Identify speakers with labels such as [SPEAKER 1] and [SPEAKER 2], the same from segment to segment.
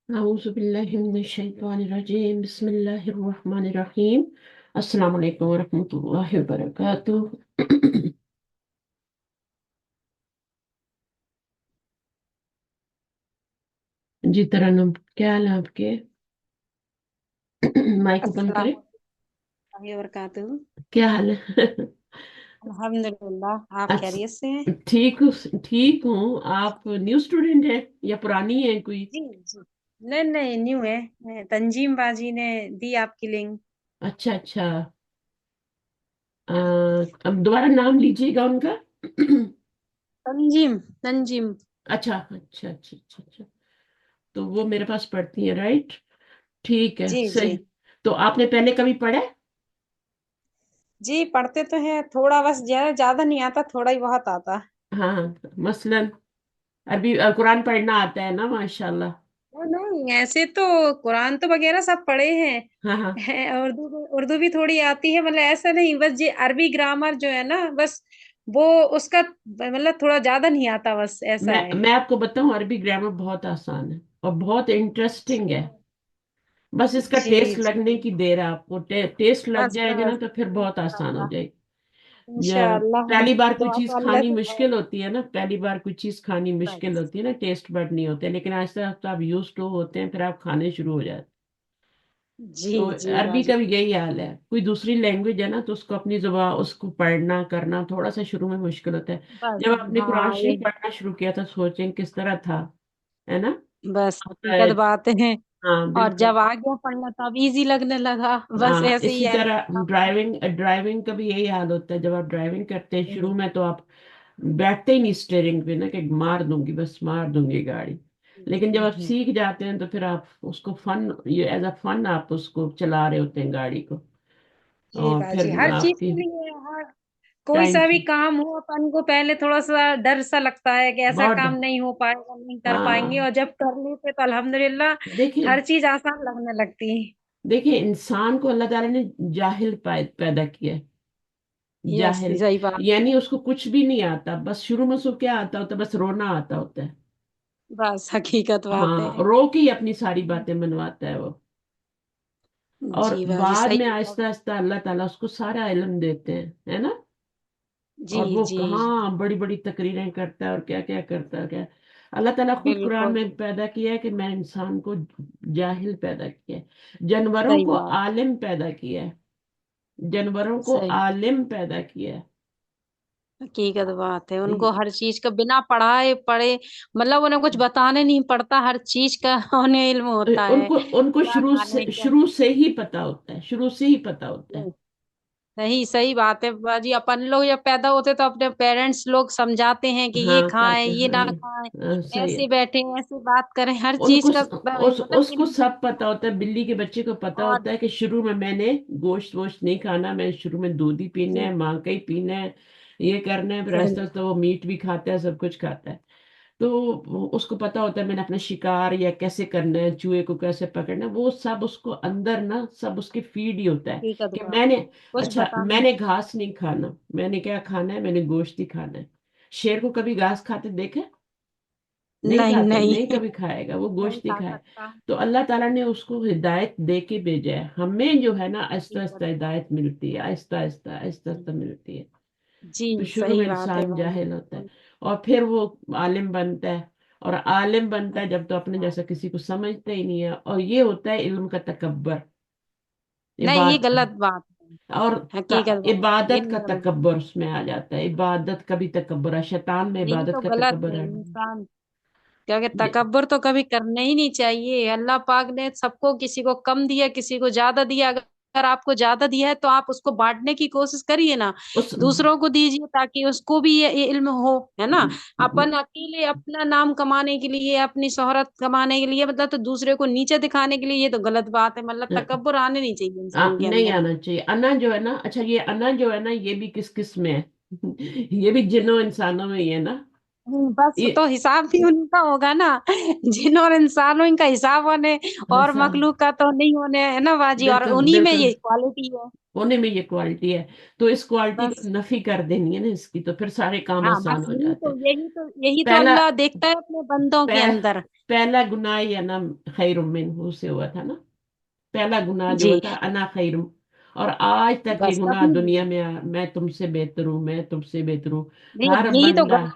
[SPEAKER 1] أعوذ بالله من الشيطان الرجيم بسم الله الرحمن الرحيم السلام عليكم ورحمة الله وبركاته जी तरन्नुम, क्या हाल है आपके? माइक ओपन
[SPEAKER 2] अस्सलाम
[SPEAKER 1] करें।
[SPEAKER 2] वालेकुम वबरकातुहू।
[SPEAKER 1] क्या हाल है?
[SPEAKER 2] अल्हम्दुलिल्लाह, आप
[SPEAKER 1] अच्छा,
[SPEAKER 2] खैरियत से हैं?
[SPEAKER 1] ठीक हूँ। ठीक हूँ। आप न्यू स्टूडेंट हैं या पुरानी है कोई?
[SPEAKER 2] जी जी। नहीं नहीं, न्यू है। तंजीम बाजी ने दी आपकी लिंक।
[SPEAKER 1] अच्छा अच्छा। अ, अब दोबारा नाम लीजिएगा उनका।
[SPEAKER 2] तंजीम तंजीम।
[SPEAKER 1] अच्छा अच्छा अच्छा अच्छा अच्छा। तो वो मेरे पास पढ़ती है, राइट? ठीक है,
[SPEAKER 2] जी जी।
[SPEAKER 1] सही। तो आपने पहले कभी पढ़ा है?
[SPEAKER 2] जी पढ़ते तो हैं, थोड़ा बस, ज्यादा ज्यादा नहीं आता, थोड़ा ही बहुत आता।
[SPEAKER 1] हाँ, मसलन अरबी कुरान पढ़ना आता है ना, माशाल्लाह।
[SPEAKER 2] नहीं, ऐसे तो कुरान तो वगैरह सब पढ़े हैं।
[SPEAKER 1] हाँ हाँ।
[SPEAKER 2] उर्दू भी थोड़ी आती है, मतलब ऐसा नहीं, बस ये अरबी ग्रामर जो है ना, बस वो उसका मतलब थोड़ा ज्यादा नहीं आता, बस ऐसा है।
[SPEAKER 1] मैं आपको बताऊं, अरबी ग्रामर बहुत आसान है और बहुत इंटरेस्टिंग है। बस इसका
[SPEAKER 2] जी
[SPEAKER 1] टेस्ट
[SPEAKER 2] जी।
[SPEAKER 1] लगने की देर है। आपको टेस्ट लग
[SPEAKER 2] बस
[SPEAKER 1] जाएगा ना
[SPEAKER 2] बस।
[SPEAKER 1] तो फिर बहुत आसान हो
[SPEAKER 2] इंशाल्लाह।
[SPEAKER 1] जाएगी।
[SPEAKER 2] इंशाल्लाह, हम
[SPEAKER 1] पहली बार कोई
[SPEAKER 2] दुआ
[SPEAKER 1] चीज
[SPEAKER 2] तो अल्लाह
[SPEAKER 1] खानी
[SPEAKER 2] से दुआ।
[SPEAKER 1] मुश्किल होती है ना, पहली बार कोई चीज खानी मुश्किल
[SPEAKER 2] बस।
[SPEAKER 1] होती है ना, टेस्ट बड नहीं होते, लेकिन आहिस्ता आहिस्ता आप यूज टू होते हैं, फिर आप खाने शुरू हो जाते हैं।
[SPEAKER 2] जी
[SPEAKER 1] तो
[SPEAKER 2] जी
[SPEAKER 1] अरबी
[SPEAKER 2] बाजी।
[SPEAKER 1] का भी यही हाल है। कोई दूसरी लैंग्वेज है ना तो उसको अपनी जुबान, उसको पढ़ना करना थोड़ा सा शुरू में मुश्किल होता है।
[SPEAKER 2] बस।
[SPEAKER 1] जब आपने कुरान
[SPEAKER 2] हाँ
[SPEAKER 1] शरीफ
[SPEAKER 2] ये।
[SPEAKER 1] पढ़ना शुरू किया था, सोचें किस तरह था, है ना?
[SPEAKER 2] बस
[SPEAKER 1] होता है।
[SPEAKER 2] हकीकत बात है।
[SPEAKER 1] हाँ
[SPEAKER 2] और
[SPEAKER 1] बिल्कुल।
[SPEAKER 2] जब आ गया पढ़ना तब इजी लगने लगा, बस
[SPEAKER 1] हाँ,
[SPEAKER 2] ऐसे ही
[SPEAKER 1] इसी
[SPEAKER 2] है।
[SPEAKER 1] तरह ड्राइविंग ड्राइविंग का भी यही हाल होता है। जब आप ड्राइविंग करते हैं शुरू में तो आप बैठते ही नहीं स्टेयरिंग पे ना, कि मार दूंगी, बस मार दूंगी गाड़ी। लेकिन जब आप सीख जाते हैं तो फिर आप उसको फन, ये एज अ फन आप उसको चला रहे होते हैं गाड़ी को।
[SPEAKER 2] जी
[SPEAKER 1] और
[SPEAKER 2] बाजी,
[SPEAKER 1] फिर
[SPEAKER 2] हर चीज
[SPEAKER 1] आपकी
[SPEAKER 2] के लिए, हर कोई
[SPEAKER 1] टाइम
[SPEAKER 2] सा भी
[SPEAKER 1] से
[SPEAKER 2] काम हो, अपन को पहले थोड़ा सा डर सा लगता है कि ऐसा
[SPEAKER 1] बहुत।
[SPEAKER 2] काम नहीं हो पाएगा, नहीं कर पाएंगे,
[SPEAKER 1] हाँ,
[SPEAKER 2] और जब कर लेते तो अल्हम्दुलिल्लाह
[SPEAKER 1] देखिए
[SPEAKER 2] हर चीज आसान लगने लगती है।
[SPEAKER 1] देखिए, इंसान को अल्लाह ताला ने जाहिल पैदा किया है।
[SPEAKER 2] यस,
[SPEAKER 1] जाहिल
[SPEAKER 2] सही बात।
[SPEAKER 1] यानी उसको कुछ भी नहीं आता, बस शुरू में उसको क्या आता होता है? बस रोना आता होता है।
[SPEAKER 2] बस हकीकत बात है।
[SPEAKER 1] हाँ, रो के ही अपनी सारी बातें मनवाता है वो। और
[SPEAKER 2] जी बाजी,
[SPEAKER 1] बाद
[SPEAKER 2] सही
[SPEAKER 1] में
[SPEAKER 2] बात।
[SPEAKER 1] आहिस्ता आहिस्ता अल्लाह ताला उसको सारा इल्म देते हैं, है ना?
[SPEAKER 2] जी
[SPEAKER 1] और वो
[SPEAKER 2] जी।
[SPEAKER 1] कहाँ बड़ी बड़ी तकरीरें करता है और क्या क्या करता है, क्या। अल्लाह ताला खुद कुरान
[SPEAKER 2] बिल्कुल।
[SPEAKER 1] में पैदा किया है कि मैं इंसान को जाहिल पैदा किया है, जानवरों
[SPEAKER 2] सही
[SPEAKER 1] को
[SPEAKER 2] बात।
[SPEAKER 1] आलिम पैदा किया है। जानवरों को
[SPEAKER 2] सही।
[SPEAKER 1] आलिम पैदा किया है।
[SPEAKER 2] हकीकत बात है, उनको
[SPEAKER 1] ये-
[SPEAKER 2] हर चीज का बिना पढ़ाए पढ़े, मतलब उन्हें कुछ बताने नहीं पड़ता, हर चीज का उन्हें इल्म होता है।
[SPEAKER 1] उनको उनको
[SPEAKER 2] क्या खाना है, क्या
[SPEAKER 1] शुरू से ही पता होता है, शुरू से ही पता होता है।
[SPEAKER 2] नहीं। सही सही बात है बाजी, अपन लोग जब पैदा होते तो अपने पेरेंट्स लोग समझाते हैं कि ये
[SPEAKER 1] हाँ,
[SPEAKER 2] खाएं,
[SPEAKER 1] करते
[SPEAKER 2] ये
[SPEAKER 1] हाँ,
[SPEAKER 2] ना
[SPEAKER 1] ये
[SPEAKER 2] खाएं,
[SPEAKER 1] सही है।
[SPEAKER 2] ऐसे बैठे, ऐसे बात करें, हर चीज
[SPEAKER 1] उनको
[SPEAKER 2] का मतलब
[SPEAKER 1] उसको
[SPEAKER 2] इल्म।
[SPEAKER 1] सब पता होता है। बिल्ली के बच्चे को पता
[SPEAKER 2] और
[SPEAKER 1] होता है कि शुरू में मैंने गोश्त वोश्त नहीं खाना, मैं शुरू में दूध ही पीना
[SPEAKER 2] जी।
[SPEAKER 1] है, माँ का ही पीना है, ये करना है। फिर
[SPEAKER 2] सही।
[SPEAKER 1] आहिस्ता आहिस्ता वो मीट भी खाता है, सब कुछ खाता है। तो उसको पता होता है मैंने अपना शिकार या कैसे करना है, चूहे को कैसे पकड़ना है, वो सब उसको अंदर ना, सब उसके फीड ही होता है
[SPEAKER 2] हकीकत
[SPEAKER 1] कि
[SPEAKER 2] बात।
[SPEAKER 1] मैंने,
[SPEAKER 2] कुछ
[SPEAKER 1] अच्छा
[SPEAKER 2] बताने।
[SPEAKER 1] मैंने घास नहीं खाना, मैंने क्या खाना है, मैंने गोश्त ही खाना है। शेर को कभी घास खाते देखे? नहीं
[SPEAKER 2] नहीं
[SPEAKER 1] खाते,
[SPEAKER 2] नहीं।
[SPEAKER 1] नहीं कभी खाएगा, वो
[SPEAKER 2] नहीं
[SPEAKER 1] गोश्त ही
[SPEAKER 2] खा
[SPEAKER 1] खाए।
[SPEAKER 2] सकता।
[SPEAKER 1] तो अल्लाह ताला ने उसको हिदायत दे के भेजा है। हमें जो है ना, आहिस्ता
[SPEAKER 2] हकीकत
[SPEAKER 1] आहिस्ता
[SPEAKER 2] बात।
[SPEAKER 1] हिदायत मिलती है, आहिस्ता आहिस्ता आहिस्ता आहिस्ता मिलती है।
[SPEAKER 2] जी
[SPEAKER 1] तो शुरू में
[SPEAKER 2] सही बात है
[SPEAKER 1] इंसान
[SPEAKER 2] भाई।
[SPEAKER 1] जाहिल होता है और फिर वो आलिम बनता है। और आलिम बनता है जब तो अपने जैसा किसी को समझता ही नहीं है, और ये होता है इल्म का तकब्बर।
[SPEAKER 2] नहीं, ये
[SPEAKER 1] इबाद
[SPEAKER 2] गलत बात
[SPEAKER 1] और
[SPEAKER 2] है, हकीकत बात है,
[SPEAKER 1] इबादत का
[SPEAKER 2] इल्म गलत।
[SPEAKER 1] तकब्बर उसमें आ जाता है। इबादत का भी तकब्बर है, शैतान में
[SPEAKER 2] यही
[SPEAKER 1] इबादत
[SPEAKER 2] तो
[SPEAKER 1] का
[SPEAKER 2] गलत
[SPEAKER 1] तकब्बर
[SPEAKER 2] है
[SPEAKER 1] है।
[SPEAKER 2] इंसान। क्योंकि
[SPEAKER 1] ये
[SPEAKER 2] तकब्बुर तो कभी करना ही नहीं चाहिए। अल्लाह पाक ने सबको, किसी को कम दिया, किसी को ज्यादा दिया। अगर आपको ज्यादा दिया है तो आप उसको बांटने की कोशिश करिए ना,
[SPEAKER 1] उस
[SPEAKER 2] दूसरों को दीजिए ताकि उसको भी ये इल्म हो, है ना। अपन अकेले अपना नाम कमाने के लिए, अपनी शोहरत कमाने के लिए, मतलब तो दूसरे को नीचे दिखाने के लिए, ये तो गलत बात है। मतलब तकब्बुर आने नहीं चाहिए इंसान के
[SPEAKER 1] नहीं
[SPEAKER 2] अंदर।
[SPEAKER 1] आना चाहिए। अना जो है ना, अच्छा ये अना जो है ना, ये भी किस किस में है? ये भी जिन्नों इंसानों में ही है ना।
[SPEAKER 2] बस
[SPEAKER 1] ये
[SPEAKER 2] तो हिसाब भी उनका होगा ना। जिन और इंसानों, इनका हिसाब होने, और
[SPEAKER 1] ऐसा
[SPEAKER 2] मखलूक का तो नहीं होने, है ना बाजी, और
[SPEAKER 1] बिल्कुल
[SPEAKER 2] उन्हीं में
[SPEAKER 1] बिल्कुल।
[SPEAKER 2] ये क्वालिटी है।
[SPEAKER 1] होने में ये क्वालिटी है, तो इस क्वालिटी
[SPEAKER 2] बस
[SPEAKER 1] को नफी कर देनी है ना इसकी, तो फिर सारे काम
[SPEAKER 2] हाँ,
[SPEAKER 1] आसान
[SPEAKER 2] बस
[SPEAKER 1] हो जाते हैं।
[SPEAKER 2] यही तो
[SPEAKER 1] पहला
[SPEAKER 2] अल्लाह देखता है अपने बंदों के
[SPEAKER 1] पह,
[SPEAKER 2] अंदर।
[SPEAKER 1] पहला गुनाह ये ना खैरुम मिन्हु से हुआ था ना, पहला गुनाह जो हुआ
[SPEAKER 2] जी,
[SPEAKER 1] था अना खैरुम। और आज तक ये
[SPEAKER 2] बस
[SPEAKER 1] गुनाह
[SPEAKER 2] कभी
[SPEAKER 1] दुनिया में मैं तुमसे बेहतर हूँ, मैं तुमसे बेहतर हूँ।
[SPEAKER 2] नहीं,
[SPEAKER 1] हर
[SPEAKER 2] यही तो
[SPEAKER 1] बंदा,
[SPEAKER 2] गलत।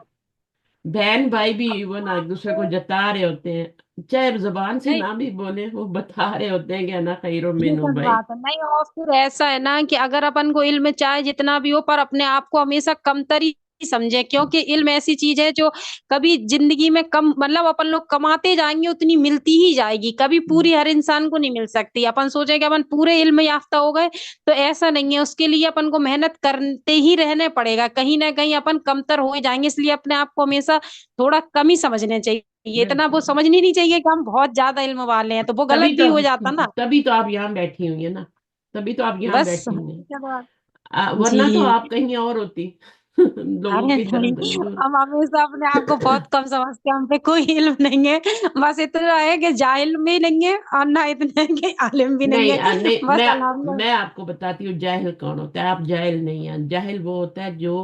[SPEAKER 1] बहन भाई भी
[SPEAKER 2] अब
[SPEAKER 1] वो ना एक दूसरे को
[SPEAKER 2] आपको
[SPEAKER 1] जता रहे होते हैं, चाहे जुबान से
[SPEAKER 2] नहीं,
[SPEAKER 1] ना भी बोले, वो बता रहे होते हैं कि अना खैरुम मिन्हु
[SPEAKER 2] हकीकत
[SPEAKER 1] भाई।
[SPEAKER 2] बात है नहीं। और फिर ऐसा है ना कि अगर अपन को इल्म चाहे जितना भी हो, पर अपने आप को हमेशा कमतर ही समझे, क्योंकि इल्म ऐसी चीज है जो कभी जिंदगी में कम, मतलब अपन लोग कमाते जाएंगे उतनी मिलती ही जाएगी, कभी पूरी हर इंसान को नहीं मिल सकती। अपन सोचे कि अपन पूरे इल्म याफ्ता हो गए, तो ऐसा नहीं है। उसके लिए अपन को मेहनत करते ही रहने पड़ेगा, कहीं ना कहीं अपन कमतर हो ही जाएंगे। इसलिए अपने आप को हमेशा थोड़ा कम ही समझने चाहिए। इतना वो
[SPEAKER 1] बिल्कुल।
[SPEAKER 2] समझनी नहीं चाहिए कि हम बहुत ज्यादा इल्म वाले हैं, तो वो गलत
[SPEAKER 1] तभी
[SPEAKER 2] भी
[SPEAKER 1] तो
[SPEAKER 2] हो जाता ना।
[SPEAKER 1] तभी तो आप यहाँ बैठी हुई है ना, तभी तो आप यहाँ
[SPEAKER 2] बस
[SPEAKER 1] बैठी हुई हैं।
[SPEAKER 2] क्या बात। जी,
[SPEAKER 1] वरना तो आप कहीं और होती लोगों
[SPEAKER 2] अरे
[SPEAKER 1] की तरह
[SPEAKER 2] नहीं,
[SPEAKER 1] बनी हुई।
[SPEAKER 2] हम हमेशा अपने आप को बहुत कम समझते हैं, हम पे कोई इल्म नहीं है। बस इतना है कि जाहिल भी नहीं है और ना इतना है कि आलिम भी नहीं
[SPEAKER 1] नहीं
[SPEAKER 2] है।
[SPEAKER 1] नहीं,
[SPEAKER 2] बस अल्हम्दुलिल्लाह।
[SPEAKER 1] मैं आपको बताती हूँ जाहिल कौन होता है। आप जाहिल नहीं है, जाहिल वो होता है जो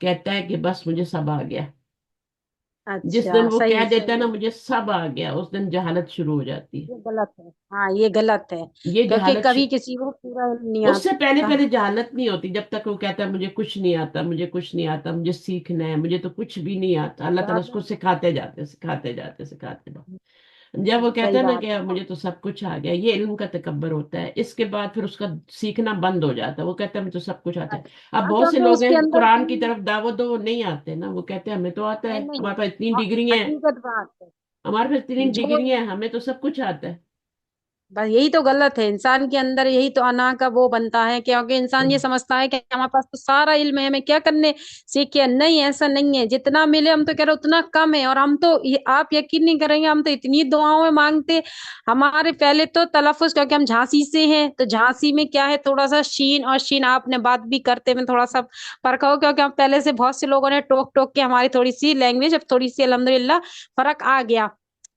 [SPEAKER 1] कहता है कि बस मुझे सब आ गया। जिस दिन
[SPEAKER 2] अच्छा,
[SPEAKER 1] वो कह
[SPEAKER 2] सही
[SPEAKER 1] देता है
[SPEAKER 2] सही
[SPEAKER 1] ना
[SPEAKER 2] है।
[SPEAKER 1] मुझे सब आ गया, उस दिन जहालत शुरू हो जाती है।
[SPEAKER 2] ये गलत है, हाँ ये गलत है।
[SPEAKER 1] ये
[SPEAKER 2] क्योंकि
[SPEAKER 1] जहालत
[SPEAKER 2] कभी किसी को पूरा इल्म नहीं
[SPEAKER 1] उससे पहले
[SPEAKER 2] आता।
[SPEAKER 1] पहले जहालत नहीं होती, जब तक वो कहता है मुझे कुछ नहीं आता, मुझे कुछ नहीं आता, मुझे सीखना है, मुझे तो कुछ भी नहीं आता। अल्लाह ताला उसको
[SPEAKER 2] ज्यादा
[SPEAKER 1] सिखाते जाते सिखाते जाते सिखाते जाते। जब वो कहता
[SPEAKER 2] सही
[SPEAKER 1] है ना
[SPEAKER 2] बात
[SPEAKER 1] कि
[SPEAKER 2] है।
[SPEAKER 1] अब मुझे तो सब कुछ आ गया, ये इल्म का तकब्बर होता है। इसके बाद फिर उसका सीखना बंद हो जाता है, वो कहता है मुझे तो सब कुछ आता है। अब
[SPEAKER 2] हाँ,
[SPEAKER 1] बहुत से
[SPEAKER 2] क्योंकि
[SPEAKER 1] लोग
[SPEAKER 2] उसके
[SPEAKER 1] हैं
[SPEAKER 2] अंदर
[SPEAKER 1] कुरान की
[SPEAKER 2] भी
[SPEAKER 1] तरफ दावत दो, वो नहीं आते ना, वो कहते हैं हमें तो आता है,
[SPEAKER 2] नहीं नहीं,
[SPEAKER 1] हमारे पास इतनी
[SPEAKER 2] हाँ,
[SPEAKER 1] डिग्री है,
[SPEAKER 2] हकीकत बात है।
[SPEAKER 1] हमारे पास इतनी
[SPEAKER 2] जो
[SPEAKER 1] डिग्री है, हमें तो सब कुछ आता है।
[SPEAKER 2] बस यही तो गलत है, इंसान के अंदर यही तो अना का वो बनता है, क्योंकि इंसान ये समझता है कि हमारे पास तो सारा इल्म है, हमें क्या करने सीखे। नहीं, ऐसा नहीं है। जितना मिले हम तो कह रहे उतना कम है। और हम तो आप यकीन नहीं करेंगे, हम तो इतनी दुआओं में मांगते। हमारे पहले तो तलफ्फुज, क्योंकि हम झांसी से हैं, तो झांसी में क्या है, थोड़ा सा शीन और शीन आपने बात भी करते में थोड़ा सा फर्क हो, क्योंकि हम पहले से बहुत से लोगों ने टोक टोक के हमारी थोड़ी सी लैंग्वेज अब थोड़ी सी अल्हम्दुलिल्लाह फर्क आ गया।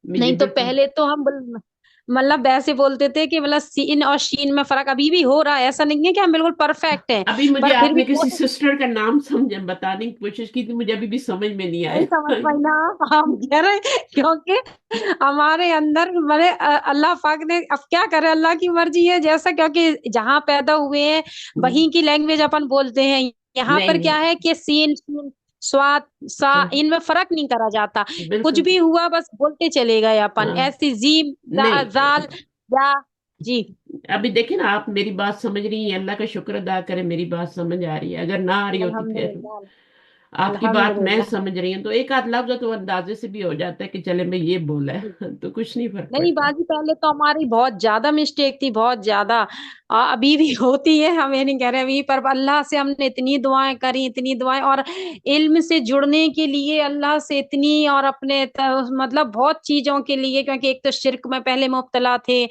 [SPEAKER 1] जी
[SPEAKER 2] नहीं तो
[SPEAKER 1] बिल्कुल।
[SPEAKER 2] पहले तो हम मतलब वैसे बोलते थे कि मतलब सीन और शीन में फर्क अभी भी हो रहा है, ऐसा नहीं है कि हम बिल्कुल परफेक्ट हैं।
[SPEAKER 1] अभी मुझे
[SPEAKER 2] पर फिर भी
[SPEAKER 1] आपने किसी
[SPEAKER 2] कोशिश
[SPEAKER 1] सिस्टर का नाम समझ बताने की कोशिश की थी, मुझे अभी भी समझ में नहीं
[SPEAKER 2] नहीं समझ
[SPEAKER 1] आया।
[SPEAKER 2] पाई ना आप, हम कह रहे हैं, क्योंकि हमारे अंदर मैंने अल्लाह पाक ने, अब क्या करे, अल्लाह की मर्जी है जैसा, क्योंकि जहाँ पैदा हुए हैं वहीं की लैंग्वेज अपन बोलते हैं। यहाँ
[SPEAKER 1] नहीं
[SPEAKER 2] पर
[SPEAKER 1] नहीं।
[SPEAKER 2] क्या है कि सीन शीन स्वाद सा,
[SPEAKER 1] हाँ,
[SPEAKER 2] इनमें फर्क नहीं करा जाता। कुछ
[SPEAKER 1] बिल्कुल।
[SPEAKER 2] भी हुआ बस बोलते चले गए अपन,
[SPEAKER 1] हाँ।
[SPEAKER 2] ऐसी जीम
[SPEAKER 1] नहीं,
[SPEAKER 2] जाल या जी।
[SPEAKER 1] अभी देखिए ना, आप मेरी बात समझ रही हैं, अल्लाह का शुक्र अदा करें मेरी बात समझ आ रही है। अगर ना आ रही होती फिर,
[SPEAKER 2] अल्हम्दुलिल्लाह।
[SPEAKER 1] आपकी बात मैं
[SPEAKER 2] अल्हम्दुलिल्लाह।
[SPEAKER 1] समझ रही हूँ तो एक आध लफ्ज तो अंदाजे से भी हो जाता है कि चले मैं ये बोला है तो कुछ नहीं फर्क
[SPEAKER 2] नहीं
[SPEAKER 1] पड़ता।
[SPEAKER 2] बाजी, पहले तो हमारी बहुत ज्यादा मिस्टेक थी, बहुत ज्यादा। अभी भी होती है, हम ये नहीं कह रहे अभी, पर अल्लाह से हमने इतनी दुआएं करी, इतनी दुआएं, और इल्म से जुड़ने के लिए अल्लाह से इतनी, और अपने मतलब बहुत चीजों के लिए, क्योंकि एक तो शिरक में पहले मुब्तला थे,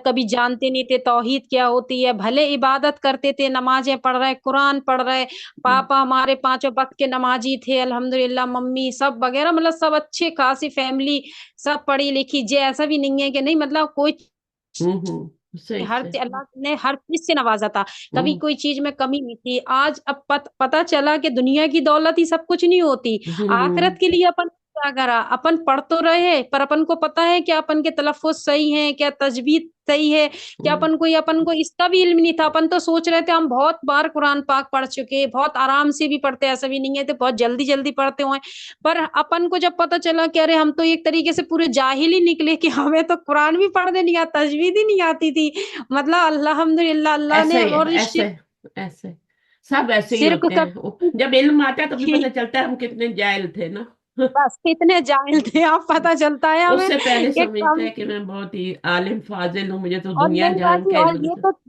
[SPEAKER 2] कभी जानते नहीं थे तौहीद क्या होती है। भले इबादत करते थे, नमाजें पढ़ रहे, कुरान पढ़ रहे, पापा हमारे पांचों वक्त के नमाजी थे अल्हम्दुलिल्लाह, मम्मी सब वगैरह, मतलब सब अच्छे खासी फैमिली, सब पढ़ी लिखी। जे ऐसा भी नहीं है कि नहीं, मतलब कोई
[SPEAKER 1] सही सही।
[SPEAKER 2] अल्लाह ने हर चीज से नवाजा था, कभी
[SPEAKER 1] हम्म
[SPEAKER 2] कोई चीज में कमी नहीं थी। आज अब पता चला कि दुनिया की दौलत ही सब कुछ नहीं होती।
[SPEAKER 1] हम्म
[SPEAKER 2] आखिरत के लिए अपन क्या करा, अपन पढ़ तो रहे, पर अपन को पता है कि अपन के तलफ्फुज सही है क्या, तजवीद सही है क्या,
[SPEAKER 1] हम्म
[SPEAKER 2] अपन को इसका भी इल्म नहीं था। अपन तो सोच रहे थे हम बहुत बार कुरान पाक पढ़ चुके, बहुत आराम से भी पढ़ते, ऐसा भी नहीं है तो बहुत जल्दी जल्दी पढ़ते हुए। पर अपन को जब पता चला कि अरे हम तो एक तरीके से पूरे जाहिल ही निकले, कि हमें तो कुरान भी पढ़ने नहीं आता, तजवीद ही नहीं आती थी। मतलब अल्हम्दुलिल्लाह अल्लाह
[SPEAKER 1] ऐसे
[SPEAKER 2] ने,
[SPEAKER 1] ही है,
[SPEAKER 2] और
[SPEAKER 1] ऐसे ऐसे सब ऐसे ही
[SPEAKER 2] शिरक
[SPEAKER 1] होते
[SPEAKER 2] का
[SPEAKER 1] हैं जब इल्म आता है तभी पता चलता है हम कितने जाहिल थे ना।
[SPEAKER 2] बस कितने जाहिल थे, आप पता चलता है हमें
[SPEAKER 1] उससे पहले
[SPEAKER 2] कि
[SPEAKER 1] समझता
[SPEAKER 2] कम।
[SPEAKER 1] है कि मैं बहुत ही आलिम फाजिल हूँ, मुझे तो
[SPEAKER 2] और
[SPEAKER 1] दुनिया
[SPEAKER 2] नहीं
[SPEAKER 1] जहान
[SPEAKER 2] बाजी,
[SPEAKER 1] का
[SPEAKER 2] और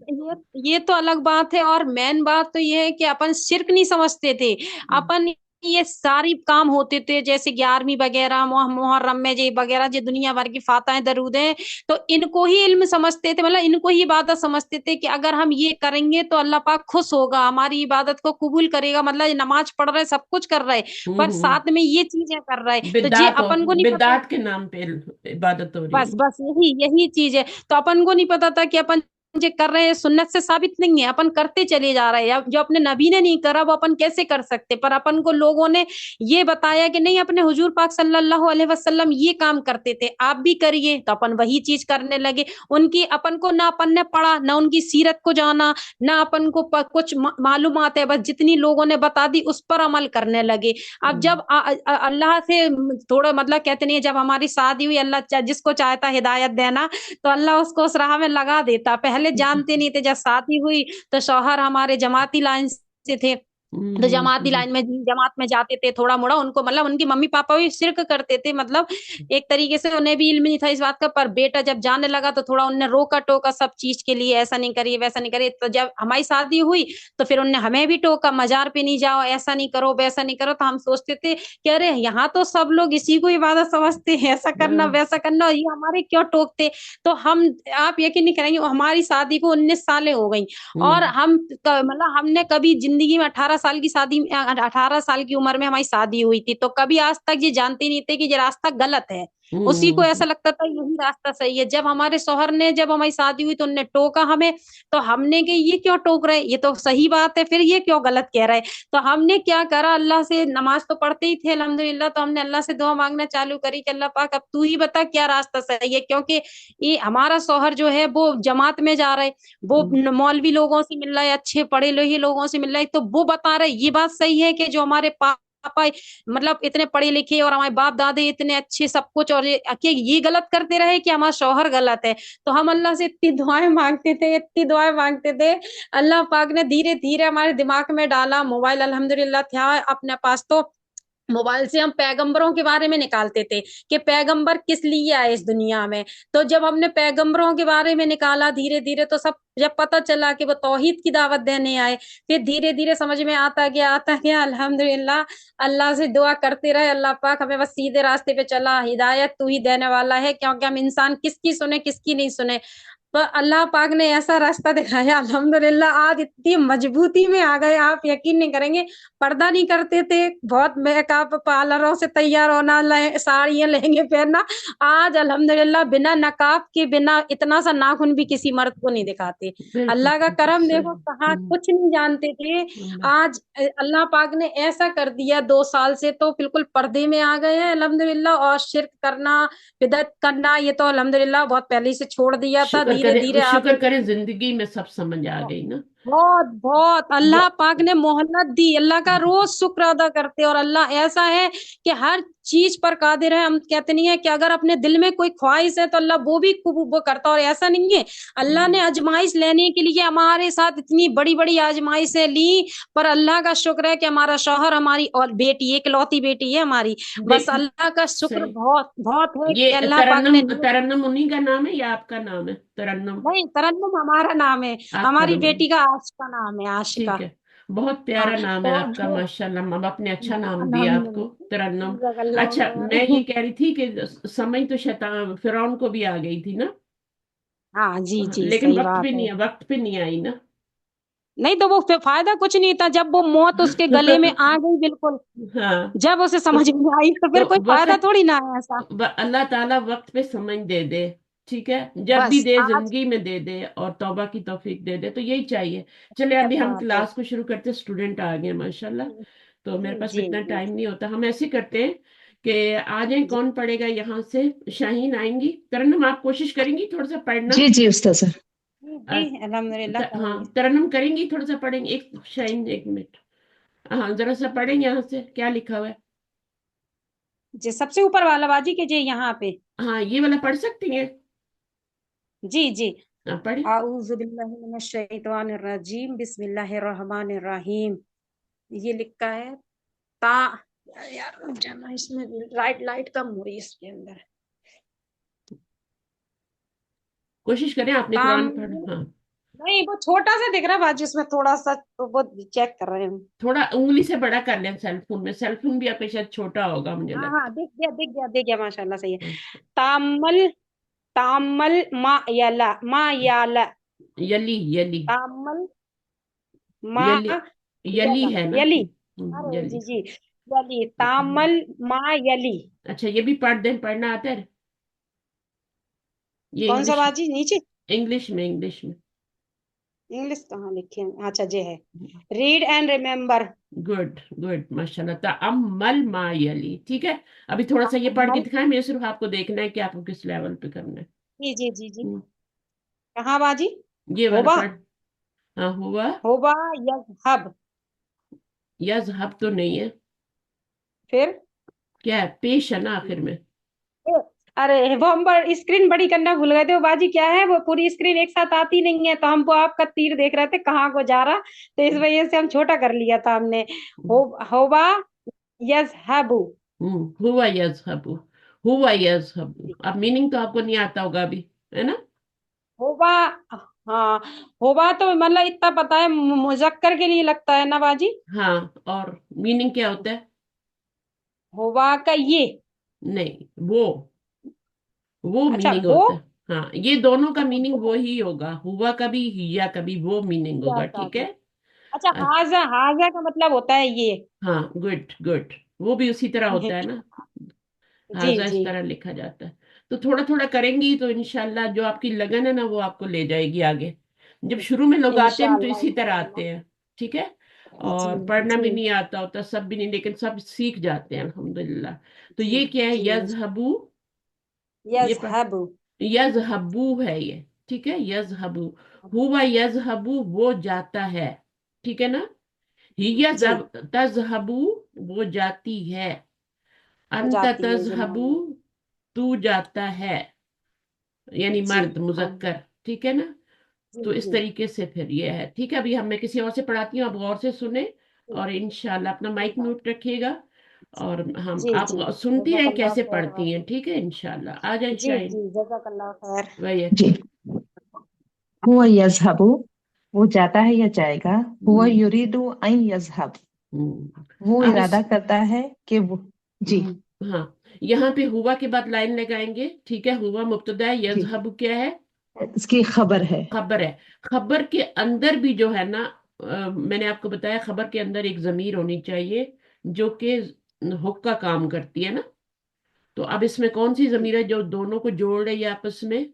[SPEAKER 1] इल्म है।
[SPEAKER 2] ये तो अलग बात है, और मेन बात तो ये है कि अपन शिरक नहीं समझते थे। अपन ये सारी काम होते थे, जैसे 11वीं वगैरह, मुहर्रम में जे वगैरह, जो दुनिया भर की फातेहाएं दरूद हैं, तो इनको ही इल्म समझते थे, मतलब इनको ही इबादत समझते थे कि अगर हम ये करेंगे तो अल्लाह पाक खुश होगा, हमारी इबादत को कबूल करेगा। मतलब ये नमाज पढ़ रहे, सब कुछ कर रहे, पर
[SPEAKER 1] हम्म।
[SPEAKER 2] साथ में ये चीजें कर रहे, तो ये
[SPEAKER 1] बिदात
[SPEAKER 2] अपन को नहीं पता।
[SPEAKER 1] बिदात के नाम पे इबादत हो रही
[SPEAKER 2] बस
[SPEAKER 1] है।
[SPEAKER 2] बस यही यही चीज है। तो अपन को नहीं पता था कि अपन जो कर रहे हैं सुन्नत से साबित नहीं है, अपन करते चले जा रहे हैं। अब जो अपने नबी ने नहीं करा वो अपन कैसे कर सकते, पर अपन को लोगों ने ये बताया कि नहीं अपने हुजूर पाक सल्लल्लाहु अलैहि वसल्लम ये काम करते थे, आप भी करिए, तो अपन वही चीज करने लगे। उनकी अपन को ना अपन ने पढ़ा, ना उनकी सीरत को जाना, ना अपन को कुछ मालूमात है, बस जितनी लोगों ने बता दी उस पर अमल करने लगे। अब जब अल्लाह से थोड़ा मतलब कहते नहीं है, जब हमारी शादी हुई, अल्लाह जिसको चाहता हिदायत देना तो अल्लाह उसको उस राह में लगा देता। पहले जानते नहीं थे, जब शादी हुई तो शौहर हमारे जमाती लाइन से थे, तो जमाती लाइन में जमात में जाते थे, थोड़ा मोड़ा उनको मतलब उनकी मम्मी पापा भी शिरक करते थे, मतलब एक तरीके से उन्हें भी इल्म नहीं था इस बात का। पर बेटा जब जाने लगा तो थोड़ा उनने रोका टोका सब चीज के लिए, ऐसा नहीं करिए वैसा नहीं करिए। तो जब हमारी शादी हुई तो फिर उनने हमें भी टोका, मजार पे नहीं जाओ, ऐसा नहीं करो वैसा नहीं करो। तो हम सोचते थे कि अरे यहाँ तो सब लोग इसी को इबादत समझते हैं, ऐसा करना वैसा करना, और ये हमारे क्यों टोकते। तो हम, आप यकीन नहीं करेंगे, हमारी शादी को 19 सालें हो गई, और हम मतलब हमने कभी जिंदगी में 18 साल की शादी, 18 साल की उम्र में हमारी शादी हुई थी, तो कभी आज तक ये जानते नहीं थे कि ये रास्ता गलत है। उसी को ऐसा लगता था यही रास्ता सही है। जब हमारे शौहर ने, जब हमारी शादी हुई तो उनने टोका हमें, तो हमने कि ये क्यों टोक रहे, ये तो सही बात है, फिर ये क्यों गलत कह रहे। तो हमने क्या करा, अल्लाह से नमाज तो पढ़ते ही थे अल्हम्दुलिल्लाह, तो हमने अल्लाह से दुआ मांगना चालू करी कि अल्लाह पाक अब तू ही बता क्या रास्ता सही है। क्योंकि ये हमारा शौहर जो है वो जमात में जा रहा है, वो मौलवी लोगों से मिल रहा है, अच्छे पढ़े लिखे लोगों से मिल रहा है, तो वो बता रहे ये बात सही है कि जो हमारे पापा मतलब इतने पढ़े लिखे और हमारे बाप दादे इतने अच्छे सब कुछ, और ये गलत करते रहे कि हमारा शौहर गलत है। तो हम अल्लाह से इतनी दुआएं मांगते थे, इतनी दुआएं मांगते थे। अल्लाह पाक ने धीरे धीरे हमारे दिमाग में डाला, मोबाइल अल्हम्दुलिल्लाह था अपने पास, तो मोबाइल से हम पैगंबरों के बारे में निकालते थे कि पैगंबर किस लिए आए इस दुनिया में। तो जब हमने पैगंबरों के बारे में निकाला धीरे धीरे, तो सब जब पता चला कि वो तौहीद की दावत देने आए, फिर धीरे धीरे समझ में आता गया अल्हम्दुलिल्लाह। अल्लाह से दुआ करते रहे, अल्लाह पाक हमें बस सीधे रास्ते पे चला, हिदायत तू ही देने वाला है, क्योंकि हम इंसान किसकी सुने किसकी नहीं सुने। पर अल्लाह पाक ने ऐसा रास्ता दिखाया अल्हम्दुलिल्लाह, आज इतनी मजबूती में आ गए, आप यकीन नहीं करेंगे। पर्दा नहीं करते थे, बहुत मेकअप पार्लरों से तैयार होना, साड़ियां लहंगे पहनना, आज अल्हम्दुलिल्लाह बिना नकाब के, बिना इतना सा नाखून भी किसी मर्द को नहीं दिखाते।
[SPEAKER 1] बिल्कुल
[SPEAKER 2] अल्लाह का
[SPEAKER 1] बिल्कुल
[SPEAKER 2] करम
[SPEAKER 1] सही।
[SPEAKER 2] देखो, कहाँ कुछ नहीं जानते थे,
[SPEAKER 1] अल्लाह।
[SPEAKER 2] आज अल्लाह पाक ने ऐसा कर दिया, 2 साल से तो बिल्कुल पर्दे में आ गए हैं अल्हम्दुलिल्लाह। और शिर्क करना, बिदअत करना, ये तो अल्हम्दुलिल्लाह बहुत पहले से छोड़ दिया था, धीरे धीरे आप
[SPEAKER 1] शुक्र करें जिंदगी में सब समझ आ गई ना।
[SPEAKER 2] बहुत बहुत
[SPEAKER 1] वो
[SPEAKER 2] अल्लाह पाक ने मोहलत दी, अल्लाह का रोज शुक्र अदा करते। और अल्लाह ऐसा है कि हर चीज पर कादिर है। हम कहते नहीं है कि अगर अपने दिल में कोई ख्वाहिश है तो अल्लाह वो भी वो करता, और ऐसा नहीं है। अल्लाह ने आजमाइश लेने के लिए हमारे साथ इतनी बड़ी बड़ी आजमाइशें ली, पर अल्लाह का शुक्र है कि हमारा शौहर, हमारी और बेटी, एक लौती बेटी है हमारी, बस
[SPEAKER 1] देखा
[SPEAKER 2] अल्लाह का शुक्र
[SPEAKER 1] सही।
[SPEAKER 2] बहुत बहुत है
[SPEAKER 1] ये
[SPEAKER 2] कि अल्लाह पाक ने।
[SPEAKER 1] तरन्नुम, तरन्नुम उन्हीं का नाम है या आपका नाम है तरन्नुम?
[SPEAKER 2] नहीं, तरन्नुम हमारा नाम है,
[SPEAKER 1] आपका
[SPEAKER 2] हमारी
[SPEAKER 1] नाम?
[SPEAKER 2] बेटी का आशिका नाम है, आशिका।
[SPEAKER 1] ठीक है। बहुत
[SPEAKER 2] हाँ
[SPEAKER 1] प्यारा नाम है
[SPEAKER 2] तो
[SPEAKER 1] आपका,
[SPEAKER 2] जो
[SPEAKER 1] माशाल्लाह, माँ बाप ने अच्छा नाम दिया आपको, तरन्नुम। अच्छा, मैं
[SPEAKER 2] अल्हम्दुलिल्लाह।
[SPEAKER 1] ये कह रही थी कि समय तो शैतान फिरौन को भी आ गई थी ना।
[SPEAKER 2] हाँ जी
[SPEAKER 1] हाँ,
[SPEAKER 2] जी,
[SPEAKER 1] लेकिन
[SPEAKER 2] सही
[SPEAKER 1] वक्त
[SPEAKER 2] बात
[SPEAKER 1] पे
[SPEAKER 2] है।
[SPEAKER 1] नहीं, वक्त पे नहीं आई ना।
[SPEAKER 2] नहीं तो वो फायदा कुछ नहीं था, जब वो मौत उसके गले में आ गई बिल्कुल,
[SPEAKER 1] हाँ।
[SPEAKER 2] जब उसे
[SPEAKER 1] तो
[SPEAKER 2] समझ में आई तो
[SPEAKER 1] तो
[SPEAKER 2] फिर कोई फायदा
[SPEAKER 1] वक्त,
[SPEAKER 2] थोड़ी ना है ऐसा।
[SPEAKER 1] अल्लाह ताला वक्त पे समझ दे दे, ठीक है, जब भी
[SPEAKER 2] बस
[SPEAKER 1] दे
[SPEAKER 2] आज
[SPEAKER 1] जिंदगी में दे दे, और तौबा की तौफीक दे दे, तो यही चाहिए। चले अभी हम
[SPEAKER 2] बात है।
[SPEAKER 1] क्लास को शुरू करते, स्टूडेंट आ गए माशाल्लाह। तो मेरे पास
[SPEAKER 2] जी
[SPEAKER 1] इतना
[SPEAKER 2] जी
[SPEAKER 1] टाइम नहीं होता, हम ऐसे करते हैं कि आ जाए,
[SPEAKER 2] जी
[SPEAKER 1] कौन पढ़ेगा यहाँ से? शाहीन आएंगी, तरन्नुम आप कोशिश करेंगी थोड़ा सा पढ़ना?
[SPEAKER 3] जी जी उस्ताद सर।
[SPEAKER 2] जी
[SPEAKER 1] अ,
[SPEAKER 2] जी, अल्हम्दुलिल्लाह
[SPEAKER 1] हाँ,
[SPEAKER 2] करेंगे।
[SPEAKER 1] तरन्नुम करेंगी, थोड़ा सा पढ़ेंगे, एक शाहीन, एक मिनट। हाँ, जरा सा पढ़ेंगे यहाँ से, क्या लिखा हुआ है?
[SPEAKER 2] जी, सबसे ऊपर वाला बाजी के जी यहाँ पे।
[SPEAKER 1] हाँ, ये वाला पढ़ सकती हैं?
[SPEAKER 2] जी जी।
[SPEAKER 1] हाँ, पढ़े।
[SPEAKER 2] आऊज़ु बिल्लाहि मिनश शैतानिर रजीम, बिस्मिल्लाहिर रहमानिर रहीम। ये लिखा है ता, यार रुक जाना, इसमें लाइट लाइट कम हो रही है इसके अंदर।
[SPEAKER 1] कोशिश करें, आपने
[SPEAKER 2] ताम,
[SPEAKER 1] कुरान पढ़, हाँ।
[SPEAKER 2] नहीं वो छोटा सा दिख रहा है बाजू, इसमें थोड़ा सा, तो वो चेक कर रहे हैं।
[SPEAKER 1] थोड़ा उंगली से बड़ा कर लें, सेलफोन में, सेलफोन भी आपके शायद छोटा होगा मुझे
[SPEAKER 2] हाँ
[SPEAKER 1] लगता
[SPEAKER 2] हाँ, दिख गया दिख गया दिख गया, माशाल्लाह सही
[SPEAKER 1] है।
[SPEAKER 2] है।
[SPEAKER 1] हाँ।
[SPEAKER 2] तामल, तामल मा याला, मा याला,
[SPEAKER 1] यली, यली,
[SPEAKER 2] तामल मा
[SPEAKER 1] यली, यली
[SPEAKER 2] याला,
[SPEAKER 1] है ना?
[SPEAKER 2] यली। अरे
[SPEAKER 1] यली।
[SPEAKER 2] जी जी, यली, तामल मा यली।
[SPEAKER 1] अच्छा, ये भी पढ़ दें, पढ़ना आता है? ये
[SPEAKER 2] कौन सा
[SPEAKER 1] इंग्लिश,
[SPEAKER 2] बाजी नीचे?
[SPEAKER 1] इंग्लिश में, इंग्लिश में।
[SPEAKER 2] इंग्लिश कहाँ लिखे हैं? अच्छा जे है, read and remember.
[SPEAKER 1] Good good माशाल्लाह। तअम्मल मा यली, ठीक है। अभी थोड़ा सा ये पढ़ के दिखाएं, मुझे सिर्फ आपको देखना है कि आपको किस लेवल पे करना है।
[SPEAKER 2] जी जी जी जी।
[SPEAKER 1] हम्म,
[SPEAKER 2] कहाँ बाजी?
[SPEAKER 1] ये वाला
[SPEAKER 2] होबा,
[SPEAKER 1] पढ़। हाँ हुआ।
[SPEAKER 2] होबा यज़हब।
[SPEAKER 1] यज़हब तो नहीं है।
[SPEAKER 2] फिर
[SPEAKER 1] क्या है? पेश है ना आखिर में।
[SPEAKER 2] अरे वो हम स्क्रीन बड़ी करना भूल गए थे। वो बाजी क्या है, वो पूरी स्क्रीन एक साथ आती नहीं है, तो हम वो आपका तीर देख रहे थे कहाँ को जा रहा, तो इस वजह से हम छोटा कर लिया था हमने। हो, होबा यज़हबु।
[SPEAKER 1] हुआ यज़हबु। हुआ यज़हबु। अब मीनिंग तो आपको नहीं आता होगा अभी, है ना?
[SPEAKER 2] होबा, हाँ, होबा तो मतलब इतना पता है, मुजक्कर के लिए लगता है ना बाजी।
[SPEAKER 1] हाँ, और मीनिंग क्या होता है?
[SPEAKER 2] होबा का ये,
[SPEAKER 1] नहीं, वो
[SPEAKER 2] अच्छा
[SPEAKER 1] मीनिंग
[SPEAKER 2] वो,
[SPEAKER 1] होता है। हाँ, ये दोनों का मीनिंग वो ही होगा, हुआ का भी हिया का भी वो मीनिंग
[SPEAKER 2] या
[SPEAKER 1] होगा,
[SPEAKER 2] का
[SPEAKER 1] ठीक
[SPEAKER 2] भी।
[SPEAKER 1] है।
[SPEAKER 2] अच्छा
[SPEAKER 1] अच्छा।
[SPEAKER 2] हाजा, हाजा का मतलब होता है ये।
[SPEAKER 1] हाँ, गुड गुड। वो भी उसी तरह होता है ना।
[SPEAKER 2] जी
[SPEAKER 1] हाजा
[SPEAKER 2] जी।
[SPEAKER 1] इस तरह लिखा जाता है। तो थोड़ा थोड़ा करेंगी तो इंशाल्लाह जो आपकी लगन है ना वो आपको ले जाएगी आगे। जब शुरू में लोग आते हैं तो
[SPEAKER 2] इंशाल्लाह
[SPEAKER 1] इसी तरह
[SPEAKER 2] इंशाल्लाह।
[SPEAKER 1] आते हैं, ठीक है।
[SPEAKER 2] जी
[SPEAKER 1] और पढ़ना
[SPEAKER 2] जी
[SPEAKER 1] भी नहीं आता होता, सब भी नहीं, लेकिन सब सीख जाते हैं अल्हम्दुलिल्लाह। तो
[SPEAKER 2] जी
[SPEAKER 1] ये क्या है?
[SPEAKER 2] जी।
[SPEAKER 1] यजहबू। ये
[SPEAKER 2] यज़हबु।
[SPEAKER 1] यजहबू है ये, ठीक है। यजहबू। हुवा यजहबू, वो जाता है, ठीक है ना। हिया
[SPEAKER 2] जी,
[SPEAKER 1] तजहबू, वो जाती है।
[SPEAKER 2] हो
[SPEAKER 1] अंत
[SPEAKER 2] जाती है, ये मान
[SPEAKER 1] तजहबू,
[SPEAKER 2] लो।
[SPEAKER 1] तू जाता है, यानी
[SPEAKER 2] जी
[SPEAKER 1] मर्द मुजक्कर, ठीक है ना।
[SPEAKER 2] जी
[SPEAKER 1] तो इस
[SPEAKER 2] जी
[SPEAKER 1] तरीके से फिर ये है, ठीक है। अभी हम मैं किसी और से पढ़ाती हूँ, आप गौर से सुने। और इंशाल्लाह अपना माइक म्यूट रखिएगा। और हम
[SPEAKER 2] जी
[SPEAKER 1] आप
[SPEAKER 2] जी।
[SPEAKER 1] सुनती रहें
[SPEAKER 2] जज़ाकल्लाह
[SPEAKER 1] कैसे
[SPEAKER 2] खैर
[SPEAKER 1] पढ़ती हैं,
[SPEAKER 2] बाजी।
[SPEAKER 1] ठीक है। इंशाल्लाह आ जाए
[SPEAKER 2] जी
[SPEAKER 1] शाइन।
[SPEAKER 2] जी, जज़ाकल्लाह खैर।
[SPEAKER 1] वही।
[SPEAKER 3] जी। हुआ यजहबु, वो जाता है या जाएगा। हुआ
[SPEAKER 1] हम्म,
[SPEAKER 3] युरीदु अन यजहब, वो
[SPEAKER 1] अब इस
[SPEAKER 3] इरादा करता है कि वो। जी
[SPEAKER 1] हाँ, यहाँ पे हुआ के बाद लाइन लगाएंगे, ठीक है। हुआ मुब्तदा है,
[SPEAKER 3] जी,
[SPEAKER 1] यजहब क्या है?
[SPEAKER 3] इसकी खबर है।
[SPEAKER 1] खबर है। खबर के अंदर भी जो है ना, मैंने आपको बताया खबर के अंदर एक जमीर होनी चाहिए जो कि हुक का काम करती है ना। तो अब इसमें कौन सी जमीर है जो दोनों को जोड़ रही है आपस में?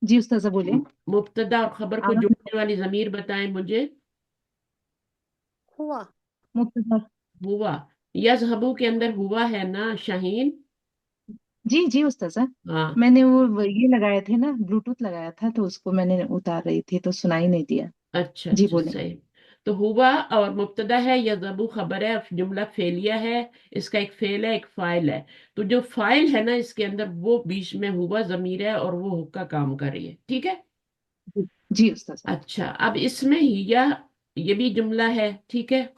[SPEAKER 3] जी उस्ताजा बोले।
[SPEAKER 1] मुब्तदा और खबर को
[SPEAKER 3] आवाज
[SPEAKER 1] जोड़ने वाली जमीर बताएं मुझे।
[SPEAKER 2] हुआ।
[SPEAKER 3] मुख्तसर।
[SPEAKER 1] हुआ। यजहबू के अंदर हुआ है ना शाहीन?
[SPEAKER 3] जी जी उस्ताजा,
[SPEAKER 1] हाँ।
[SPEAKER 3] मैंने वो ये लगाए थे ना, ब्लूटूथ लगाया था तो उसको मैंने उतार रही थी तो सुनाई नहीं दिया।
[SPEAKER 1] अच्छा
[SPEAKER 3] जी
[SPEAKER 1] अच्छा,
[SPEAKER 3] बोले।
[SPEAKER 1] सही। तो हुआ और मुब्तदा है, यज़हबू खबर है, जुमला फेलिया है। इसका एक फेल है, एक फाइल है। तो जो फाइल है ना इसके अंदर, वो बीच में हुआ जमीर है और वो हुक्का काम कर रही है, ठीक है।
[SPEAKER 3] जी जी उस्ताजा।
[SPEAKER 1] अच्छा, अब इसमें हिया, ये भी जुमला है, ठीक है।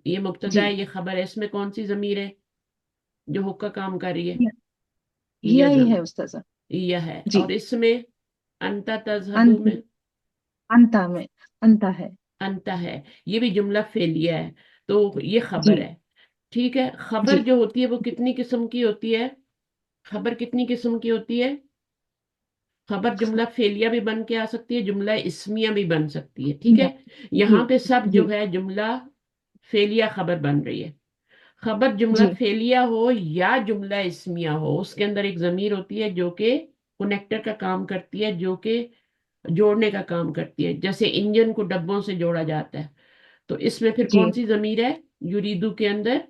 [SPEAKER 1] ये मुब्तदा
[SPEAKER 3] जी,
[SPEAKER 1] है, ये खबर है, इसमें कौन सी जमीर है जो हुक्का काम कर रही है? हिया
[SPEAKER 3] यही
[SPEAKER 1] जम
[SPEAKER 3] है उस्ताजा।
[SPEAKER 1] हिया है।
[SPEAKER 3] जी।
[SPEAKER 1] और इसमें अंता तजहबू
[SPEAKER 3] अंत,
[SPEAKER 1] में
[SPEAKER 3] अंता में, अंता है।
[SPEAKER 1] अंता है, ये भी जुमला फेलिया है। तो ये खबर
[SPEAKER 3] जी
[SPEAKER 1] है, ठीक है। खबर
[SPEAKER 3] जी
[SPEAKER 1] जो होती है वो कितनी किस्म की होती है? खबर कितनी किस्म की होती है? खबर जुमला फेलिया भी बन के आ सकती है, जुमला इस्मिया भी बन सकती है, ठीक है।
[SPEAKER 3] जी
[SPEAKER 1] यहाँ पे सब जो
[SPEAKER 3] जी
[SPEAKER 1] है जुमला फेलिया खबर बन रही है। खबर जुमला
[SPEAKER 3] जी
[SPEAKER 1] फेलिया हो या जुमला इस्मिया हो, उसके अंदर एक जमीर होती है जो कि कनेक्टर का काम करती है, जो कि जोड़ने का काम करती है। जैसे इंजन को डब्बों से जोड़ा जाता है, तो इसमें फिर
[SPEAKER 3] जी।
[SPEAKER 1] कौन सी जमीर है युरीदू के अंदर?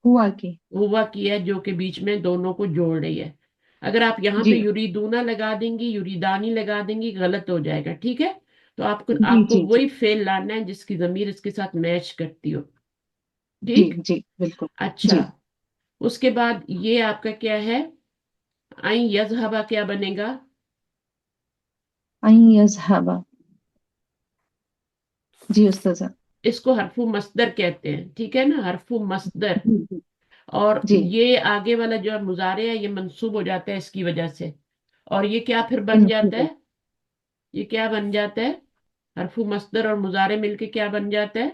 [SPEAKER 3] हुआ की।
[SPEAKER 1] हुआ की है, जो कि बीच में दोनों को जोड़ रही है। अगर आप यहाँ पे
[SPEAKER 3] जी
[SPEAKER 1] युरीदूना लगा देंगी, युरीदानी लगा देंगी, गलत हो जाएगा, ठीक है। तो आपको
[SPEAKER 3] जी
[SPEAKER 1] आपको
[SPEAKER 3] जी जी
[SPEAKER 1] वही फेल लाना है जिसकी जमीर इसके साथ मैच करती हो,
[SPEAKER 3] जी
[SPEAKER 1] ठीक।
[SPEAKER 3] जी बिल्कुल।
[SPEAKER 1] अच्छा,
[SPEAKER 3] जी।
[SPEAKER 1] उसके बाद ये आपका क्या है? आई यजहबा क्या बनेगा?
[SPEAKER 3] अन यज़हबा। जी उस्ताजा।
[SPEAKER 1] इसको हरफू मस्दर कहते हैं, ठीक है ना, हरफू मस्दर।
[SPEAKER 3] जी जी
[SPEAKER 1] और
[SPEAKER 3] जी
[SPEAKER 1] ये आगे वाला जो मुजारे है ये मंसूब हो जाता है इसकी वजह से। और ये क्या फिर बन जाता
[SPEAKER 3] बिल्कुल।
[SPEAKER 1] है? ये क्या बन जाता है? हरफू मस्दर और मुजारे मिलके क्या बन जाता है?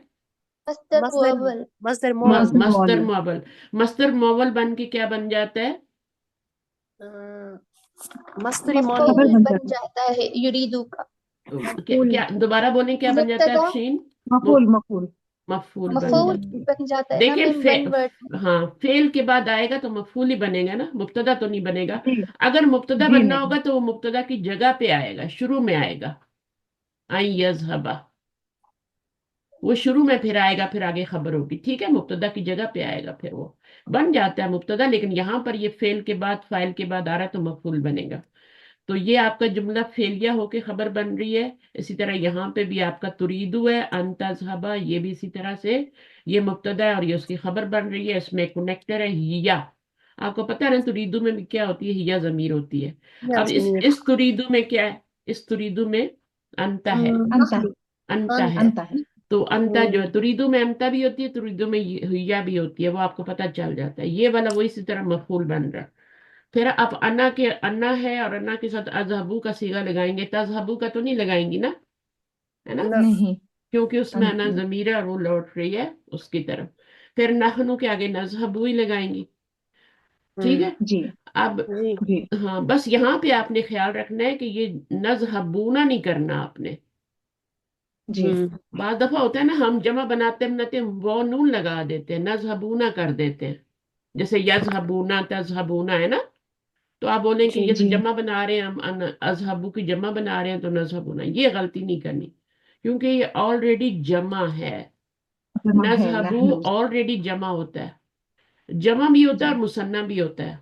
[SPEAKER 4] मस्तर
[SPEAKER 2] मस्दर,
[SPEAKER 4] मुअव्वल।
[SPEAKER 2] मस्दर मोअल।
[SPEAKER 3] मौसम
[SPEAKER 1] मस्दर
[SPEAKER 3] मौल।
[SPEAKER 1] मुअव्वल। मस्दर मुअव्वल बन के क्या बन जाता है?
[SPEAKER 2] अ, मस्तरी मोल।
[SPEAKER 3] खबर
[SPEAKER 4] मफऊल
[SPEAKER 3] बन
[SPEAKER 4] बन
[SPEAKER 3] जाता
[SPEAKER 4] जाता है युरीदू का।
[SPEAKER 1] क्या
[SPEAKER 3] मफूल।
[SPEAKER 1] क्या दोबारा बोलें, क्या बन जाता है
[SPEAKER 4] मुब्तदा,
[SPEAKER 1] अफशीन? मु-
[SPEAKER 3] मफूल मफूल।
[SPEAKER 1] मफूल बन
[SPEAKER 4] मफूल
[SPEAKER 1] जाता
[SPEAKER 4] बन जाता
[SPEAKER 1] है।
[SPEAKER 4] है ना
[SPEAKER 1] देखिए
[SPEAKER 4] मैम वन वर्ड।
[SPEAKER 1] हाँ, फेल के बाद आएगा तो मफूल ही बनेगा ना, मुब्तदा तो नहीं बनेगा।
[SPEAKER 3] जी
[SPEAKER 1] अगर मुब्तदा
[SPEAKER 3] जी
[SPEAKER 1] बनना
[SPEAKER 3] नहीं।
[SPEAKER 1] होगा तो वो मुब्तदा की जगह पे आएगा, शुरू में आएगा। आई यज़हबा, वो शुरू में फिर आएगा, फिर आगे खबर होगी, ठीक है, मुब्तदा की जगह पे आएगा, फिर वो बन जाता है मुब्तदा। लेकिन यहाँ पर ये फेल के बाद, फाइल के बाद आ रहा है तो मफूल बनेगा। तो ये आपका जुमला फेलिया होके खबर बन रही है। इसी तरह यहाँ पे भी आपका तुरीदु है, अंतज़हबा, ये भी इसी तरह से ये मुब्तदा है और ये उसकी खबर बन रही है। इसमें कनेक्टर है हिया। आपको पता है ना तुरीदु में भी क्या होती है, हिया जमीर होती है। अब
[SPEAKER 2] जमीर।
[SPEAKER 1] इस तुरीदु में क्या है, इस तुरीदु में अंता है,
[SPEAKER 3] अंता है।
[SPEAKER 1] अंता है।
[SPEAKER 3] अंता है।
[SPEAKER 1] तो अंता जो है, तुरीदु में अंता भी होती है, तुरीदु में हिया भी होती है, वो आपको पता चल जाता है। ये वाला वो इसी तरह मफूल बन रहा है। फिर आप अन्ना के, अन्ना है और अन्ना के साथ अजहबू का सीगा लगाएंगे, तजहबू का तो नहीं लगाएंगी ना, है ना,
[SPEAKER 2] न।
[SPEAKER 3] नहीं।
[SPEAKER 1] क्योंकि उसमें अन्ना
[SPEAKER 3] अंत।
[SPEAKER 1] जमीर है और वो लौट रही है उसकी तरफ। फिर नहनु के आगे नजहबू ही लगाएंगी, ठीक है।
[SPEAKER 3] जी
[SPEAKER 1] अब
[SPEAKER 2] जी।
[SPEAKER 3] जी
[SPEAKER 1] हाँ, बस यहाँ पे आपने ख्याल रखना है कि ये नजहबूना नहीं करना आपने।
[SPEAKER 3] जी
[SPEAKER 1] बाज दफा होता है ना, हम जमा बनाते बनाते वो नून लगा देते हैं, नजहबूना कर देते हैं। जैसे यजहबूना तजहबूना है ना, तो आप बोलें कि
[SPEAKER 2] जी।
[SPEAKER 1] ये तो
[SPEAKER 3] जी
[SPEAKER 1] जमा बना रहे हैं हम, अजहबू की जमा बना रहे हैं तो नजहबूना, ये गलती नहीं करनी, क्योंकि ये ऑलरेडी जमा है।
[SPEAKER 3] जमा है
[SPEAKER 1] नजहबू
[SPEAKER 3] नहनु।
[SPEAKER 1] ऑलरेडी जमा होता है, जमा भी होता है
[SPEAKER 3] जी
[SPEAKER 1] और मुसन्ना भी होता है।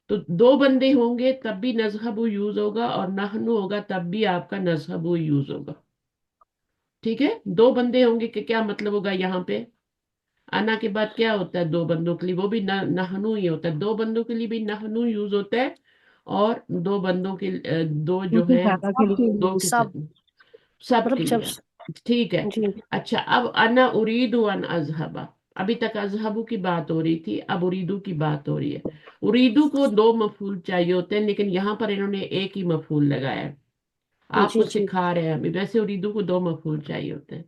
[SPEAKER 1] तो दो बंदे होंगे तब भी नजहबू यूज होगा, और नहनु होगा तब भी आपका नजहबू यूज होगा, ठीक है। दो बंदे होंगे कि क्या मतलब होगा यहाँ पे, अना के बाद क्या होता है दो बंदों के लिए, वो भी नहनु ही होता है, दो बंदों के लिए भी नहनु यूज होता है। और दो बंदों के दो
[SPEAKER 3] दो
[SPEAKER 1] जो
[SPEAKER 3] से
[SPEAKER 1] हैं,
[SPEAKER 3] ज्यादा के लिए
[SPEAKER 1] दो के
[SPEAKER 2] सब,
[SPEAKER 1] साथ, सब
[SPEAKER 2] मतलब
[SPEAKER 1] के
[SPEAKER 2] जब।
[SPEAKER 1] लिए, ठीक है।
[SPEAKER 2] जी।
[SPEAKER 1] अच्छा, अब अना उरीदु अन अजहबा, अभी तक अजहबू की बात हो रही थी, अब उरीदू की बात हो रही है। उरीदू को दो मफूल चाहिए होते हैं, लेकिन यहाँ पर इन्होंने एक ही मफूल लगाया है।
[SPEAKER 2] जी
[SPEAKER 1] आपको
[SPEAKER 2] जी।
[SPEAKER 1] सिखा रहे हैं अभी, वैसे उरीदू को दो मफूल चाहिए होते हैं।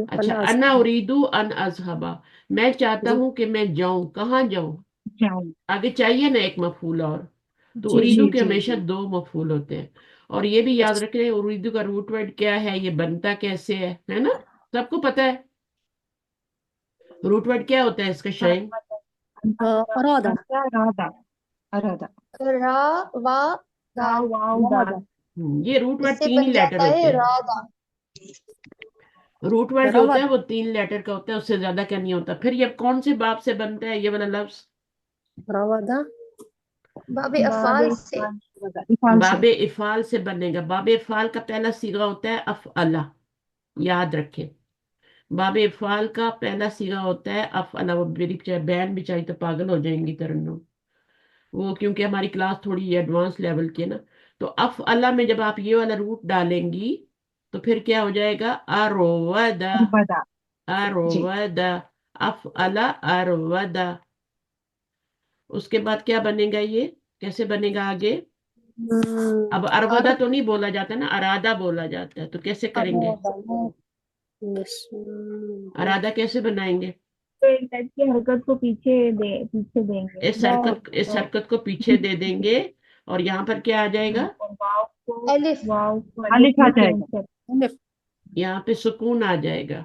[SPEAKER 1] अच्छा,
[SPEAKER 2] अन्ना।
[SPEAKER 1] अना उरीदू अन अजहबा, मैं चाहता
[SPEAKER 2] जी
[SPEAKER 1] हूं कि मैं जाऊं, कहाँ जाऊं,
[SPEAKER 3] जाऊं।
[SPEAKER 1] आगे चाहिए ना एक मफूल और। तो
[SPEAKER 2] जी
[SPEAKER 1] उरीदू
[SPEAKER 2] जी।
[SPEAKER 3] जी
[SPEAKER 1] के
[SPEAKER 3] जी
[SPEAKER 1] हमेशा दो मफूल होते हैं। और ये भी याद
[SPEAKER 2] अच्छा।
[SPEAKER 1] रखें उरीदू का रूट वर्ड क्या है, ये बनता कैसे है ना, सबको पता है रूट वर्ड क्या होता है इसका, शाइन।
[SPEAKER 2] अरादा।
[SPEAKER 3] अरादा। अरादा।
[SPEAKER 4] रा वा दा,
[SPEAKER 3] वाव दा।
[SPEAKER 1] ये रूट वर्ड
[SPEAKER 4] इससे
[SPEAKER 1] तीन ही
[SPEAKER 4] बन
[SPEAKER 1] लेटर
[SPEAKER 4] जाता
[SPEAKER 1] होते
[SPEAKER 4] है
[SPEAKER 1] हैं।
[SPEAKER 4] राधा।
[SPEAKER 1] रूट वर्ड जो होता
[SPEAKER 2] रवा।
[SPEAKER 1] है वो तीन लेटर का होता है, उससे ज्यादा क्या नहीं होता। फिर ये कौन से बाब से बनता है ये वाला लफ्ज,
[SPEAKER 2] रवादा।
[SPEAKER 4] बाबे
[SPEAKER 3] बाबे
[SPEAKER 4] अफाल से।
[SPEAKER 3] इफाल। इफाल से।
[SPEAKER 1] बाबे इफाल से बनेगा। बाबे इफाल का पहला सीगा होता है अफअला, याद रखें। बाबे इफाल का पहला सीगा होता है अफअला। वो मेरी बहन भी चाहिए तो पागल हो जाएंगी तरन्नुम, वो क्योंकि हमारी क्लास थोड़ी एडवांस लेवल की है ना। तो अफअला में जब आप ये वाला रूट डालेंगी तो फिर क्या हो जाएगा, अरोवदा,
[SPEAKER 3] बदा। जी
[SPEAKER 1] अरोवदा, अफअला अरोवदा। उसके बाद क्या बनेगा, ये कैसे बनेगा आगे। अब
[SPEAKER 4] और
[SPEAKER 1] अरवदा तो नहीं बोला जाता ना, अरादा बोला जाता है, तो कैसे करेंगे,
[SPEAKER 2] अरादा। यस।
[SPEAKER 1] अरादा कैसे बनाएंगे।
[SPEAKER 5] तो एक टाइप की हरकत को पीछे देंगे।
[SPEAKER 1] इस हरकत को पीछे दे देंगे, और यहाँ पर क्या आ जाएगा,
[SPEAKER 5] और
[SPEAKER 4] अलिफ।
[SPEAKER 5] वाव को अलिफ
[SPEAKER 3] अलिफ आ
[SPEAKER 5] में चेंज
[SPEAKER 3] जाएगा।
[SPEAKER 5] कर,
[SPEAKER 1] यहाँ पे सुकून आ जाएगा।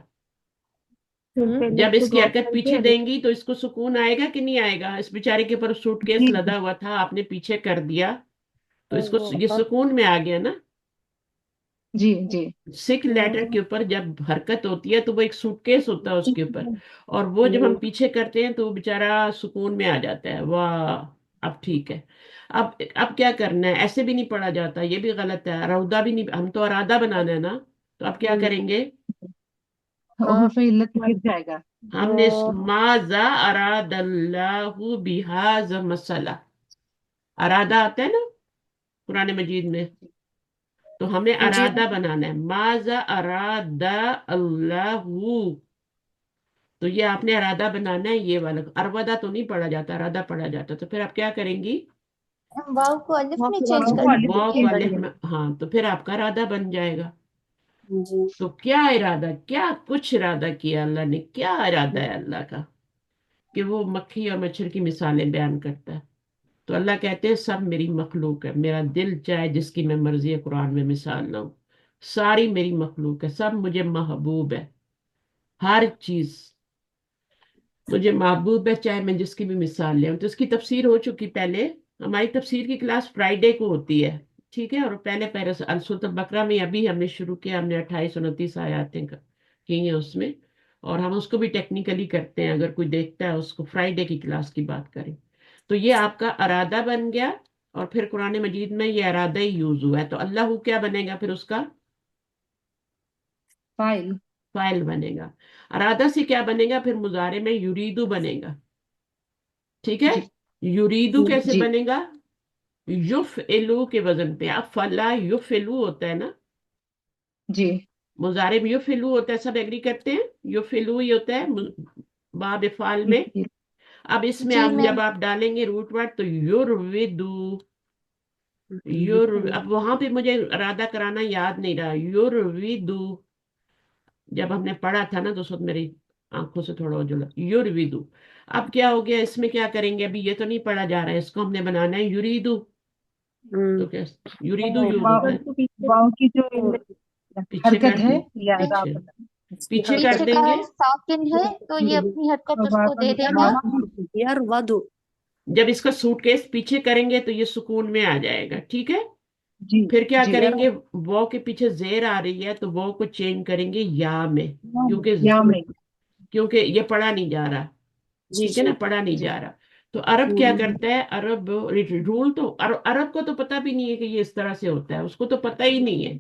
[SPEAKER 5] फिर से अलिफ
[SPEAKER 1] जब
[SPEAKER 5] को
[SPEAKER 1] इसकी
[SPEAKER 5] ड्रॉप
[SPEAKER 1] हरकत
[SPEAKER 5] करके
[SPEAKER 1] पीछे
[SPEAKER 5] अलिफ।
[SPEAKER 1] देंगी तो इसको सुकून आएगा कि नहीं आएगा। इस बेचारे के ऊपर सूटकेस
[SPEAKER 3] जी
[SPEAKER 1] लदा हुआ था, आपने पीछे कर दिया, तो इसको ये
[SPEAKER 2] हाँ।
[SPEAKER 1] सुकून में आ गया ना।
[SPEAKER 3] जी जी
[SPEAKER 1] सिख लेटर के ऊपर जब हरकत होती है तो वो एक सूटकेस होता है उसके ऊपर, और वो जब हम पीछे करते हैं तो वो बेचारा सुकून में आ जाता है, वाह। अब ठीक है। अब क्या करना है, ऐसे भी नहीं पढ़ा जाता, ये भी गलत है, रौदा भी नहीं, हम तो अरादा बनाना है ना। तो अब क्या करेंगे,
[SPEAKER 3] हुर्फ इल्लत गिर जाएगा।
[SPEAKER 1] हमने माजा अरादल्लाहु बिहाज मसला, अरादा आता है ना कुरान मजीद में, तो हमें
[SPEAKER 2] जी।
[SPEAKER 1] अरादा बनाना है, माजा अरादा अल्लाहु। तो ये आपने अरादा बनाना है, ये वाला अरवदा तो नहीं पढ़ा जाता, अरादा पढ़ा जाता। तो फिर आप क्या करेंगी,
[SPEAKER 4] वाव को अलिफ में चेंज
[SPEAKER 3] वाव
[SPEAKER 4] कर
[SPEAKER 3] को अलिफ
[SPEAKER 1] वाव
[SPEAKER 4] देंगे।
[SPEAKER 1] को
[SPEAKER 3] चेंज
[SPEAKER 1] अलिफ
[SPEAKER 3] किया।
[SPEAKER 1] में, हाँ, तो फिर आपका इरादा बन जाएगा।
[SPEAKER 2] जी।
[SPEAKER 1] तो क्या इरादा, क्या कुछ इरादा किया अल्लाह ने, क्या इरादा है अल्लाह का, कि वो मक्खी और मच्छर की मिसालें बयान करता है। तो अल्लाह कहते हैं सब मेरी मखलूक है, मेरा दिल चाहे जिसकी मैं मर्जी है कुरान में मिसाल लाऊं, सारी मेरी मखलूक है, सब मुझे महबूब है। हर चीज मुझे महबूब है, चाहे मैं जिसकी भी मिसाल ले तो इसकी तफसीर हो चुकी पहले। हमारी तफसीर की क्लास फ्राइडे को होती है, ठीक है। और पहले पहले सूरत बकरा में अभी हमने शुरू किया, हमने 28-29 आयातें की हैं उसमें, और हम उसको भी टेक्निकली करते हैं, अगर कोई देखता है उसको फ्राइडे की क्लास की बात करें। तो ये आपका अरादा बन गया, और फिर कुरान मजीद में ये अरादा ही यूज हुआ है, तो अल्लाह क्या बनेगा फिर उसका
[SPEAKER 3] फाइल।
[SPEAKER 1] फाइल बनेगा। अरादा से क्या बनेगा फिर, मुजारे में युरीदू बनेगा, ठीक है।
[SPEAKER 3] जी
[SPEAKER 1] युरीदू कैसे
[SPEAKER 3] जी
[SPEAKER 1] बनेगा, युफ एलू के वजन पे। अब फला युफ एलू होता है ना,
[SPEAKER 3] जी
[SPEAKER 1] मुजारे में युफ एलू होता है, सब एग्री करते हैं, युफ एलू ही होता है बाब फाल में।
[SPEAKER 3] जी
[SPEAKER 1] अब इसमें
[SPEAKER 4] जी
[SPEAKER 1] अब जब
[SPEAKER 4] मैम।
[SPEAKER 1] आप डालेंगे रूट वर्ड तो युरविदू, अब वहां पे मुझे इरादा कराना याद नहीं रहा, युरविदू जब हमने पढ़ा था ना तो उस वक्त मेरी आंखों से थोड़ा उजला, युरविदू। अब क्या हो गया, इसमें क्या करेंगे, अभी ये तो नहीं पढ़ा जा रहा है, इसको हमने बनाना है युरीदू। तो क्या युरीदू यूज होता
[SPEAKER 5] हरकत
[SPEAKER 1] है,
[SPEAKER 5] को पीछे
[SPEAKER 3] वाव की जो
[SPEAKER 1] पीछे
[SPEAKER 3] हरकत
[SPEAKER 1] कर
[SPEAKER 3] है
[SPEAKER 1] दे,
[SPEAKER 3] या
[SPEAKER 1] पीछे
[SPEAKER 3] राब
[SPEAKER 1] पीछे कर
[SPEAKER 4] पीछे का
[SPEAKER 1] देंगे।
[SPEAKER 4] साकिन है तो ये अपनी हरकत उसको दे देगा।
[SPEAKER 2] यार वादो।
[SPEAKER 1] जब इसका सूटकेस पीछे करेंगे तो ये सुकून में आ जाएगा, ठीक है।
[SPEAKER 3] जी
[SPEAKER 1] फिर क्या
[SPEAKER 3] जी
[SPEAKER 1] करेंगे, वो के पीछे जेर आ रही है तो वो को चेंज करेंगे या में, क्योंकि
[SPEAKER 3] या में
[SPEAKER 1] क्योंकि ये पढ़ा नहीं जा रहा,
[SPEAKER 2] जी
[SPEAKER 1] ठीक है
[SPEAKER 2] जी
[SPEAKER 1] ना, पढ़ा नहीं
[SPEAKER 3] जी
[SPEAKER 1] जा रहा। तो अरब क्या करता है, अरब रूल तो अरब को तो पता भी नहीं है कि ये इस तरह से होता है, उसको तो पता ही नहीं है।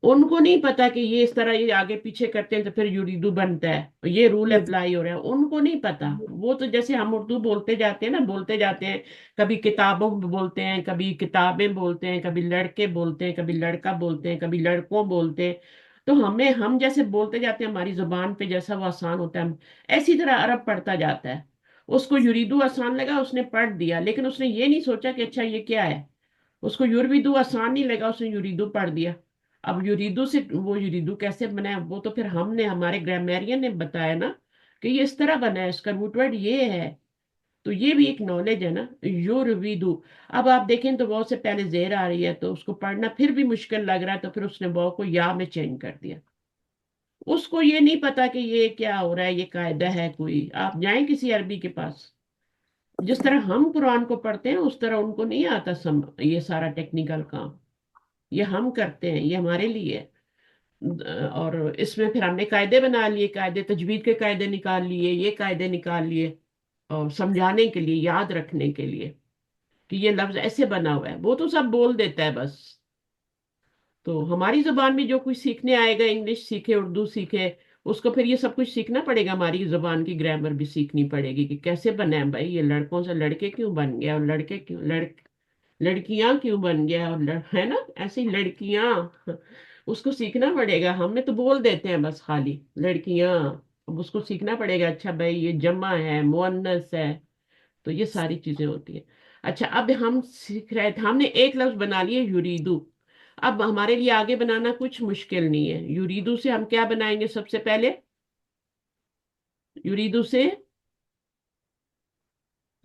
[SPEAKER 1] उनको नहीं पता कि ये इस तरह ये आगे पीछे करते हैं तो फिर युरीदू बनता है, ये रूल अप्लाई हो रहा है, उनको नहीं पता। वो तो जैसे हम उर्दू बोलते जाते हैं ना, बोलते जाते हैं, कभी किताबों में बोलते हैं, कभी किताबें बोलते हैं, कभी लड़के बोलते हैं, कभी लड़का बोलते हैं, कभी लड़कों बोलते हैं। तो हम जैसे बोलते जाते हैं, हमारी जुबान पे जैसा वो आसान होता है, ऐसी तरह अरब पढ़ता जाता है। उसको युरीदू आसान लगा, उसने पढ़ दिया, लेकिन उसने ये नहीं सोचा कि अच्छा ये क्या है। उसको युरविदू आसान नहीं लगा, उसने युरीदू पढ़ दिया। अब युरीदू से वो युरीदू कैसे बना है, वो तो फिर हमने, हमारे ग्रामेरियन ने बताया ना कि ये इस तरह बना है, इसका रूट वर्ड ये है। तो ये भी एक नॉलेज है ना, युरविदू। अब आप देखें तो बहुत से पहले जेर आ रही है तो उसको पढ़ना फिर भी मुश्किल लग रहा है, तो फिर उसने वो को या में चेंज कर दिया। उसको ये नहीं पता कि ये क्या हो रहा है, ये कायदा है कोई। आप जाएं किसी अरबी के पास, जिस तरह हम कुरान को पढ़ते हैं उस तरह उनको नहीं आता ये सारा टेक्निकल काम, ये हम करते हैं, ये हमारे लिए है। और इसमें फिर हमने कायदे बना लिए, कायदे तजवीद के कायदे निकाल लिए, ये कायदे निकाल लिए, और समझाने के लिए, याद रखने के लिए कि ये लफ्ज ऐसे बना हुआ है। वो तो सब बोल देता है बस। तो हमारी जुबान में जो कुछ सीखने आएगा, इंग्लिश सीखे, उर्दू सीखे, उसको फिर ये सब कुछ सीखना पड़ेगा, हमारी जुबान की ग्रामर भी सीखनी पड़ेगी कि कैसे बना है भाई, ये लड़कों से लड़के क्यों बन गया, और लड़के क्यों लड़कियां क्यों बन गया, और है ना, ऐसी लड़कियां, उसको सीखना पड़ेगा। हमें तो बोल देते हैं बस खाली लड़कियां, अब उसको सीखना पड़ेगा, अच्छा भाई ये जमा है, मुअन्नस है, तो ये सारी चीजें होती है। अच्छा, अब हम सीख रहे थे, हमने एक लफ्ज बना लिए युरीदू। अब हमारे लिए आगे बनाना कुछ मुश्किल नहीं है। युरीदू से हम क्या बनाएंगे, सबसे पहले युरीदू से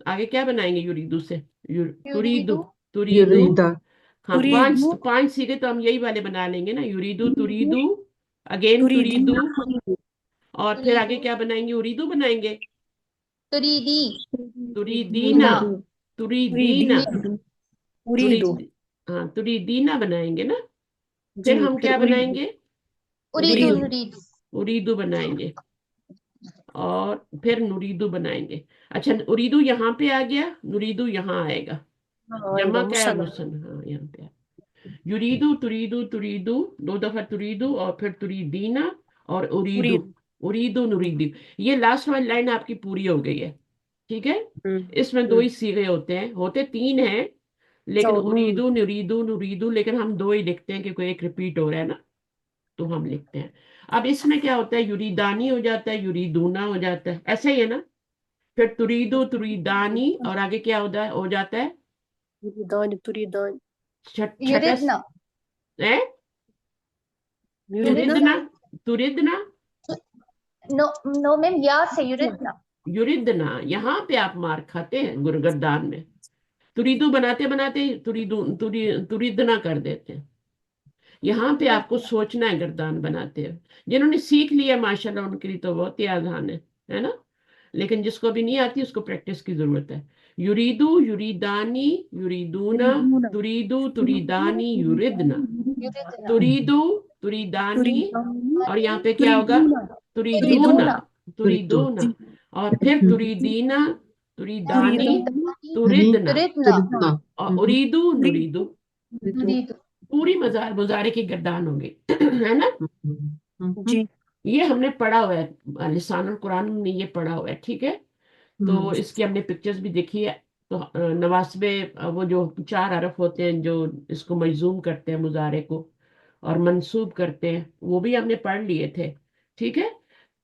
[SPEAKER 1] आगे क्या बनाएंगे, युरीदू से तुरीदू,
[SPEAKER 4] युरीदू।
[SPEAKER 1] तुरीदू।
[SPEAKER 3] युरीदा
[SPEAKER 1] हाँ, पांच
[SPEAKER 2] तुरीदू
[SPEAKER 1] पांच सीखे तो हम यही वाले बना लेंगे ना, युरीदू तुरीदू, अगेन
[SPEAKER 2] तुरीदी
[SPEAKER 1] तुरीदू, और फिर आगे
[SPEAKER 4] तुरीदू।
[SPEAKER 1] क्या बनाएंगे, उरीदू बनाएंगे,
[SPEAKER 4] तुरीदी।
[SPEAKER 1] तुरीदीना,
[SPEAKER 4] ना।
[SPEAKER 1] तुरीदीना, तुरी
[SPEAKER 2] उरीदू
[SPEAKER 1] हाँ तुरीदीना बनाएंगे ना।
[SPEAKER 2] जी
[SPEAKER 1] फिर हम
[SPEAKER 3] फिर
[SPEAKER 1] क्या
[SPEAKER 3] उरीद
[SPEAKER 1] बनाएंगे,
[SPEAKER 4] उरीदू
[SPEAKER 2] उरीदू
[SPEAKER 1] उरीदू,
[SPEAKER 4] नुरीदू।
[SPEAKER 1] उरीदू बनाएंगे, और फिर नुरीदू बनाएंगे। अच्छा, उरीदू यहाँ पे आ गया, नुरीदू यहाँ आएगा, जमा
[SPEAKER 2] आएगा
[SPEAKER 1] क्या है,
[SPEAKER 2] मुसन्ना
[SPEAKER 1] मुसन, हाँ यहाँ पे युरीदू, तुरीदू, तुरीदू, दो दफा तुरीदू, और फिर तुरीदीना, और उरीदू,
[SPEAKER 2] उरीद
[SPEAKER 1] उरीदू नुरीदू। ये लास्ट वाली लाइन आपकी पूरी हो गई है, ठीक है। इसमें दो
[SPEAKER 2] हम्म
[SPEAKER 1] ही सीगे होते हैं, होते तीन हैं, लेकिन
[SPEAKER 2] तो नून
[SPEAKER 1] उरीदू नुरीदू नुरीदू, लेकिन हम दो ही लिखते हैं क्योंकि एक रिपीट हो रहा है ना, तो हम लिखते हैं। अब इसमें क्या होता है, युरीदानी हो जाता है, युरीदूना हो जाता है, ऐसा ही है ना। फिर तुरीदू, तुरीदानी, और आगे क्या हो जाता है,
[SPEAKER 2] तुरीदान तुरीदान
[SPEAKER 1] छठा
[SPEAKER 4] युरिदना।
[SPEAKER 1] है,
[SPEAKER 2] युरिदना
[SPEAKER 1] तुरिदना,
[SPEAKER 4] युरिदना।
[SPEAKER 1] तुरिदना,
[SPEAKER 4] नो नो मैम, या से युरिदना।
[SPEAKER 1] युरिदना। यहाँ पे आप मार खाते हैं गुरगद्दान में, तुरीदू बनाते बनाते तुरीदू तुरिदना कर देते हैं। यहाँ पे आपको सोचना है गर्दान बनाते हो। जिन्होंने सीख लिया माशाल्लाह उनके लिए तो बहुत ही आसान है ना। लेकिन जिसको भी नहीं आती उसको प्रैक्टिस की जरूरत है। युरीदू, युरीदानी, युरीदूना,
[SPEAKER 6] युरीदूना
[SPEAKER 1] तुरीदू, तुरीदानी, युरिदना,
[SPEAKER 4] युरिदना,
[SPEAKER 1] तुरीदू, तुरीदानी,
[SPEAKER 6] तुरीदानी
[SPEAKER 1] और यहाँ पे क्या होगा?
[SPEAKER 6] तुरीदूना
[SPEAKER 1] तुरीदूना,
[SPEAKER 4] तुरीदूना,
[SPEAKER 1] तुरीदूना,
[SPEAKER 6] जी
[SPEAKER 1] और फिर तुरीदीना, तुरीदानी,
[SPEAKER 4] तुरीदानी,
[SPEAKER 1] तुरिदना,
[SPEAKER 4] तुरिदना,
[SPEAKER 1] और उरीदू, नुरीदू।
[SPEAKER 4] नुरीदु,
[SPEAKER 1] पूरी मुजारे की गर्दान होगी है ना।
[SPEAKER 6] जी
[SPEAKER 1] ये हमने पढ़ा हुआ है, लिसानुल कुरान में ये पढ़ा हुआ है, ठीक है। तो इसकी हमने पिक्चर्स भी देखी है। तो नवास्बे, वो जो 4 हरफ होते हैं जो इसको मजूम करते हैं मुजारे को और मंसूब करते हैं, वो भी हमने पढ़ लिए थे, ठीक है।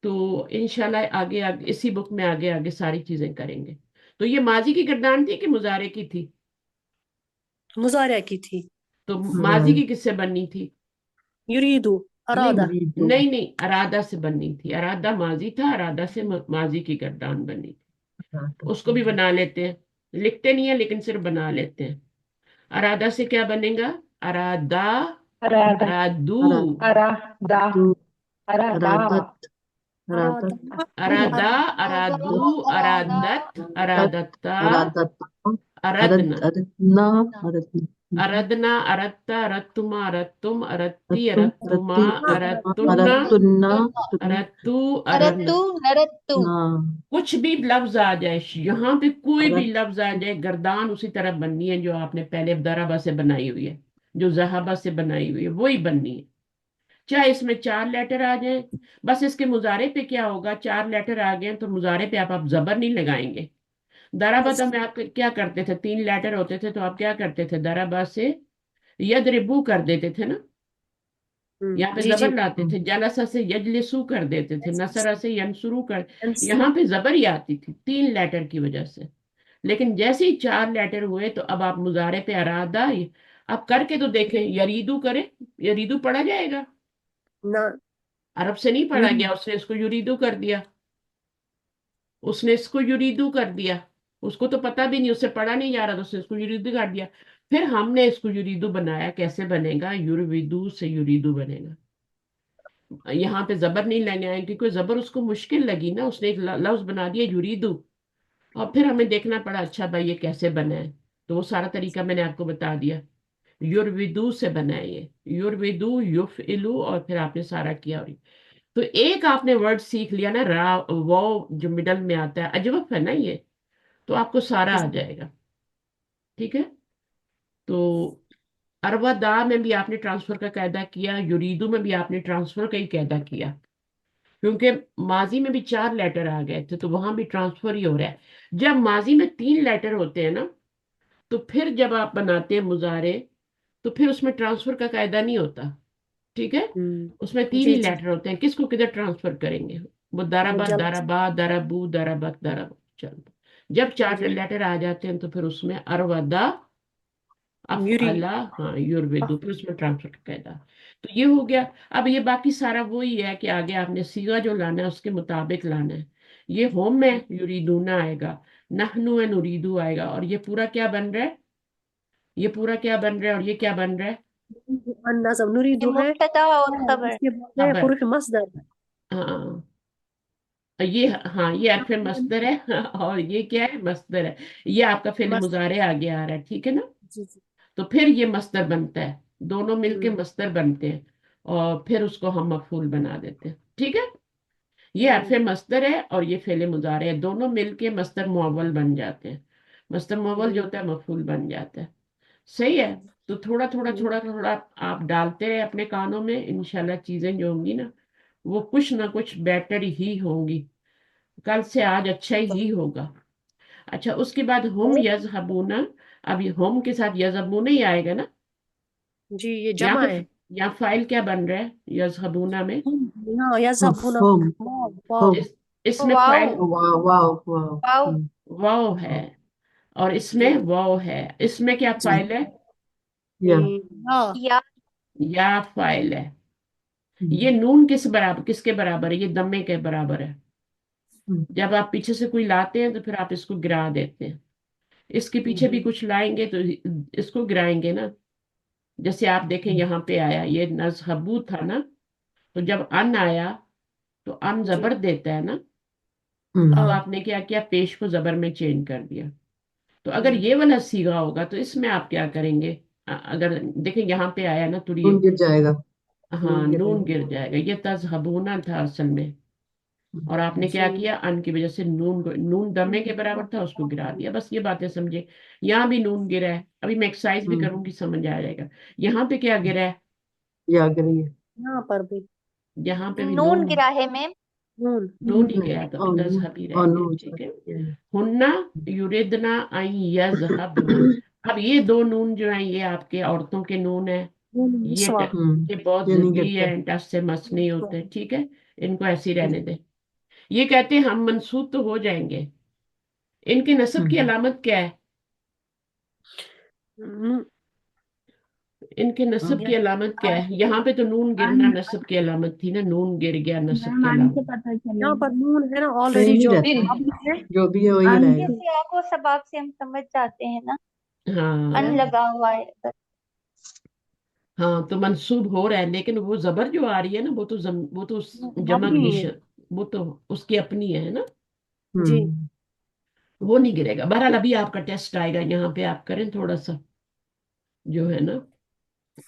[SPEAKER 1] तो इंशाल्लाह आगे आगे इसी बुक में आगे आगे सारी चीजें करेंगे। तो ये माजी की गर्दान थी कि मुजारे की थी?
[SPEAKER 6] मुजारिया की थी।
[SPEAKER 1] तो माजी की किससे बननी थी?
[SPEAKER 6] युरीदू
[SPEAKER 1] नहीं
[SPEAKER 6] अरादा
[SPEAKER 1] नहीं नहीं, अरादा से बननी थी। अरादा माजी था, अरादा से माजी की गर्दान बनी थी। उसको भी बना लेते हैं, लिखते नहीं है लेकिन सिर्फ बना लेते हैं। अरादा से क्या बनेगा? अरादा,
[SPEAKER 3] अरादा,
[SPEAKER 1] अरादू,
[SPEAKER 3] अरादा, अरादा,
[SPEAKER 6] अरादा
[SPEAKER 1] अरादा,
[SPEAKER 4] अरादा,
[SPEAKER 1] अरादू,
[SPEAKER 4] अरादा,
[SPEAKER 1] अरादत, अरादत्ता, अरदना, अरदना, अरत्ता, अरत्तुमा, अरत्तुम, अरत्ती, अरत्तुमा, अरत्तुन्ना, अरत्तू, अरन्न।
[SPEAKER 4] अरत्तु, नरत्तु,
[SPEAKER 1] कुछ भी लफ्ज आ जाए, यहाँ पे कोई भी लफ्ज आ जाए, गर्दान उसी तरह बननी है जो आपने पहले दराबा से बनाई हुई है, जो जहाबा से बनाई हुई है वही बननी है। चाहे इसमें 4 लेटर आ जाए। बस इसके मुजारे पे क्या होगा, 4 लेटर आ गए तो मुजारे पे आप जबर नहीं लगाएंगे। दराबा तो में आप क्या करते थे, 3 लेटर होते थे तो आप क्या करते थे, दराबा से यदरिबू कर देते थे ना, यहाँ पे
[SPEAKER 6] जी जी
[SPEAKER 1] जबर लाते थे। जलसा से यजलिसू कर देते थे, नसरा से यनसुरू कर। यहाँ पे जबर ही आती थी 3 लेटर की वजह से। लेकिन जैसे ही 4 लेटर हुए तो अब आप मुजारे पे अरादा, आप करके तो देखें, यरीदू करे, यरीदू पढ़ा जाएगा?
[SPEAKER 6] ना
[SPEAKER 1] अरब से नहीं पढ़ा गया, उसने इसको युरीदू कर दिया, उसने इसको युरीदू कर दिया। उसको तो पता भी नहीं, उससे पढ़ा नहीं जा रहा, तो उसने इसको युरीदू कर दिया। फिर हमने इसको युरीदू बनाया। कैसे बनेगा? युरविदू से युरीदू बनेगा। यहाँ पे जबर नहीं लेने आए क्योंकि जबर उसको मुश्किल लगी ना, उसने एक लफ्ज बना दिया युरीदू। और फिर हमें देखना पड़ा, अच्छा भाई ये कैसे बना है। तो वो सारा तरीका मैंने आपको बता दिया। युरविदू से बना है ये, युरविदू, युफइलू, और फिर आपने सारा किया। और तो एक आपने वर्ड सीख लिया ना, रा वो जो मिडल में आता है, अजवफ है ना ये, तो आपको सारा आ जाएगा, ठीक है। तो अरवा में भी आपने ट्रांसफर का कायदा किया, युरीदू में भी आपने ट्रांसफर का ही कायदा किया, क्योंकि माजी में भी 4 लेटर आ गए थे तो वहां भी ट्रांसफर ही हो रहा है। जब माजी में 3 लेटर होते हैं ना, तो फिर जब आप बनाते हैं मुजारे, तो फिर उसमें ट्रांसफर का कायदा नहीं होता, ठीक है। उसमें तीन
[SPEAKER 6] जी
[SPEAKER 1] ही
[SPEAKER 6] जी
[SPEAKER 1] लेटर होते हैं, किसको किधर ट्रांसफर करेंगे? वो दाराबा,
[SPEAKER 6] जल
[SPEAKER 1] दाराबा, दाराबू, दाराबक, दाराबा, चलो। जब 4 लेटर आ जाते हैं तो फिर उसमें अरवदा,
[SPEAKER 6] यूरी
[SPEAKER 1] अफअला, हाँ युरवेदू, फिर उसमें ट्रांसफर का कायदा। तो ये हो गया। अब ये बाकी सारा वही है कि आगे आपने सीगा जो लाना है उसके मुताबिक लाना है। ये होम में युरीदूना आएगा, नहनु एंड उरीदू आएगा, और ये पूरा क्या बन रहा है, ये पूरा क्या बन रहा है, और ये क्या बन रहा है?
[SPEAKER 6] अन्नज़म
[SPEAKER 4] ये
[SPEAKER 6] नुरीदु है
[SPEAKER 4] मुब्तदा और खबर,
[SPEAKER 6] इसके बाद है
[SPEAKER 1] खबर।
[SPEAKER 6] हुरूफ मस्दर
[SPEAKER 1] हाँ, ये, हाँ ये हरफ मस्दर है और ये क्या है, मस्दर है। ये आपका फेल
[SPEAKER 6] मस
[SPEAKER 1] मुजारे आगे आ रहा है, ठीक है ना।
[SPEAKER 6] जी जी
[SPEAKER 1] तो फिर ये मस्दर बनता है, दोनों मिलके
[SPEAKER 6] हम्म
[SPEAKER 1] मस्दर बनते हैं, और फिर उसको हम मफूल बना देते हैं, ठीक है। ये हरफ
[SPEAKER 6] हम्म
[SPEAKER 1] मस्दर है और ये फेल मुजारे है, दोनों मिलके मस्दर मुअव्वल बन जाते हैं। मस्दर मुअव्वल जो
[SPEAKER 6] हम्म
[SPEAKER 1] होता है मफूल बन जाता है। सही है। तो थोड़ा थोड़ा
[SPEAKER 6] हम्म
[SPEAKER 1] थोड़ा थोड़ा आप डालते रहे अपने कानों में, इंशाल्लाह चीजें जो होंगी ना वो कुछ ना कुछ बेटर ही होंगी। कल से आज अच्छा ही होगा। अच्छा, उसके बाद हम यजहबूना। अब ये हम के साथ यजहबूना ही आएगा ना।
[SPEAKER 6] जी ये
[SPEAKER 1] यहाँ
[SPEAKER 6] जमा
[SPEAKER 1] पे
[SPEAKER 6] है
[SPEAKER 1] यहाँ फाइल क्या बन रहा है यजहबूना में?
[SPEAKER 6] हाँ यज़हबूना वाव वाव
[SPEAKER 1] इस इसमें
[SPEAKER 4] वाओ,
[SPEAKER 1] फाइल
[SPEAKER 4] वाओ,
[SPEAKER 1] वाव है, और इसमें
[SPEAKER 6] जी
[SPEAKER 1] वाव है। इसमें क्या फाइल है?
[SPEAKER 6] हाँ
[SPEAKER 4] या,
[SPEAKER 1] या फाइल है। ये नून किसके बराबर है? ये दम्मे के बराबर है। जब आप पीछे से कोई लाते हैं तो फिर आप इसको गिरा देते हैं। इसके पीछे भी कुछ लाएंगे तो इसको गिराएंगे ना, जैसे आप देखें यहाँ पे आया ये नज़हबू था ना, तो जब अन आया तो अन
[SPEAKER 6] जी
[SPEAKER 1] जबर देता है ना, अब
[SPEAKER 6] हाँ
[SPEAKER 1] आपने क्या किया, पेश को जबर में चेंज कर दिया। तो अगर
[SPEAKER 6] हम्म
[SPEAKER 1] ये वाला सीगा होगा तो इसमें आप क्या करेंगे, अगर देखें यहाँ पे आया ना तुड़ी,
[SPEAKER 7] नून गिर जाएगा,
[SPEAKER 1] हाँ
[SPEAKER 7] नून
[SPEAKER 1] नून
[SPEAKER 7] गिरेगा।
[SPEAKER 1] गिर जाएगा, ये तज़हबूना था असल में, और आपने क्या
[SPEAKER 6] जी
[SPEAKER 1] किया, अन की वजह से नून दमे के बराबर था, उसको गिरा दिया। बस ये बातें समझे। यहाँ भी नून गिरा है, अभी मैं एक्सरसाइज भी
[SPEAKER 7] हम्म,
[SPEAKER 1] करूंगी समझ आ जाएगा। यहाँ पे क्या गिरा है,
[SPEAKER 7] ये आ रही है।
[SPEAKER 6] यहाँ पर भी
[SPEAKER 1] यहाँ पे भी
[SPEAKER 4] नून
[SPEAKER 1] नून,
[SPEAKER 4] गिरा है मैम।
[SPEAKER 6] नून
[SPEAKER 1] नून ही
[SPEAKER 7] नहीं,
[SPEAKER 1] गिरा, तो अभी
[SPEAKER 7] और नून,
[SPEAKER 1] तज़हबी रह
[SPEAKER 7] और
[SPEAKER 1] गया,
[SPEAKER 7] नून
[SPEAKER 1] ठीक है।
[SPEAKER 7] चाहिए।
[SPEAKER 1] हुन्ना युरिदना अन यज़हबना, अब ये दो नून जो है ये आपके औरतों के नून है,
[SPEAKER 6] स्वाद
[SPEAKER 1] ये बहुत
[SPEAKER 7] ये नहीं
[SPEAKER 1] जिद्दी
[SPEAKER 7] गिरते।
[SPEAKER 1] है, टस से मस नहीं होते, ठीक है, इनको ऐसे ही रहने दे। ये कहते हैं हम मंसूब तो हो जाएंगे। इनके नस्ब की
[SPEAKER 7] हम्म,
[SPEAKER 1] अलामत क्या है,
[SPEAKER 6] हम्म,
[SPEAKER 1] इनके नस्ब की अलामत क्या है, यहाँ पे तो नून गिरना
[SPEAKER 5] अन
[SPEAKER 1] नस्ब की अलामत थी ना, नून गिर गया नस्ब
[SPEAKER 5] मैम
[SPEAKER 1] की
[SPEAKER 5] अन से
[SPEAKER 1] अलामत।
[SPEAKER 5] पता
[SPEAKER 6] यहाँ पर
[SPEAKER 5] चलेगा।
[SPEAKER 6] नून है ना
[SPEAKER 7] सेम
[SPEAKER 6] ऑलरेडी
[SPEAKER 7] ही
[SPEAKER 6] जो
[SPEAKER 7] रहता है,
[SPEAKER 6] अब है
[SPEAKER 7] जो भी है वही
[SPEAKER 5] अन
[SPEAKER 7] रहेगा।
[SPEAKER 5] से
[SPEAKER 4] जैसे आपको सबाब से हम समझ जाते हैं ना, अन
[SPEAKER 1] हाँ
[SPEAKER 4] लगा हुआ है अगर।
[SPEAKER 1] हाँ, तो मंसूब हो रहा है, लेकिन वो जबर जो आ रही है ना, वो तो जमा
[SPEAKER 6] अपनी
[SPEAKER 1] की
[SPEAKER 6] है
[SPEAKER 1] वो तो उसकी अपनी है ना,
[SPEAKER 6] जी
[SPEAKER 7] हम्म,
[SPEAKER 1] वो नहीं गिरेगा। बहरहाल अभी आपका टेस्ट आएगा, यहाँ पे आप करें थोड़ा सा जो है ना।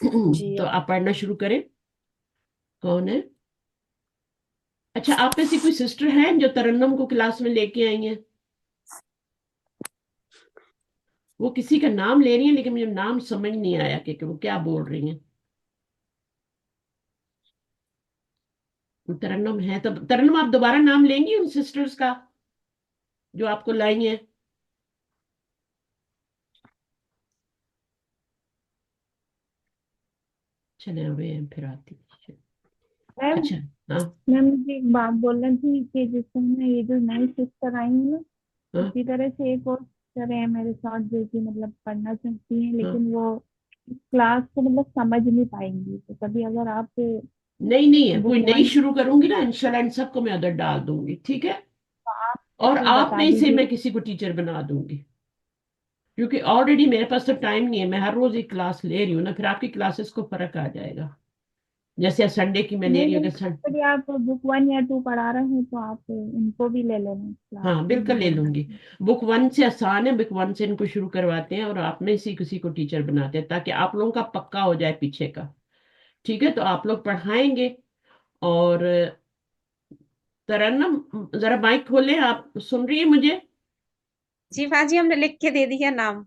[SPEAKER 6] जी
[SPEAKER 1] तो आप पढ़ना शुरू करें। कौन है, अच्छा आप में से कोई सिस्टर हैं जो तरन्नुम को क्लास में लेके आई हैं? वो किसी का नाम ले रही है, लेकिन मुझे नाम समझ नहीं आया कि वो क्या बोल रही हैं। तरन्नुम है तो तरन्नुम आप दोबारा नाम लेंगी उन सिस्टर्स का जो आपको लाई हैं? चले हुए हैं फिर आती हैं।
[SPEAKER 5] मैम
[SPEAKER 1] अच्छा, हाँ
[SPEAKER 5] मैम मुझे एक बात बोलना थी कि जिस समय ये जो नई सिस्टर आई है ना,
[SPEAKER 1] हाँ
[SPEAKER 5] इसी तरह से एक और सिस्टर है मेरे साथ जो कि मतलब पढ़ना चाहती है,
[SPEAKER 1] हाँ,
[SPEAKER 5] लेकिन वो क्लास को मतलब समझ नहीं पाएंगी। तो कभी अगर आप
[SPEAKER 1] नहीं नहीं है, कोई
[SPEAKER 5] बुक
[SPEAKER 1] नई
[SPEAKER 5] वन
[SPEAKER 1] शुरू करूंगी ना इंशाल्लाह इन सबको मैं उधर डाल दूंगी, ठीक है।
[SPEAKER 5] आप
[SPEAKER 1] और
[SPEAKER 5] फिर
[SPEAKER 1] आप
[SPEAKER 5] बता
[SPEAKER 1] में से
[SPEAKER 5] दीजिए।
[SPEAKER 1] मैं किसी को टीचर बना दूंगी, क्योंकि ऑलरेडी मेरे पास तो टाइम नहीं है, मैं हर रोज एक क्लास ले रही हूँ ना, फिर आपकी क्लासेस को फर्क आ जाएगा। जैसे संडे की मैं ले
[SPEAKER 5] नहीं
[SPEAKER 1] रही हूँ
[SPEAKER 5] नहीं,
[SPEAKER 1] कि
[SPEAKER 5] यदि आप बुक वन या टू पढ़ा रहे हैं तो आप इनको भी ले लेना क्लास
[SPEAKER 1] हाँ
[SPEAKER 5] में,
[SPEAKER 1] बिल्कुल ले
[SPEAKER 5] वो
[SPEAKER 1] लूंगी। बुक वन से आसान है, बुक वन से इनको शुरू करवाते हैं और आप में से किसी को टीचर बनाते हैं, ताकि आप लोगों का पक्का हो जाए पीछे का, ठीक है। तो आप लोग पढ़ाएंगे। और तरन्नुम जरा माइक खोले, आप सुन रही है मुझे?
[SPEAKER 2] जी बाजी हमने लिख के दे दिया नाम।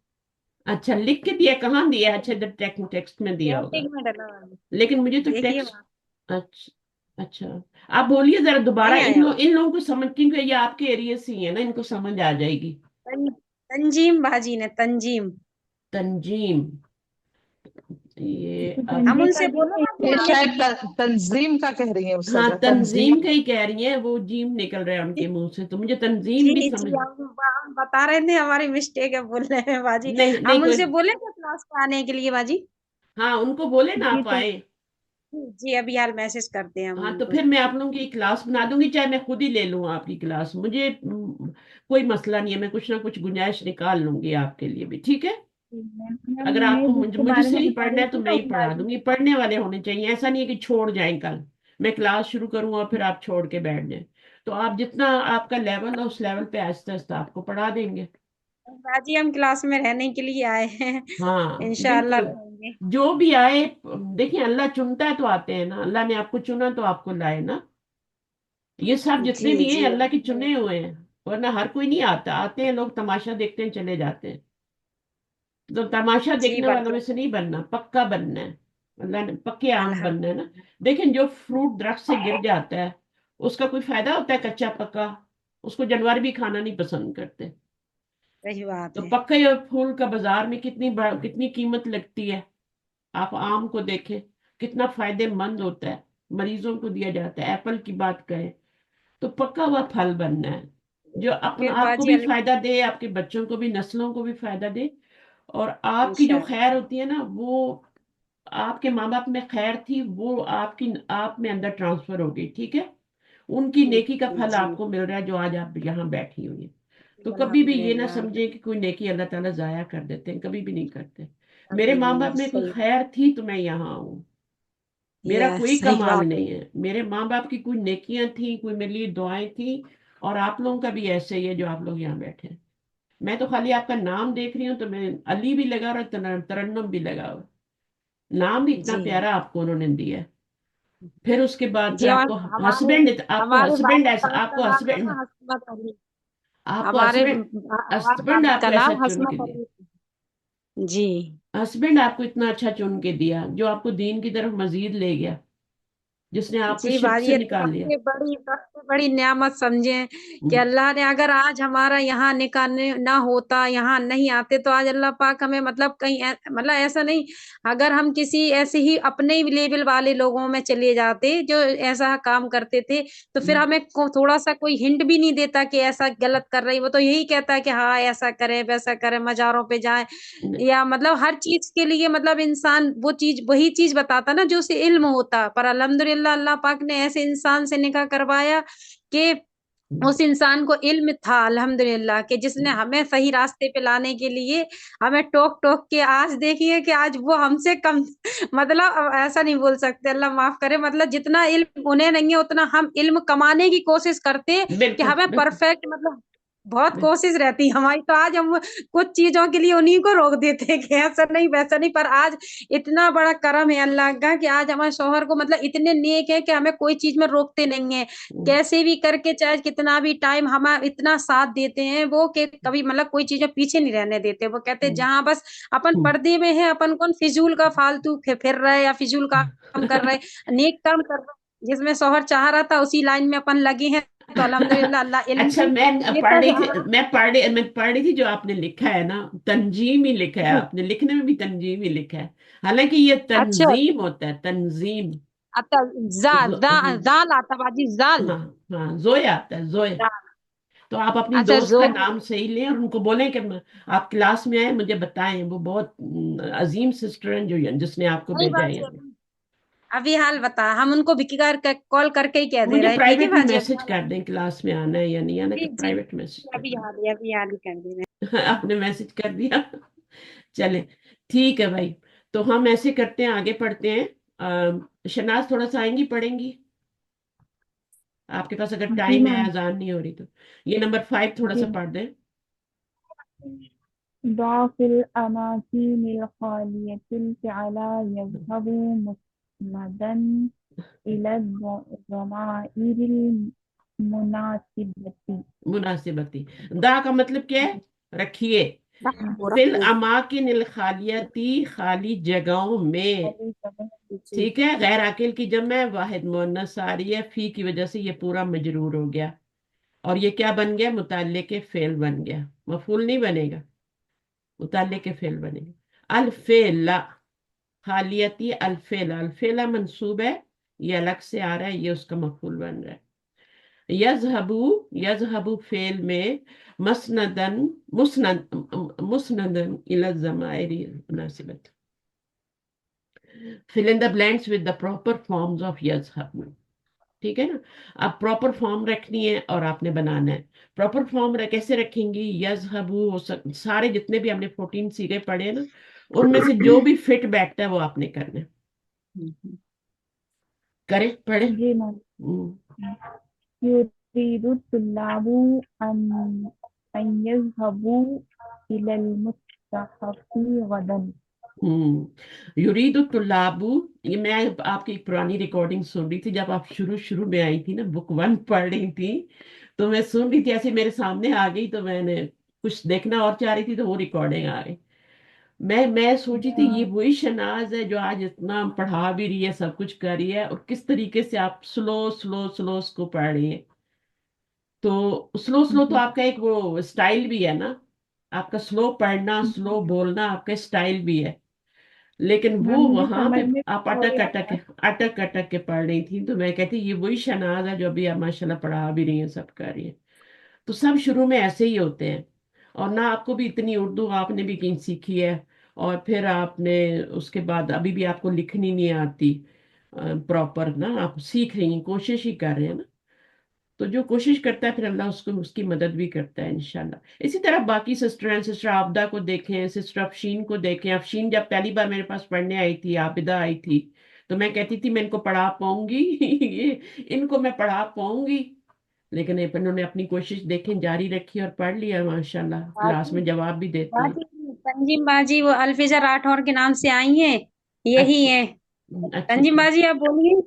[SPEAKER 1] अच्छा लिख के दिया, कहाँ दिया है? अच्छा इधर टेक्स्ट में दिया होगा,
[SPEAKER 2] चैटिंग में डला हुआ है।
[SPEAKER 1] लेकिन मुझे तो
[SPEAKER 2] देखिए
[SPEAKER 1] टेक्स्ट।
[SPEAKER 2] वहाँ
[SPEAKER 1] अच्छा अच्छा, आप बोलिए जरा दोबारा,
[SPEAKER 2] नहीं आया।
[SPEAKER 1] इन लोगों को समझ, क्योंकि ये आपके एरिया से ही है ना, इनको समझ आ जाएगी।
[SPEAKER 2] तंजीम बाजी ने तंजीम।
[SPEAKER 1] तंजीम, ये
[SPEAKER 5] तो
[SPEAKER 1] अब
[SPEAKER 2] हम
[SPEAKER 5] तंजीम
[SPEAKER 2] उनसे
[SPEAKER 5] बाजी
[SPEAKER 2] बोलो
[SPEAKER 5] ने
[SPEAKER 2] ना कि
[SPEAKER 3] ये
[SPEAKER 2] हमें
[SPEAKER 3] शायद तंजीम का कह रही है उस
[SPEAKER 1] हाँ
[SPEAKER 3] सजा,
[SPEAKER 1] तंजीम
[SPEAKER 3] तंजीम।
[SPEAKER 1] का ही कह रही है, वो जीम निकल रहा है उनके मुंह से, तो मुझे तंजीम
[SPEAKER 2] जी
[SPEAKER 1] भी
[SPEAKER 2] जी
[SPEAKER 1] समझ।
[SPEAKER 2] हम बता रहे थे हमारी मिस्टेक है बोल रहे हैं बाजी।
[SPEAKER 1] नहीं नहीं
[SPEAKER 2] हम
[SPEAKER 1] कोई,
[SPEAKER 2] उनसे बोले थे क्लास में आने के लिए बाजी।
[SPEAKER 1] हाँ उनको बोले ना
[SPEAKER 5] जी
[SPEAKER 1] आप
[SPEAKER 5] तो
[SPEAKER 1] आए।
[SPEAKER 2] जी अभी यार मैसेज करते हैं हम
[SPEAKER 1] हाँ तो
[SPEAKER 2] उनको।
[SPEAKER 1] फिर मैं आप लोगों की क्लास बना दूंगी, चाहे मैं खुद ही ले लूँ आपकी क्लास, मुझे कोई मसला नहीं है, मैं कुछ ना कुछ गुंजाइश निकाल लूंगी आपके लिए भी, ठीक है।
[SPEAKER 5] मैम मैम
[SPEAKER 1] अगर
[SPEAKER 5] मैं
[SPEAKER 1] आपको
[SPEAKER 5] जिसके बारे
[SPEAKER 1] मुझसे
[SPEAKER 5] में
[SPEAKER 1] ही
[SPEAKER 5] बता
[SPEAKER 1] पढ़ना
[SPEAKER 5] रही
[SPEAKER 1] है तो
[SPEAKER 5] थी
[SPEAKER 1] मैं
[SPEAKER 5] ना
[SPEAKER 1] ही
[SPEAKER 5] वो
[SPEAKER 1] पढ़ा
[SPEAKER 5] बाजी।
[SPEAKER 1] दूंगी, पढ़ने वाले होने चाहिए, ऐसा नहीं है कि छोड़ जाएं कल मैं क्लास शुरू करूँ और फिर आप छोड़ के बैठ जाएं। तो आप जितना आपका लेवल है उस लेवल पे आहिस्ता आहिस्ता आपको पढ़ा देंगे।
[SPEAKER 2] बाजी हम क्लास में रहने के लिए आए हैं।
[SPEAKER 1] हाँ
[SPEAKER 2] इंशाल्लाह
[SPEAKER 1] बिल्कुल,
[SPEAKER 2] रहेंगे।
[SPEAKER 1] जो भी आए, देखिए अल्लाह चुनता है तो आते हैं ना, अल्लाह ने आपको चुना तो आपको लाए ना। ये सब
[SPEAKER 2] जी
[SPEAKER 1] जितने भी हैं
[SPEAKER 2] जी
[SPEAKER 1] अल्लाह के चुने हुए हैं, वरना हर कोई नहीं आता, आते हैं लोग तमाशा देखते हैं चले जाते हैं। तो तमाशा
[SPEAKER 2] जी
[SPEAKER 1] देखने
[SPEAKER 2] बात
[SPEAKER 1] वालों
[SPEAKER 2] तो
[SPEAKER 1] में से नहीं बनना, पक्का बनना है। अल्लाह ने पक्के आम बनना है ना।
[SPEAKER 2] अल्हम्दुलिल्लाह।
[SPEAKER 1] लेकिन जो फ्रूट दरख्त से गिर जाता है उसका कोई फायदा होता है कच्चा पक्का? उसको जानवर भी खाना नहीं पसंद करते।
[SPEAKER 2] सही बात
[SPEAKER 1] तो
[SPEAKER 2] है।
[SPEAKER 1] पक्के फूल का बाजार में कितनी कीमत लगती है। आप आम को देखें, कितना फायदेमंद होता है, मरीजों को दिया जाता है। एप्पल की बात करें तो पक्का हुआ फल बनना है, जो अपना
[SPEAKER 2] फिर
[SPEAKER 1] आपको
[SPEAKER 2] बाजी
[SPEAKER 1] भी
[SPEAKER 2] अल्लाह
[SPEAKER 1] फायदा दे, आपके बच्चों को भी, नस्लों को भी फायदा दे। और आपकी जो
[SPEAKER 2] इंशाल्लाह।
[SPEAKER 1] खैर होती है ना, वो आपके माँ बाप में खैर थी, वो आपकी आप में अंदर ट्रांसफर हो गई, ठीक है। उनकी
[SPEAKER 2] जी
[SPEAKER 1] नेकी का
[SPEAKER 2] जी
[SPEAKER 1] फल
[SPEAKER 2] जी
[SPEAKER 1] आपको मिल रहा है, जो आज आप यहाँ बैठी हुई है। तो कभी भी ये ना
[SPEAKER 2] अल्हम्दुलिल्लाह।
[SPEAKER 1] समझे कि कोई नेकी अल्लाह ताला जाया कर देते हैं, कभी भी नहीं करते। میرے माँ बाप में कोई
[SPEAKER 6] सही
[SPEAKER 1] खैर थी तो मैं यहाँ हूँ, मेरा कोई
[SPEAKER 6] सही
[SPEAKER 1] कमाल
[SPEAKER 6] बात
[SPEAKER 1] नहीं है, मेरे माँ बाप की कोई नेकियां थी, कोई मेरे लिए दुआएं थी, और आप लोगों का भी ऐसे ही है जो आप लोग यहाँ बैठे हैं। मैं तो खाली आपका नाम देख रही हूँ तो मैं अली भी लगा और तरन्नुम भी लगा हुआ, नाम भी इतना
[SPEAKER 6] जी
[SPEAKER 1] प्यारा आपको उन्होंने दिया है। फिर उसके बाद
[SPEAKER 2] जी
[SPEAKER 1] फिर आपको
[SPEAKER 2] हमारे
[SPEAKER 1] हस्बैंड, आपको
[SPEAKER 2] हमारे
[SPEAKER 1] हस्बैंड
[SPEAKER 2] वालिद
[SPEAKER 1] ऐसा,
[SPEAKER 2] साहब का
[SPEAKER 1] आपको
[SPEAKER 2] नाम था
[SPEAKER 1] हस्बैंड,
[SPEAKER 2] ना हस्मत अली।
[SPEAKER 1] आपको
[SPEAKER 2] हमारे
[SPEAKER 1] हस्बैंड,
[SPEAKER 2] हमारे
[SPEAKER 1] हस्बैंड
[SPEAKER 2] वालिद का
[SPEAKER 1] आपको ऐसा
[SPEAKER 2] नाम
[SPEAKER 1] चुन के
[SPEAKER 2] हस्मत
[SPEAKER 1] दिया,
[SPEAKER 2] अली जी।
[SPEAKER 1] हस्बैंड आपको इतना अच्छा चुन के दिया जो आपको दीन की तरफ मजीद ले गया, जिसने आपको
[SPEAKER 2] जी
[SPEAKER 1] शिरक
[SPEAKER 2] भाई,
[SPEAKER 1] से
[SPEAKER 2] ये तो
[SPEAKER 1] निकाल लिया।
[SPEAKER 2] सबसे बड़ी नेमत समझे कि
[SPEAKER 1] हम्म,
[SPEAKER 2] अल्लाह ने, अगर आज हमारा यहाँ निकाह ना होता, यहाँ नहीं आते, तो आज अल्लाह पाक हमें मतलब कहीं मतलब ऐसा नहीं, अगर हम किसी ऐसे ही अपने ही लेवल वाले लोगों में चले जाते जो ऐसा काम करते थे, तो फिर हमें थोड़ा सा कोई हिंट भी नहीं देता कि ऐसा गलत कर रही, वो तो यही कहता है कि हाँ ऐसा करें वैसा करें, मजारों पे जाएं,
[SPEAKER 1] नहीं,
[SPEAKER 2] या मतलब हर चीज के लिए मतलब इंसान वो चीज वही चीज बताता ना जो उसे इल्म होता। पर अल्हम्दुलिल्लाह अल्लाह पाक ने ऐसे इंसान से निकाह करवाया कि उस इंसान को इल्म था अल्हम्दुलिल्लाह, कि जिसने हमें सही रास्ते पे लाने के लिए हमें टोक टोक के, आज देखिए कि आज वो हमसे कम मतलब अब ऐसा नहीं बोल सकते, अल्लाह माफ करे, मतलब जितना इल्म उन्हें नहीं है उतना हम इल्म कमाने की कोशिश करते कि
[SPEAKER 1] बिल्कुल
[SPEAKER 2] हमें
[SPEAKER 1] बिल्कुल
[SPEAKER 2] परफेक्ट मतलब बहुत
[SPEAKER 1] बिल्कुल।
[SPEAKER 2] कोशिश रहती है हमारी, तो आज हम कुछ चीजों के लिए उन्हीं को रोक देते हैं कि ऐसा नहीं वैसा नहीं। पर आज इतना बड़ा करम है अल्लाह का कि आज हमारे शौहर को मतलब इतने नेक है कि हमें कोई चीज में रोकते नहीं है, कैसे भी करके चाहे कितना भी टाइम हमारा इतना साथ देते हैं वो, कि कभी मतलब कोई चीज में पीछे नहीं रहने देते। वो कहते हैं जहां बस अपन पर्दे में है, अपन कौन फिजूल का फालतू फिर रहे या फिजूल काम कर रहे, नेक काम कर रहे, जिसमें शौहर चाह रहा था उसी लाइन में अपन लगे हैं, तो अल्हम्दुलिल्लाह अल्लाह इल्म
[SPEAKER 1] अच्छा,
[SPEAKER 2] भी
[SPEAKER 1] मैं
[SPEAKER 2] देता
[SPEAKER 1] पढ़ रही थी,
[SPEAKER 2] है।
[SPEAKER 1] मैं पढ़ रही थी जो आपने लिखा है ना, तंजीम ही लिखा है आपने, लिखने में भी तंजीम ही लिखा है, हालांकि ये
[SPEAKER 2] अच्छा
[SPEAKER 1] तंजीम होता है, तंजीम।
[SPEAKER 2] आता
[SPEAKER 1] हाँ
[SPEAKER 2] जाल आता बाजी जाल
[SPEAKER 1] हाँ हाँ, जोया आता है, जोया।
[SPEAKER 2] जाल।
[SPEAKER 1] तो आप अपनी
[SPEAKER 2] अच्छा
[SPEAKER 1] दोस्त का नाम सही लें और उनको बोलें कि आप क्लास में आए, मुझे बताएं, वो बहुत अजीम सिस्टर हैं जो जिसने आपको
[SPEAKER 2] सही
[SPEAKER 1] भेजा
[SPEAKER 2] बात
[SPEAKER 1] है
[SPEAKER 2] है।
[SPEAKER 1] यहाँ।
[SPEAKER 2] अभी हाल बता, हम उनको भी कॉल करके ही कह दे
[SPEAKER 1] मुझे
[SPEAKER 2] रहे हैं, ठीक है
[SPEAKER 1] प्राइवेट में
[SPEAKER 2] बाजी, अभी
[SPEAKER 1] मैसेज
[SPEAKER 2] हाल
[SPEAKER 1] कर दें क्लास में आना है या नहीं आना, कि
[SPEAKER 2] जी जी
[SPEAKER 1] प्राइवेट मैसेज कर
[SPEAKER 2] अभी हाल ही कर दे रहे
[SPEAKER 1] दें। आपने मैसेज कर दिया। चले, ठीक है भाई। तो हम ऐसे करते हैं, आगे पढ़ते हैं। शनाज थोड़ा सा आएंगी, पढ़ेंगी आपके पास अगर
[SPEAKER 5] जी
[SPEAKER 1] टाइम है,
[SPEAKER 5] मैम।
[SPEAKER 1] अजान नहीं हो रही तो। ये नंबर 5 थोड़ा सा
[SPEAKER 5] जी।
[SPEAKER 1] पढ़ दें।
[SPEAKER 5] ضعف الأماكن الخالية الفعل يذهب مسندا إلى الضمائر المناسبة.
[SPEAKER 1] मुनासिबती, दा का मतलब क्या है? रखिए।
[SPEAKER 2] हैं।
[SPEAKER 1] फिल अमाकिन खालियती, खाली जगहों में।
[SPEAKER 6] जी
[SPEAKER 1] ठीक है, गैर आकिल की जमा है, वाहिद मुअन्नस सारी है, फी की वजह से ये पूरा मजरूर हो गया, और ये क्या बन गया? मुताल्ले के फेल बन गया, मफूल नहीं बनेगा, मुताल्ले के फेल बनेगा। अल फेला, खालियती अल फेला मंसूब है, ये अलग से आ रहा है, ये उसका मफूल बन रहा है। यजहबू, यजहबू फेल में मसनदन, मुसनदन इला ज़माइरी मुनासिबत, fill in the blanks with the proper forms of यजहबू। ठीक है ना? अब प्रॉपर फॉर्म रखनी है और आपने बनाना है। प्रॉपर फॉर्म कैसे रखेंगी? यजहबू, सारे जितने भी हमने 14 सीखे पढ़े हैं ना, उनमें से जो भी फिट बैठता है वो आपने करना है। करें, पढ़े।
[SPEAKER 5] जी मैम। يريد الطلاب أن يذهبوا إلى المتحف غدا.
[SPEAKER 1] युरीदु तुल्लाबू, ये मैं आपकी एक पुरानी रिकॉर्डिंग सुन रही थी, जब आप शुरू शुरू में आई थी ना, बुक 1 पढ़ रही थी, तो मैं सुन रही थी, ऐसे मेरे सामने आ गई, तो मैंने कुछ देखना और चाह रही थी, तो वो रिकॉर्डिंग आ गई। मैं सोची थी ये वही शनाज है जो आज इतना पढ़ा भी रही है, सब कुछ कर रही है, और किस तरीके से आप स्लो स्लो स्लो उसको पढ़ रही है। तो स्लो स्लो तो आपका एक वो स्टाइल भी है ना, आपका स्लो पढ़ना, स्लो बोलना आपका स्टाइल भी है, लेकिन वो
[SPEAKER 5] मैम मुझे
[SPEAKER 1] वहां पे
[SPEAKER 5] समझ में
[SPEAKER 1] आप
[SPEAKER 5] थोड़ी
[SPEAKER 1] अटक अटक के पढ़ रही थी, तो मैं कहती ये वही शनाज है जो अभी आप माशाल्लाह पढ़ा भी रही है, सब कर रही है। तो सब शुरू में ऐसे ही होते हैं, और ना आपको भी इतनी उर्दू आपने भी कहीं सीखी है, और फिर आपने उसके बाद अभी भी आपको लिखनी नहीं आती प्रॉपर ना, आप सीख रही हैं, कोशिश ही कर रहे हैं ना। تو جو کوشش کرتا ہے پھر اللہ اس کو اس کی مدد بھی کرتا ہے انشاءاللہ۔ اسی طرح باقی سسٹر ہیں، سسٹر عابدہ کو دیکھیں، سسٹر افشین کو دیکھیں۔ افشین جب پہلی بار میرے پاس پڑھنے آئی تھی، عابدہ آئی تھی، تو میں کہتی تھی میں ان کو پڑھا پاؤں گی ان کو میں پڑھا پاؤں گی، لیکن انہوں نے اپنی کوشش دیکھیں جاری رکھی اور پڑھ لیا ماشاءاللہ، کلاس
[SPEAKER 2] باجی
[SPEAKER 1] میں جواب بھی دیتی ہیں۔
[SPEAKER 2] باجی تنجیم باجی وہ الفیزا راٹھور کے نام سے آئی ہیں، یہی
[SPEAKER 1] اچھا
[SPEAKER 2] ہیں۔
[SPEAKER 1] اچھا
[SPEAKER 2] تنجیم
[SPEAKER 1] اچھا
[SPEAKER 2] باجی آپ بولیے۔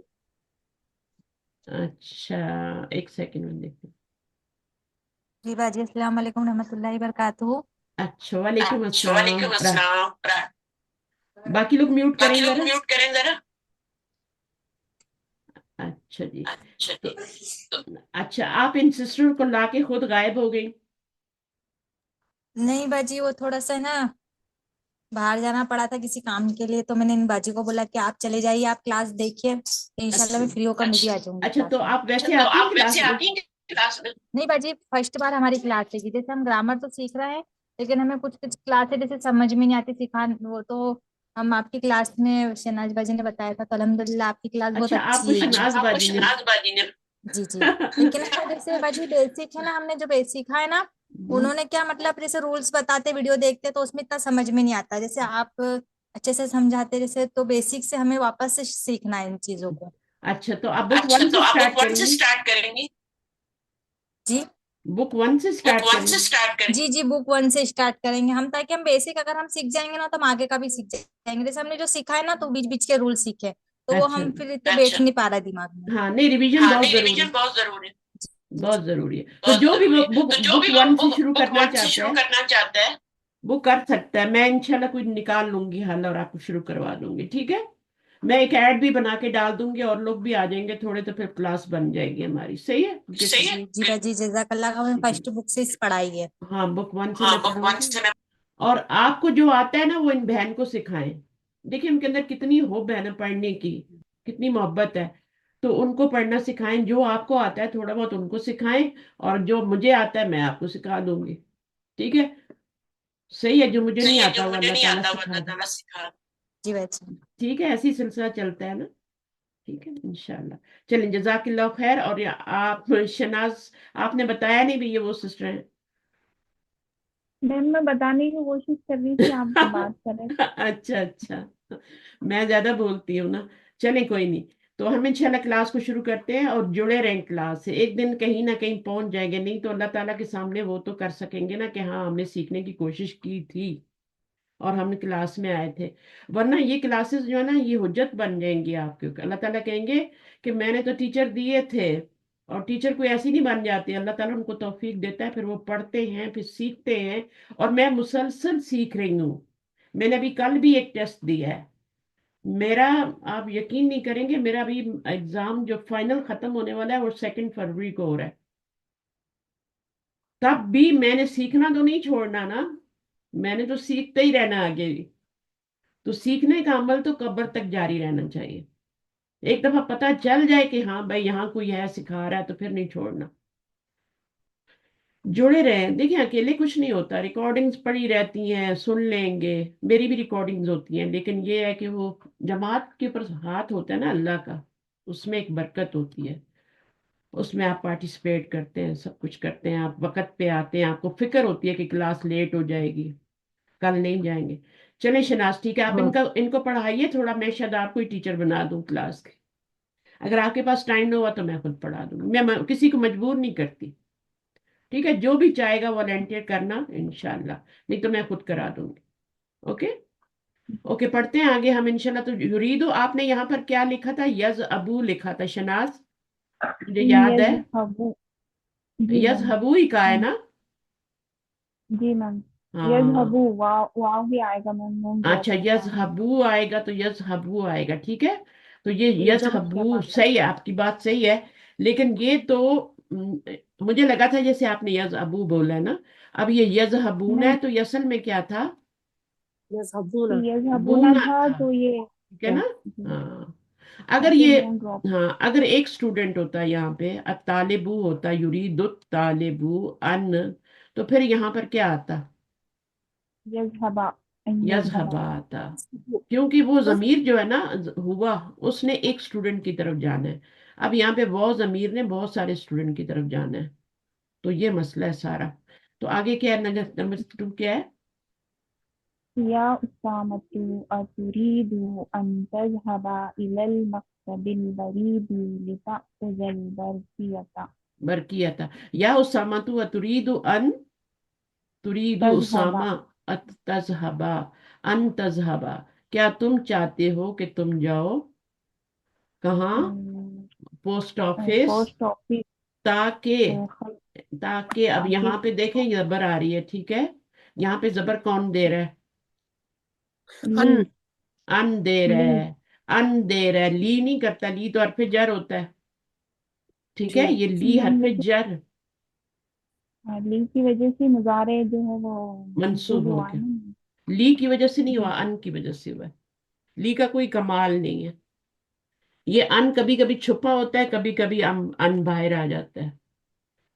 [SPEAKER 1] اچھا، ایک سیکنڈ میں دیکھیں۔
[SPEAKER 7] جی باجی السلام علیکم رحمۃ اللہ وبرکاتہ۔
[SPEAKER 1] اچھا، وعلیکم السلام۔ باقی لوگ میوٹ کریں ذرا۔ اچھا جی، تو اچھا آپ ان سسٹر کو لا کے خود غائب ہو گئی؟
[SPEAKER 7] نہیں باجی وہ تھوڑا سا نا باہر جانا پڑا تھا کسی کام کے لیے، تو میں نے ان باجی کو بولا کہ آپ چلے جائیے، آپ کلاس دیکھیے، انشاءاللہ میں فری ہو کر میں بھی آ جاؤں گی
[SPEAKER 1] اچھا
[SPEAKER 7] کلاس
[SPEAKER 1] تو
[SPEAKER 7] میں۔
[SPEAKER 1] آپ ویسے آتی ہیں کلاس میں؟
[SPEAKER 7] نہیں باجی فرسٹ بار ہماری کلاس ہے، جیسے ہم گرامر تو سیکھ رہے ہیں، لیکن ہمیں کچھ کچھ کلاس ہے جیسے سمجھ میں نہیں آتی سکھان، وہ تو ہم آپ کی کلاس میں شہناز باجی نے بتایا تھا، تو الحمدللہ آپ کی کلاس بہت
[SPEAKER 1] اچھا آپ کو
[SPEAKER 7] اچھی ہے۔
[SPEAKER 1] شناز باجی نے؟
[SPEAKER 7] جی جی، لیکن جیسے باجی بیسک ہے نا، ہم نے جو بیسک سیکھا ہے نا، انہوں نے کیا مطلب جیسے رولس بتاتے ویڈیو دیکھتے تو اس میں اتنا سمجھ میں نہیں آتا، جیسے آپ اچھے سے سمجھاتے جیسے، تو بیسک سے ہمیں واپس سے سیکھنا ہے ان چیزوں کو۔
[SPEAKER 1] اچھا تو آپ بک 1 سے سٹارٹ کریں گی؟
[SPEAKER 7] جی
[SPEAKER 1] بک 1 سے سٹارٹ کریں گی؟
[SPEAKER 7] جی جی، بک 1 سے اسٹارٹ کریں گے ہم، تاکہ ہم بیسک اگر ہم سیکھ جائیں گے نا تو ہم آگے کا بھی سیکھ جائیں گے، جیسے ہم نے جو سیکھا ہے نا تو بیچ بیچ کے رول سیکھے تو وہ
[SPEAKER 1] اچھا
[SPEAKER 7] ہم پھر اتنے بیٹھ نہیں پا رہا دماغ میں۔
[SPEAKER 1] ہاں، نہیں ریویژن بہت ضروری ہے، بہت ضروری ہے۔ تو جو بھی بک 1 سے شروع کرنا چاہتا ہے وہ کر سکتا ہے، میں انشاءاللہ کوئی نکال لوں گی حل اور آپ کو شروع کروا دوں گی، ٹھیک ہے؟ میں ایک ایڈ بھی بنا کے ڈال دوں گی اور لوگ بھی آ جائیں گے تھوڑے، تو پھر کلاس بن جائے گی ہماری، صحیح ہے؟
[SPEAKER 7] جی باجی جزاک اللہ کا، ہمیں فرسٹ بک سے پڑھائی ہے۔
[SPEAKER 1] ہاں بک 1 سے میں پڑھاؤں گی، اور آپ کو جو آتا ہے نا وہ ان بہن کو سکھائیں، دیکھیں ان کے اندر کتنی ہوپ ہے نا پڑھنے کی، کتنی محبت ہے، تو ان کو پڑھنا سکھائیں، جو آپ کو آتا ہے تھوڑا بہت ان کو سکھائیں، اور جو مجھے آتا ہے میں آپ کو سکھا دوں گی، ٹھیک ہے؟ صحیح ہے، جو مجھے نہیں آتا وہ اللہ تعالیٰ سکھا دے،
[SPEAKER 7] جی باجی
[SPEAKER 1] ٹھیک ہے؟ ایسی سلسلہ چلتا ہے نا، ٹھیک ہے انشاءاللہ۔ چلیں جزاک اللہ خیر۔ اور آپ شناز، آپ نے بتایا نہیں بھی یہ وہ سسٹر ہیں؟
[SPEAKER 5] میم میں بتانے کی کوشش کر رہی تھی، آپ تو بات کر رہے تھے۔
[SPEAKER 1] اچھا اچھا، میں زیادہ بولتی ہوں نا، چلیں کوئی نہیں، تو ہم انشاءاللہ کلاس کو شروع کرتے ہیں، اور جڑے رہیں کلاس سے، ایک دن کہیں نہ کہیں پہنچ جائیں گے، نہیں تو اللہ تعالیٰ کے سامنے وہ تو کر سکیں گے نا کہ ہاں ہم نے سیکھنے کی کوشش کی تھی اور ہم کلاس میں آئے تھے، ورنہ یہ کلاسز جو ہے نا یہ حجت بن جائیں گی آپ کے اوپر، اللہ تعالیٰ کہیں گے کہ میں نے تو ٹیچر دیے تھے، اور ٹیچر کوئی ایسی نہیں بن جاتی، اللہ تعالیٰ ان کو توفیق دیتا ہے، پھر وہ پڑھتے ہیں پھر سیکھتے ہیں، اور میں مسلسل سیکھ رہی ہوں، میں نے ابھی کل بھی ایک ٹیسٹ دیا ہے میرا، آپ یقین نہیں کریں گے، میرا ابھی ایگزام جو فائنل ختم ہونے والا ہے وہ 2 فروری کو ہو رہا ہے، تب بھی میں نے سیکھنا تو نہیں چھوڑنا نا، میں نے تو سیکھتے ہی رہنا آگے بھی، تو سیکھنے کا عمل تو قبر تک جاری رہنا چاہیے، ایک دفعہ پتہ چل جائے کہ ہاں بھائی یہاں کوئی ہے سکھا رہا ہے تو پھر نہیں چھوڑنا، جڑے رہیں، دیکھیں اکیلے کچھ نہیں ہوتا، ریکارڈنگز پڑی رہتی ہیں، سن لیں گے، میری بھی ریکارڈنگز ہوتی ہیں، لیکن یہ ہے کہ وہ جماعت کے اوپر ہاتھ ہوتا ہے نا اللہ کا، اس میں ایک برکت ہوتی ہے، اس میں آپ پارٹیسپیٹ کرتے ہیں، سب کچھ کرتے ہیں، آپ وقت پہ آتے ہیں، آپ کو فکر ہوتی ہے کہ کلاس لیٹ ہو جائے گی، کل نہیں جائیں گے۔ چلیں شناز ٹھیک ہے، آپ ان کو پڑھائیے تھوڑا، میں شاید آپ کو ہی ٹیچر بنا دوں کلاس کے، اگر آپ کے پاس ٹائم نہ ہوا تو میں خود پڑھا دوں گی، میں کسی کو مجبور نہیں کرتی، ٹھیک ہے؟ جو بھی چاہے گا والنٹیئر کرنا انشاءاللہ، نہیں تو میں خود کرا دوں گی، اوکے؟ اوکے پڑھتے ہیں آگے ہم انشاءاللہ۔ تو یریدو آپ نے یہاں پر کیا لکھا تھا؟ یز ابو لکھا تھا شناز، مجھے یاد ہے،
[SPEAKER 5] یذهبوا، جی
[SPEAKER 1] یز
[SPEAKER 5] میم،
[SPEAKER 1] ہبو ہی کہا ہے نا؟
[SPEAKER 5] جی میم،
[SPEAKER 1] ہاں
[SPEAKER 5] یذهبوا، واو واو بھی آئے گا میم، نون
[SPEAKER 1] اچھا،
[SPEAKER 5] ڈراپ ہوگا۔
[SPEAKER 1] یز ہبو آئے گا تو یز ہبو آئے گا، ٹھیک ہے؟ تو یہ یز ہبو
[SPEAKER 5] شباب،
[SPEAKER 1] صحیح ہے، آپ کی بات صحیح ہے، لیکن یہ تو مجھے لگا تھا جیسے آپ نے یز ابو بولا ہے نا، اب یہ یز ہبون
[SPEAKER 5] نہیں
[SPEAKER 1] ہے تو یسل میں کیا تھا؟
[SPEAKER 6] يذهبون
[SPEAKER 5] یذهبون
[SPEAKER 1] بونا
[SPEAKER 5] تھا
[SPEAKER 1] تھا،
[SPEAKER 5] تو یہ
[SPEAKER 1] ٹھیک ہے نا؟
[SPEAKER 5] جی،
[SPEAKER 1] ہاں،
[SPEAKER 5] اب
[SPEAKER 1] اگر
[SPEAKER 5] یہ
[SPEAKER 1] یہ،
[SPEAKER 5] نون ڈراپ۔
[SPEAKER 1] ہاں اگر ایک اسٹوڈنٹ ہوتا ہے یہاں پہ الطالبو ہوتا، یرید الطالبو ان، تو پھر یہاں پر کیا آتا؟
[SPEAKER 5] یذهبا، یذهبا،
[SPEAKER 1] یذہبا آتا، کیونکہ وہ ضمیر جو ہے نا ہوا، اس نے ایک اسٹوڈنٹ کی طرف جانا ہے، اب यहाँ पे वो ज़मीर ने बहुत सारे स्टूडेंट की तरफ जाना है, तो ये मसला है सारा। तो आगे क्या है, नंबर 2 क्या है?
[SPEAKER 5] या उसामतु अतुरीदु अन तज़हबा इलल मक्तबिल बरीदी लितअखुज़ल बरकियता
[SPEAKER 1] बरकिया था। या उसामा तू तुरीदु
[SPEAKER 5] तज़हबा
[SPEAKER 1] उसामा अत तजहबा अन तजहबा, क्या तुम चाहते हो कि तुम जाओ कहाँ? Post office.
[SPEAKER 5] पोस्ट ऑफिस
[SPEAKER 1] ताकि
[SPEAKER 5] खत
[SPEAKER 1] ताकि अब
[SPEAKER 5] ताकि
[SPEAKER 1] यहाँ पे देखें जबर आ रही है, ठीक है? यहाँ पे जबर कौन दे रहा है?
[SPEAKER 5] ली
[SPEAKER 6] अन
[SPEAKER 1] अन दे रहा
[SPEAKER 5] ली
[SPEAKER 1] है। अन दे रहा है, ली नहीं करता, ली तो हरफ जर होता है, ठीक
[SPEAKER 6] जी
[SPEAKER 1] है? ये ली हरफ
[SPEAKER 5] लेकिन
[SPEAKER 1] जर
[SPEAKER 5] ली की वजह से मुजारे जो है वो
[SPEAKER 1] मंसूब
[SPEAKER 5] मंसूब
[SPEAKER 1] हो
[SPEAKER 5] हुआ है
[SPEAKER 1] गया।
[SPEAKER 5] ना।
[SPEAKER 1] ली की वजह से नहीं हुआ,
[SPEAKER 5] जी
[SPEAKER 1] अन की वजह से हुआ है। ली का कोई कमाल नहीं है। ये अन कभी कभी छुपा होता है, कभी कभी अन बाहर आ जाता है,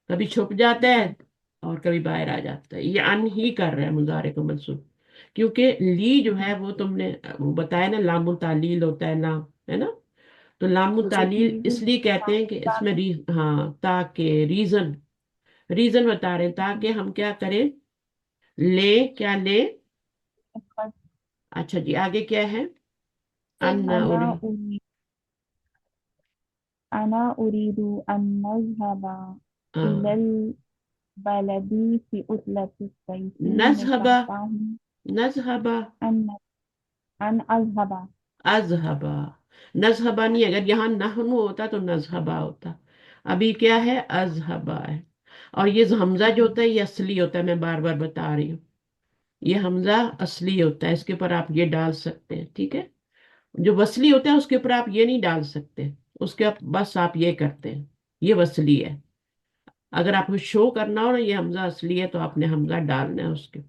[SPEAKER 1] कभी छुप जाता है और कभी बाहर आ जाता है। ये अन ही कर रहा है मुजारे को मंसूब, क्योंकि ली जो है वो तुमने वो बताया ना, लामु तालील होता है नाम, है ना? तो लामु
[SPEAKER 6] जी
[SPEAKER 1] तालील इसलिए कहते हैं कि इसमें हाँ, ताकि रीजन बता रहे हैं, ताकि हम क्या करें, ले क्या ले। अच्छा जी, आगे क्या है? अन्ना
[SPEAKER 5] अना
[SPEAKER 1] उरी
[SPEAKER 5] उरी अना उरीदु अन नज़हबा
[SPEAKER 1] हाँ,
[SPEAKER 5] इलल बलदी फी उतलति सैफी। मैं
[SPEAKER 1] नजहबा
[SPEAKER 5] चाहता हूँ
[SPEAKER 1] नजहबा
[SPEAKER 5] अन अन अज़हबा
[SPEAKER 1] अजहबा। नजहबा नहीं, अगर यहाँ नहनु होता तो नजहबा होता। अभी क्या है, अजहबा है। और ये जो हमजा जो होता है ये असली होता है, मैं बार बार बता रही हूँ, ये हमजा असली होता है, इसके ऊपर आप ये डाल सकते हैं, ठीक है? जो वसली होता है उसके ऊपर आप ये नहीं डाल सकते, उसके बस आप ये करते हैं, ये वसली है। अगर आपको शो करना हो ना ये हमजा असली है, तो आपने हमजा डालना है उसके,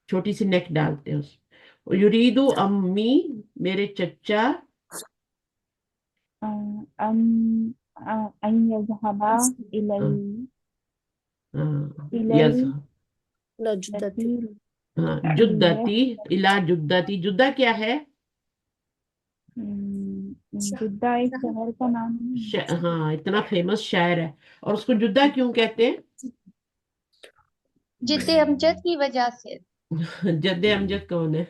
[SPEAKER 1] छोटी सी नेक डालते हैं उस। युरीदु अम्मी, मेरे चचा
[SPEAKER 5] अन अन यज़हबा इलल
[SPEAKER 1] हाँ, हाँ,
[SPEAKER 5] इलल
[SPEAKER 1] यस
[SPEAKER 6] लजुदती
[SPEAKER 5] लती
[SPEAKER 1] हाँ, जुद्दती, इला जुद्दती। जुद्दा क्या है?
[SPEAKER 5] जिद्दा एक शहर का नाम है।
[SPEAKER 1] हाँ, इतना फेमस शायर है। और उसको जुद्दा क्यों कहते हैं?
[SPEAKER 4] जिद्द अमजद की वजह से।
[SPEAKER 1] जद्दे अमजद कौन है?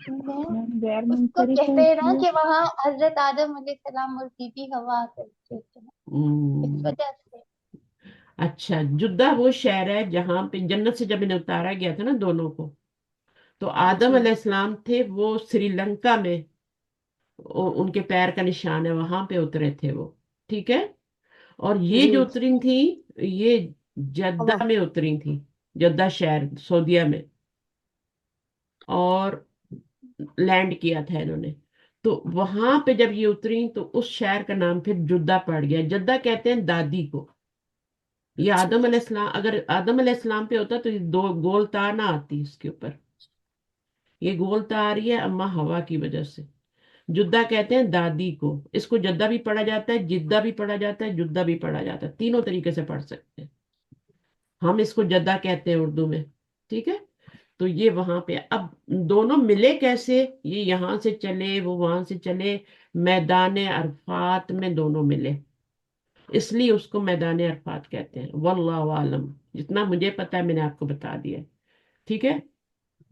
[SPEAKER 4] वो
[SPEAKER 5] गैर
[SPEAKER 4] उसको
[SPEAKER 5] मुंसरिफ है
[SPEAKER 4] कहते हैं ना
[SPEAKER 5] इसलिए।
[SPEAKER 4] कि वहाँ हजरत आदम अलैहिस्सलाम और बीबी हवा करते थे, इस
[SPEAKER 1] हम्म,
[SPEAKER 4] वजह से।
[SPEAKER 1] अच्छा, जुद्दा वो शहर है जहां पे जन्नत से जब इन्हें उतारा गया था ना दोनों को, तो आदम
[SPEAKER 6] जी
[SPEAKER 1] अलैहिस्सलाम थे वो श्रीलंका में, उनके पैर का निशान है, वहां पे उतरे थे वो, ठीक है? और ये
[SPEAKER 6] जी
[SPEAKER 1] जो उतरी थी, ये
[SPEAKER 6] हवा
[SPEAKER 1] जद्दा में उतरी थी, जद्दा शहर सऊदीया में, और लैंड किया था इन्होंने। तो वहां पे जब ये उतरी तो उस शहर का नाम फिर जुद्दा पड़ गया। जद्दा कहते हैं दादी को। ये
[SPEAKER 6] अच्छा
[SPEAKER 1] आदम अलैहिस्सलाम, अगर आदम अलैहिस्सलाम पे होता तो ये दो गोल तार ना आती इसके ऊपर, ये गोल तार आ रही है अम्मा हवा की वजह से। जुद्दा कहते हैं दादी को। इसको जद्दा भी पढ़ा जाता है, जिद्दा भी पढ़ा जाता है, जुद्दा भी पढ़ा जाता है, तीनों तरीके से पढ़ सकते हैं। हम इसको जद्दा कहते हैं उर्दू में, ठीक है? तो ये वहां पे अब दोनों मिले कैसे, ये यहाँ से चले वो वहां से चले, मैदान अरफात में दोनों मिले, इसलिए उसको मैदान अरफात कहते हैं। वल्लाहु आलम, जितना मुझे पता है मैंने आपको बता दिया है, ठीक है?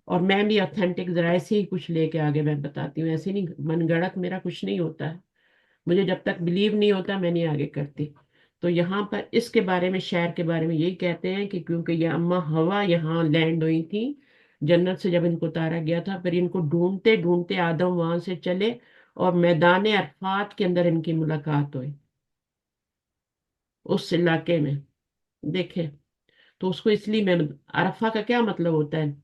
[SPEAKER 1] और मैं भी ऑथेंटिक जराए से ही कुछ लेके आगे मैं बताती हूँ, ऐसे नहीं मनगढ़ंत मेरा कुछ नहीं होता है। मुझे जब तक बिलीव नहीं होता मैं नहीं आगे करती। तो यहाँ पर इसके बारे में, शायर के बारे में यही कहते हैं कि क्योंकि ये अम्मा हवा यहाँ लैंड हुई थी जन्नत से, जब इनको उतारा गया था, फिर इनको ढूंढते ढूंढते आदम वहां से चले और मैदान अरफात के अंदर इनकी मुलाकात हुई, उस इलाके में, देखे? तो उसको इसलिए मैं, अरफा का क्या मतलब होता है,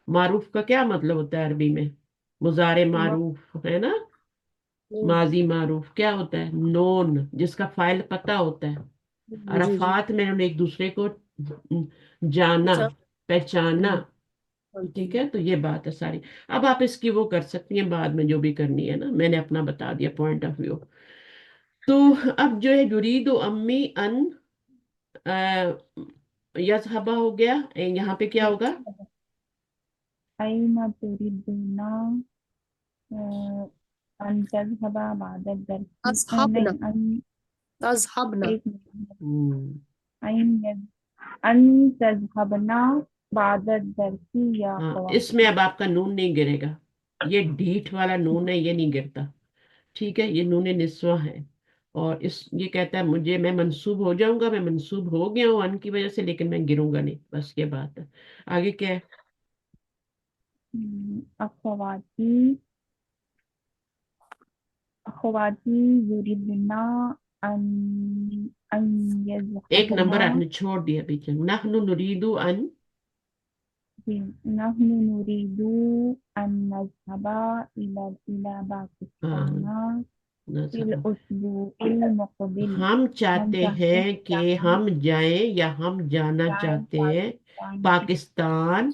[SPEAKER 1] मारूफ का क्या मतलब होता है अरबी में? मुजारे
[SPEAKER 6] म-
[SPEAKER 1] मारूफ है ना,
[SPEAKER 6] हम्म,
[SPEAKER 1] माजी मारूफ क्या होता है? नोन, जिसका फाइल पता होता है।
[SPEAKER 6] जी जी
[SPEAKER 1] अरफात में हम एक दूसरे को जाना,
[SPEAKER 6] अच्छा
[SPEAKER 1] पहचाना,
[SPEAKER 6] जी
[SPEAKER 1] ठीक है? तो ये बात है सारी। अब आप इसकी वो कर सकती हैं बाद में जो भी करनी है ना, मैंने अपना बता दिया पॉइंट ऑफ व्यू। तो अब जो है युरीदु अम्मी अन यज़हबा हो गया, यहाँ पे क्या होगा?
[SPEAKER 5] अयना तुरिदुना अन तज़हबा बाद दर्सी
[SPEAKER 6] तज़हबना
[SPEAKER 5] नहीं अन
[SPEAKER 6] तज़हबना
[SPEAKER 5] एक मिनट
[SPEAKER 1] हम्म,
[SPEAKER 5] अन तज़हबना बाद दर्सी या
[SPEAKER 1] हाँ, इसमें
[SPEAKER 5] ख़वातीन।
[SPEAKER 1] अब आपका नून नहीं गिरेगा, ये ढीठ वाला नून है, ये नहीं गिरता, ठीक है, ये नून निस्वा है। और इस ये कहता है मुझे, मैं मंसूब हो जाऊंगा, मैं मंसूब हो गया हूँ अन की वजह से, लेकिन मैं गिरूंगा नहीं, बस ये बात है। आगे क्या है?
[SPEAKER 5] अख़वाती अख़वाती युरिदना अन अन
[SPEAKER 1] एक
[SPEAKER 5] यज़हबना
[SPEAKER 1] नंबर आपने छोड़ दिया बीच में, नहनु नुरीदु अन।
[SPEAKER 5] नहनु नुरीदु अन नज़हबा इला
[SPEAKER 1] हाँ,
[SPEAKER 5] पाकिस्तान फिल
[SPEAKER 1] नज़हबा।
[SPEAKER 5] उसबुइल मुक़बिल।
[SPEAKER 1] हम
[SPEAKER 5] हम
[SPEAKER 1] चाहते
[SPEAKER 5] चाहते
[SPEAKER 1] हैं
[SPEAKER 5] हैं
[SPEAKER 1] कि
[SPEAKER 5] जाना
[SPEAKER 1] हम जाएं, या हम जाना
[SPEAKER 5] जाए
[SPEAKER 1] चाहते हैं
[SPEAKER 5] पाकिस्तान
[SPEAKER 1] पाकिस्तान,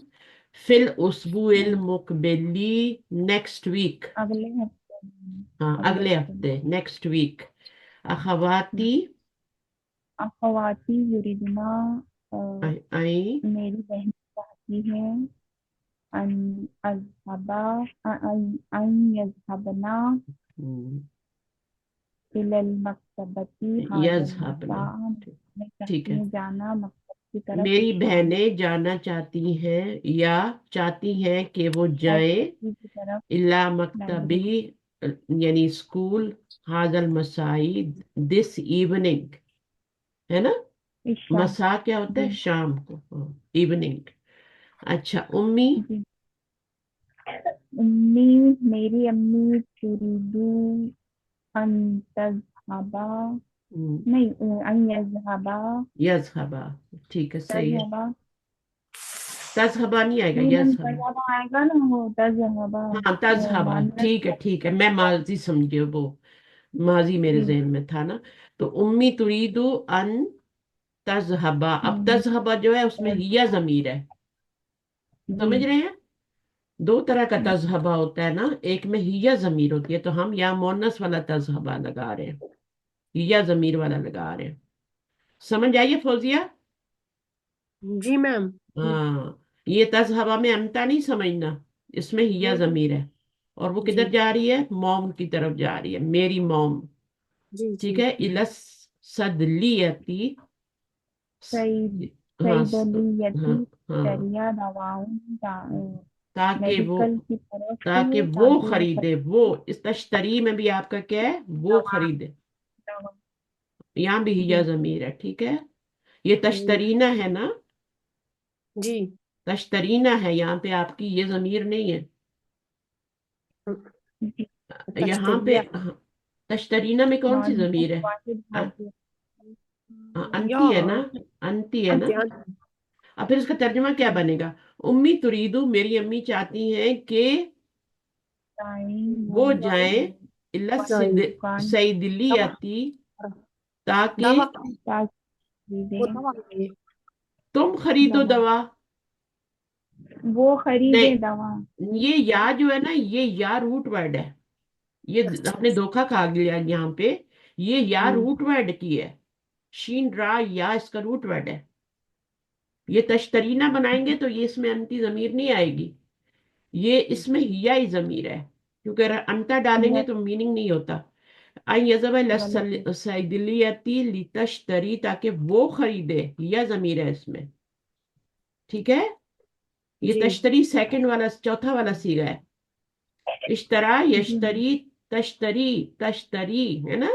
[SPEAKER 1] फिल उसबुइल मुकबिली, नेक्स्ट वीक।
[SPEAKER 5] अगले हफ्ते में
[SPEAKER 1] हाँ,
[SPEAKER 5] अगले
[SPEAKER 1] अगले
[SPEAKER 5] हफ्ते में
[SPEAKER 1] हफ्ते, नेक्स्ट वीक। अखवाती
[SPEAKER 5] अख़वाती युरिदना
[SPEAKER 1] आई।
[SPEAKER 5] मेरी बहन चाहती है अन अज़हबा अन यज़हबना इलल मकतबती हाज़ल
[SPEAKER 1] यज़हबना,
[SPEAKER 5] मसा। मैं
[SPEAKER 1] ठीक
[SPEAKER 5] चाहती
[SPEAKER 1] है।
[SPEAKER 5] हूँ जाना मकतब की तरफ
[SPEAKER 1] मेरी
[SPEAKER 5] इस शाम
[SPEAKER 1] बहनें जाना चाहती हैं, या चाहती हैं कि वो जाएं,
[SPEAKER 5] लाइब्रेरी की तरफ
[SPEAKER 1] इला मकतबी,
[SPEAKER 5] लाइब्रेरी
[SPEAKER 1] यानी स्कूल, हाजल मसाई, दिस इवनिंग, है ना।
[SPEAKER 5] इस शाम।
[SPEAKER 1] मसा क्या होता है?
[SPEAKER 5] जी
[SPEAKER 1] शाम को, इवनिंग। अच्छा, उम्मी।
[SPEAKER 5] जी उम्मी मेरी अम्मी तुरीदू अन तज़हबा नहीं अन यज़हबा
[SPEAKER 1] यज़हबा, ठीक है, सही है।
[SPEAKER 5] तज़हबा
[SPEAKER 1] तज़हबा नहीं आएगा,
[SPEAKER 5] नहीं मैम
[SPEAKER 1] यज़हबा।
[SPEAKER 5] तज़हबा आएगा ना वो तज़हबा
[SPEAKER 1] हाँ, तज़हबा,
[SPEAKER 5] मुअन्नस
[SPEAKER 1] ठीक है, ठीक है, मैं माजी समझी, वो माजी मेरे
[SPEAKER 5] जी
[SPEAKER 1] जहन में था ना। तो उम्मी तुरीदु अन तज़हबा, अब
[SPEAKER 5] हम्म,
[SPEAKER 1] तज़हबा जो है उसमें हिया जमीर है,
[SPEAKER 5] जी
[SPEAKER 1] समझ रहे हैं। दो तरह का तज़हबा होता है ना, एक में हिया जमीर होती है, तो हम यहाँ मोनस वाला तज़हबा लगा रहे हैं, हिया जमीर वाला लगा रहे हैं। समझ आइए फौजिया?
[SPEAKER 6] जी मैम।
[SPEAKER 1] हाँ, ये तज़हबा में अमता नहीं समझना, इसमें हिया
[SPEAKER 6] जी
[SPEAKER 1] जमीर है। और वो
[SPEAKER 6] जी
[SPEAKER 1] किधर जा रही है? मॉम की तरफ जा रही है, मेरी मॉम,
[SPEAKER 6] जी
[SPEAKER 1] ठीक
[SPEAKER 6] जी
[SPEAKER 1] है। इलस सदलियती,
[SPEAKER 5] सही
[SPEAKER 1] हाँ, हाँ,
[SPEAKER 5] सईदलियती
[SPEAKER 1] हाँ,
[SPEAKER 5] शरिया दवाउन
[SPEAKER 1] ताकि वो,
[SPEAKER 5] मेडिकल की तरफ
[SPEAKER 1] ताकि वो
[SPEAKER 5] ताकि वो
[SPEAKER 1] खरीदे, वो इस तश्तरी में भी आपका क्या है? वो
[SPEAKER 5] दवा
[SPEAKER 1] खरीदे,
[SPEAKER 5] दवा
[SPEAKER 1] यहाँ भी हिया
[SPEAKER 5] जी
[SPEAKER 1] जमीर है, ठीक है। ये
[SPEAKER 6] जी
[SPEAKER 1] तश्तरीना है ना,
[SPEAKER 6] जी
[SPEAKER 1] तश्तरीना है, यहाँ पे आपकी ये जमीर नहीं है।
[SPEAKER 5] जी
[SPEAKER 1] यहाँ पे
[SPEAKER 6] तश्तरिया
[SPEAKER 1] हाँ, तश्तरीना में कौन सी
[SPEAKER 5] मोहम्मद
[SPEAKER 1] जमीर है?
[SPEAKER 5] वाहिद
[SPEAKER 1] अ-
[SPEAKER 5] हाजी
[SPEAKER 1] अंती है ना,
[SPEAKER 6] या
[SPEAKER 1] अंती है ना।
[SPEAKER 6] अंत्य
[SPEAKER 1] अब फिर इसका तर्जुमा क्या बनेगा? उम्मी तुरीदू, मेरी अम्मी चाहती हैं कि
[SPEAKER 5] टाइम वो
[SPEAKER 1] वो जाए, इला
[SPEAKER 6] जाए
[SPEAKER 5] दुकान
[SPEAKER 6] दवा
[SPEAKER 1] सईदिलियती, ताकि
[SPEAKER 6] दवा
[SPEAKER 5] ताकि
[SPEAKER 6] वो
[SPEAKER 5] दे
[SPEAKER 6] दवा के
[SPEAKER 1] तुम खरीदो
[SPEAKER 5] दवा
[SPEAKER 1] दवा।
[SPEAKER 5] वो खरीदे
[SPEAKER 1] नहीं,
[SPEAKER 5] दवा
[SPEAKER 1] ये या जो है ना, ये या रूट वर्ड है, ये
[SPEAKER 6] अच्छा
[SPEAKER 1] आपने धोखा खा लिया यहाँ पे। ये या
[SPEAKER 6] हम्म,
[SPEAKER 1] रूट वर्ड की है, शीन रा या इसका रूट वर्ड है। ये तश्तरीना बनाएंगे तो ये इसमें अंती जमीर नहीं आएगी, ये इसमें हिया ही जमीर है, क्योंकि अगर अंता डालेंगे
[SPEAKER 5] यह
[SPEAKER 1] तो मीनिंग नहीं होता। आई यजब
[SPEAKER 5] गलत है
[SPEAKER 1] सैदिलियती लितश्तरी, ताकि वो खरीदे, हिया जमीर है इसमें, ठीक है। ये
[SPEAKER 6] जी
[SPEAKER 1] तश्तरी सेकंड वाला, चौथा वाला सीगा है। इश्तरा,
[SPEAKER 5] जी
[SPEAKER 1] यश्तरी, तश्तरी, तश्तरी, है ना।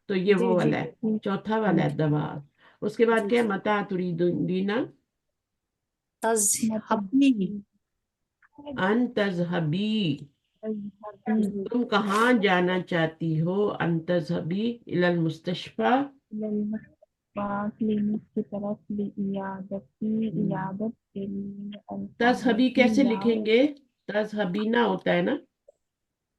[SPEAKER 1] तो ये
[SPEAKER 6] जी
[SPEAKER 1] वो
[SPEAKER 6] जी
[SPEAKER 1] वाला है,
[SPEAKER 5] जी
[SPEAKER 1] चौथा वाला है दबा। उसके बाद
[SPEAKER 6] जी
[SPEAKER 1] क्या है? मता तुरीदीना
[SPEAKER 5] मतलब
[SPEAKER 6] तज़हबी
[SPEAKER 1] अन तजहबी,
[SPEAKER 5] तज़हबी
[SPEAKER 1] तुम कहाँ जाना चाहती हो? अन तजहबी इलल मुस्तशफा।
[SPEAKER 5] क्लिनिक की तरफ इयादत के लिए
[SPEAKER 1] तजहबी
[SPEAKER 5] अल्फाबेटी
[SPEAKER 1] कैसे
[SPEAKER 5] या
[SPEAKER 1] लिखेंगे? तजहबीना होता है ना,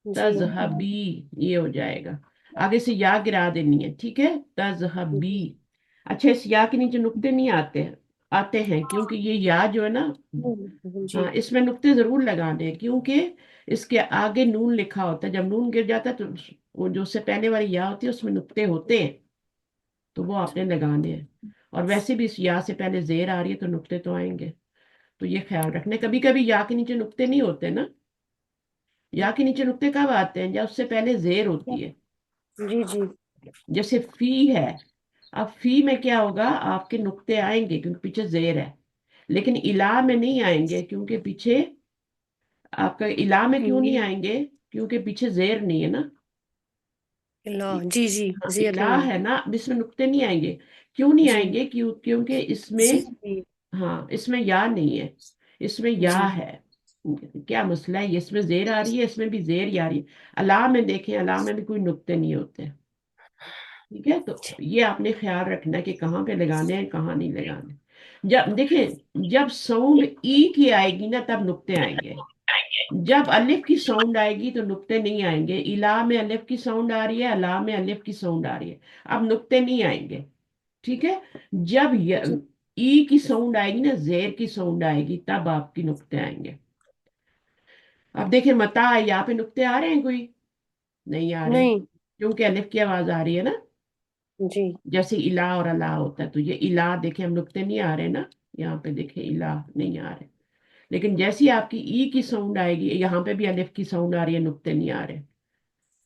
[SPEAKER 6] जी
[SPEAKER 1] तजहबी, ये हो जाएगा। आगे से या गिरा देनी है, ठीक है, तजहबी।
[SPEAKER 6] जी
[SPEAKER 1] अच्छा, इस या के नीचे नुक्ते नहीं आते हैं? आते हैं, क्योंकि ये या जो है ना,
[SPEAKER 6] जी
[SPEAKER 1] हाँ, इसमें नुक्ते जरूर लगाने हैं, क्योंकि इसके आगे नून लिखा होता है, जब नून गिर जाता है तो वो जो उससे पहले वाली या होती है उसमें नुक्ते होते हैं, तो वो आपने लगाने हैं। और वैसे भी इस या से पहले जेर आ रही है तो नुक्ते तो आएंगे, तो ये ख्याल रखने। कभी कभी या के नीचे नुक्ते नहीं होते ना, या के नीचे नुक्ते कब आते हैं? जब उससे पहले जेर होती है,
[SPEAKER 6] जी जी
[SPEAKER 1] जैसे फी है। अब फी में क्या होगा, आपके नुक्ते आएंगे क्योंकि पीछे जेर है, लेकिन इला में नहीं आएंगे क्योंकि पीछे आपका, इला में क्यों नहीं आएंगे? क्योंकि पीछे जेर नहीं है ना।
[SPEAKER 6] अल्लाह, जी जी,
[SPEAKER 1] हाँ,
[SPEAKER 6] जेर
[SPEAKER 1] इला
[SPEAKER 6] नहीं है।
[SPEAKER 1] है ना, अब इसमें नुक्ते नहीं आएंगे। क्यों नहीं
[SPEAKER 6] जी
[SPEAKER 1] आएंगे? क्योंकि इसमें,
[SPEAKER 6] जी
[SPEAKER 1] हाँ, इसमें या नहीं है, इसमें या
[SPEAKER 6] जी
[SPEAKER 1] है। क्या मसला है? इसमें जेर आ रही है, इसमें भी जेर आ रही है। अला में देखें, अला में भी कोई नुक्ते नहीं होते। ठीक है, तो ये आपने ख्याल रखना है कि कहाँ पे लगाने हैं, कहाँ नहीं लगाने। जब देखें, जब साउंड ई की आएगी ना तब नुक्ते आएंगे। जब अलिफ की साउंड आएगी तो नुक्ते नहीं आएंगे। इला में अलिफ की साउंड आ रही है, अला में अलिफ की साउंड आ रही है, अब नुक्ते नहीं आएंगे। ठीक है, जब ई की साउंड आएगी ना, जेर की साउंड आएगी, तब आपकी नुक्ते आएंगे। अब देखिए, मता यहाँ पे नुक्ते आ रहे हैं? कोई नहीं आ रहे,
[SPEAKER 6] नहीं
[SPEAKER 1] क्योंकि अलिफ की आवाज आ रही है ना।
[SPEAKER 6] जी
[SPEAKER 1] जैसे इला और अला होता है, तो ये इला देखे, हम नुक्ते नहीं आ रहे ना, यहाँ पे देखे इला नहीं आ रहे। लेकिन जैसी आपकी ई की साउंड आएगी, यहाँ पे भी अलिफ की साउंड आ रही है, नुक्ते नहीं आ रहे।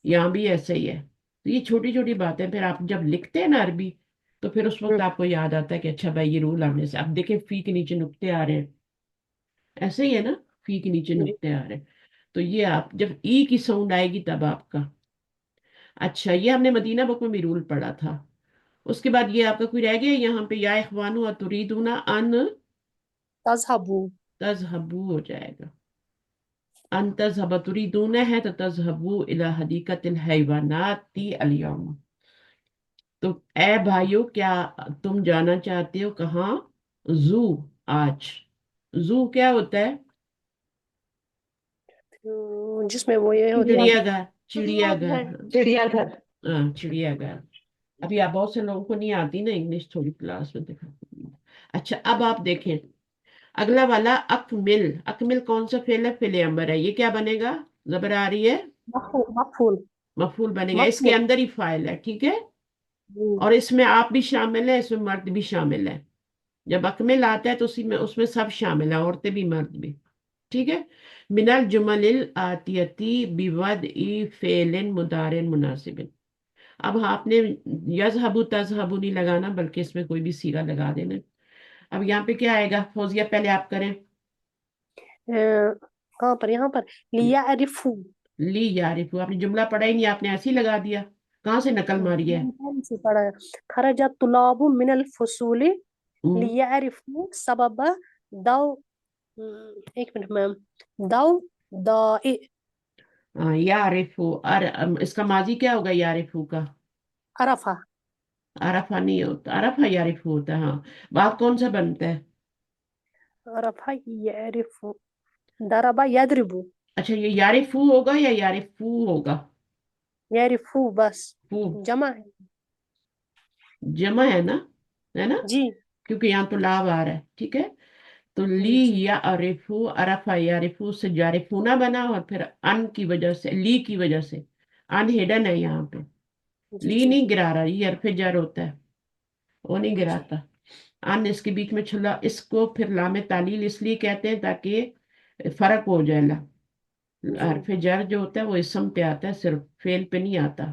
[SPEAKER 1] यहाँ भी ऐसे ही है। तो ये छोटी छोटी बातें फिर आप जब लिखते हैं ना अरबी, तो फिर उस वक्त आपको याद आता है कि अच्छा भाई, ये रूल आने से। अब देखें, फी के नीचे नुक्ते आ रहे हैं, ऐसे ही है ना, फी के नीचे
[SPEAKER 6] जी
[SPEAKER 1] नुक्ते आ रहे हैं। तो ये आप जब ई की साउंड आएगी तब आपका। अच्छा, ये हमने मदीना बुक में भी रूल पढ़ा था। उसके बाद ये आपका कोई रह गया यहाँ पे, या इखवानु तुरीदुना अन
[SPEAKER 6] तज़हबू।
[SPEAKER 1] तज़हबू हो जाएगा। अन तज़हब तुरीदुना है तो तज़हबू इला हदीकतिल हैवानाती अल यौम। तो ए भाइयों, क्या तुम जाना चाहते हो कहाँ? जू, आज। जू क्या होता है?
[SPEAKER 6] जिसमें वो ये होता है।
[SPEAKER 1] चिड़ियाघर, चिड़ियाघर।
[SPEAKER 3] चिड़ियाघर।
[SPEAKER 1] हाँ, चिड़ियाघर। अभी आप बहुत से लोगों को नहीं आती ना इंग्लिश, थोड़ी क्लास में दिखा। अच्छा, अब आप देखें अगला वाला, अकमिल। अकमिल कौन सा फेल है? फेले अम्बर है। ये क्या बनेगा? जबर आ रही है,
[SPEAKER 6] मफूल मफूल
[SPEAKER 1] मफूल बनेगा। इसके
[SPEAKER 6] मफूल।
[SPEAKER 1] अंदर ही फाइल है, ठीक है।
[SPEAKER 6] जी
[SPEAKER 1] और इसमें आप भी शामिल है, इसमें मर्द भी शामिल है। जब अकमिल आता है तो उसी में, उसमें सब शामिल है, औरतें भी मर्द भी। ठीक है। मिनल जुमलिल आतियती बिवद ई फेलिन मुदारिन मुनासिबिन। अब आपने यजहबु तजहबु नहीं लगाना, बल्कि इसमें कोई भी सीगा लगा देना। अब यहाँ पे क्या आएगा? फौजिया, पहले आप करें।
[SPEAKER 6] कहाँ पर? यहाँ पर लिया अरिफू।
[SPEAKER 1] ली यारिफू, आपने जुमला पढ़ा ही नहीं, आपने ऐसे ही लगा दिया। कहाँ से नकल मारी है?
[SPEAKER 6] से पढ़ा है। खरजा तुलाबु मिनल फसूली
[SPEAKER 1] हम्म,
[SPEAKER 6] लिया अरिफू सबब दाव। एक मिनट मैम। दाव दाई
[SPEAKER 1] हाँ, यारिफू। इसका माजी क्या होगा यारिफू का?
[SPEAKER 6] अरफा।
[SPEAKER 1] अरफा नहीं होता, अरफा यारिफू होता है। हाँ, बात कौन सा बनता है?
[SPEAKER 6] अरफा यारिफू दरबा यदरिबू।
[SPEAKER 1] अच्छा, ये यारिफू होगा या यारिफू होगा?
[SPEAKER 6] यारिफू बस
[SPEAKER 1] फू
[SPEAKER 6] जमा है।
[SPEAKER 1] जमा है ना,
[SPEAKER 6] जी
[SPEAKER 1] क्योंकि यहाँ तो लाभ आ रहा है। ठीक है, तो ली
[SPEAKER 6] जी जी
[SPEAKER 1] या अरिफू, अरफा यारिफू से जारिफूना बना, और फिर अन की वजह से, ली की वजह से। अन हिडन है यहाँ पे,
[SPEAKER 6] जी
[SPEAKER 1] ली
[SPEAKER 6] जी
[SPEAKER 1] नहीं गिरा रहा, ये हरफ जर होता है, वो नहीं गिराता। अन इसके बीच में छुला, इसको फिर लामे तालील इसलिए कहते हैं ताकि फर्क हो जाए।
[SPEAKER 6] जी
[SPEAKER 1] हरफ जर जो होता है वो इसम पे आता है, सिर्फ फेल पे नहीं आता।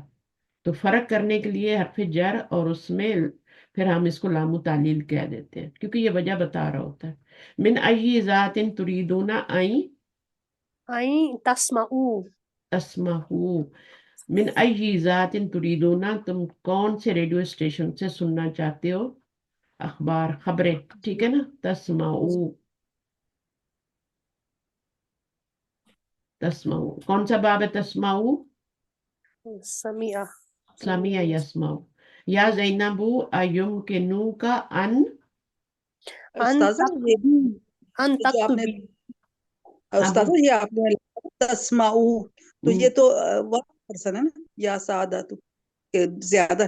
[SPEAKER 1] तो फर्क करने के लिए हरफ जर और उसमें फिर हम इसको लामु तालील कह देते हैं, क्योंकि ये वजह बता रहा होता है। मिन अय्यि ज़ातिन तुरीदूना आई
[SPEAKER 6] आई तस्माऊ।
[SPEAKER 1] तस्माहू। मिन अय्यि ज़ातिन तुरीदूना, तुम कौन से रेडियो स्टेशन से सुनना चाहते हो? अखबार, खबरें। ठीक है ना, तस्माऊ। तस्माऊ कौन सा बाब है? तस्माऊ,
[SPEAKER 6] समिया।
[SPEAKER 1] सामिया यस्माऊ। या ज़ैनबू अयुम के नू का अन।
[SPEAKER 6] अन
[SPEAKER 8] उस्ताजा
[SPEAKER 6] तक
[SPEAKER 8] ये
[SPEAKER 6] अन
[SPEAKER 8] जो आपने
[SPEAKER 6] तक्तुबी।
[SPEAKER 1] अब
[SPEAKER 8] उस्ताजा ये आपने तस्माऊ, तो ये तो वन पर्सन है ना, या सादा तो के ज्यादा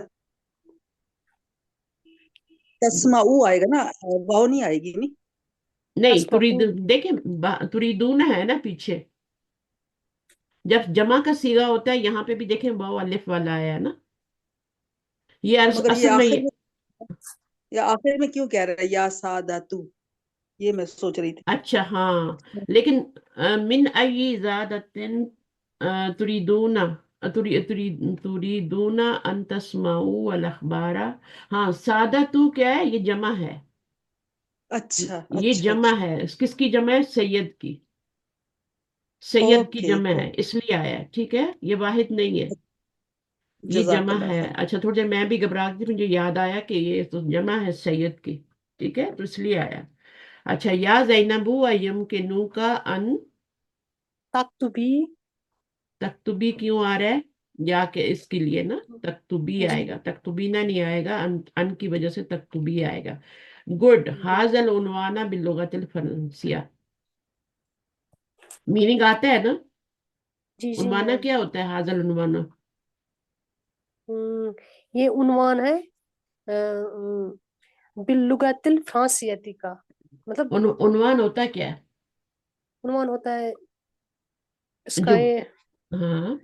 [SPEAKER 8] तस्माऊ आएगा ना, वाव नहीं आएगी नहीं।
[SPEAKER 1] नहीं,
[SPEAKER 6] तस्माऊ
[SPEAKER 1] देखें, तुरीदून है ना पीछे, जब जमा का सीगा होता है यहाँ पे भी देखें, वाव अलिफ वाला आया है ना। ये
[SPEAKER 8] मगर
[SPEAKER 1] असल में ये,
[SPEAKER 8] ये आखिर में क्यों कह रहा है या सादा तू, ये मैं सोच रही थी।
[SPEAKER 1] अच्छा हाँ, लेकिन मिन अय्यि ज़ातिन तुरीदूना तुरीदूना अन तस्माऊ अल अखबारा। हाँ, सादा तू क्या है, ये जमा है,
[SPEAKER 8] अच्छा
[SPEAKER 1] ये
[SPEAKER 8] अच्छा
[SPEAKER 1] जमा
[SPEAKER 8] अच्छा।
[SPEAKER 1] है, किसकी जमा है, सैयद की, सैयद की
[SPEAKER 8] ओके
[SPEAKER 1] जमा है, इसलिए आया है, ठीक है, ये वाहिद नहीं है, ये जमा
[SPEAKER 8] जजाकल्ला
[SPEAKER 1] है।
[SPEAKER 8] खैर।
[SPEAKER 1] अच्छा, थोड़ी देर मैं भी घबरा गई थी, मुझे याद आया कि ये तो जमा है सैयद की, ठीक है, तो इसलिए आया। अच्छा, या जैनबू अयम के नू का अन
[SPEAKER 6] तक्तुबी।
[SPEAKER 1] तख्तुबी क्यों आ रहा है, या के इसके लिए ना तख्तुबी
[SPEAKER 6] जी
[SPEAKER 1] आएगा, तख्तुबीना नहीं आएगा, अन की वजह से तख्तुबी आएगा। गुड। हाजल उनवाना बिल्लुगतिल फरंसिया, मीनिंग आता है ना।
[SPEAKER 6] जी जी
[SPEAKER 1] उनवाना
[SPEAKER 6] मैम।
[SPEAKER 1] क्या होता है, हाजल उनवाना?
[SPEAKER 6] ये उन्वान है बिल्लुगतिल फ्रांसियती का, मतलब
[SPEAKER 1] उनवान होता क्या है?
[SPEAKER 6] उन्वान होता है इसका
[SPEAKER 1] जो,
[SPEAKER 6] ये
[SPEAKER 1] हाँ,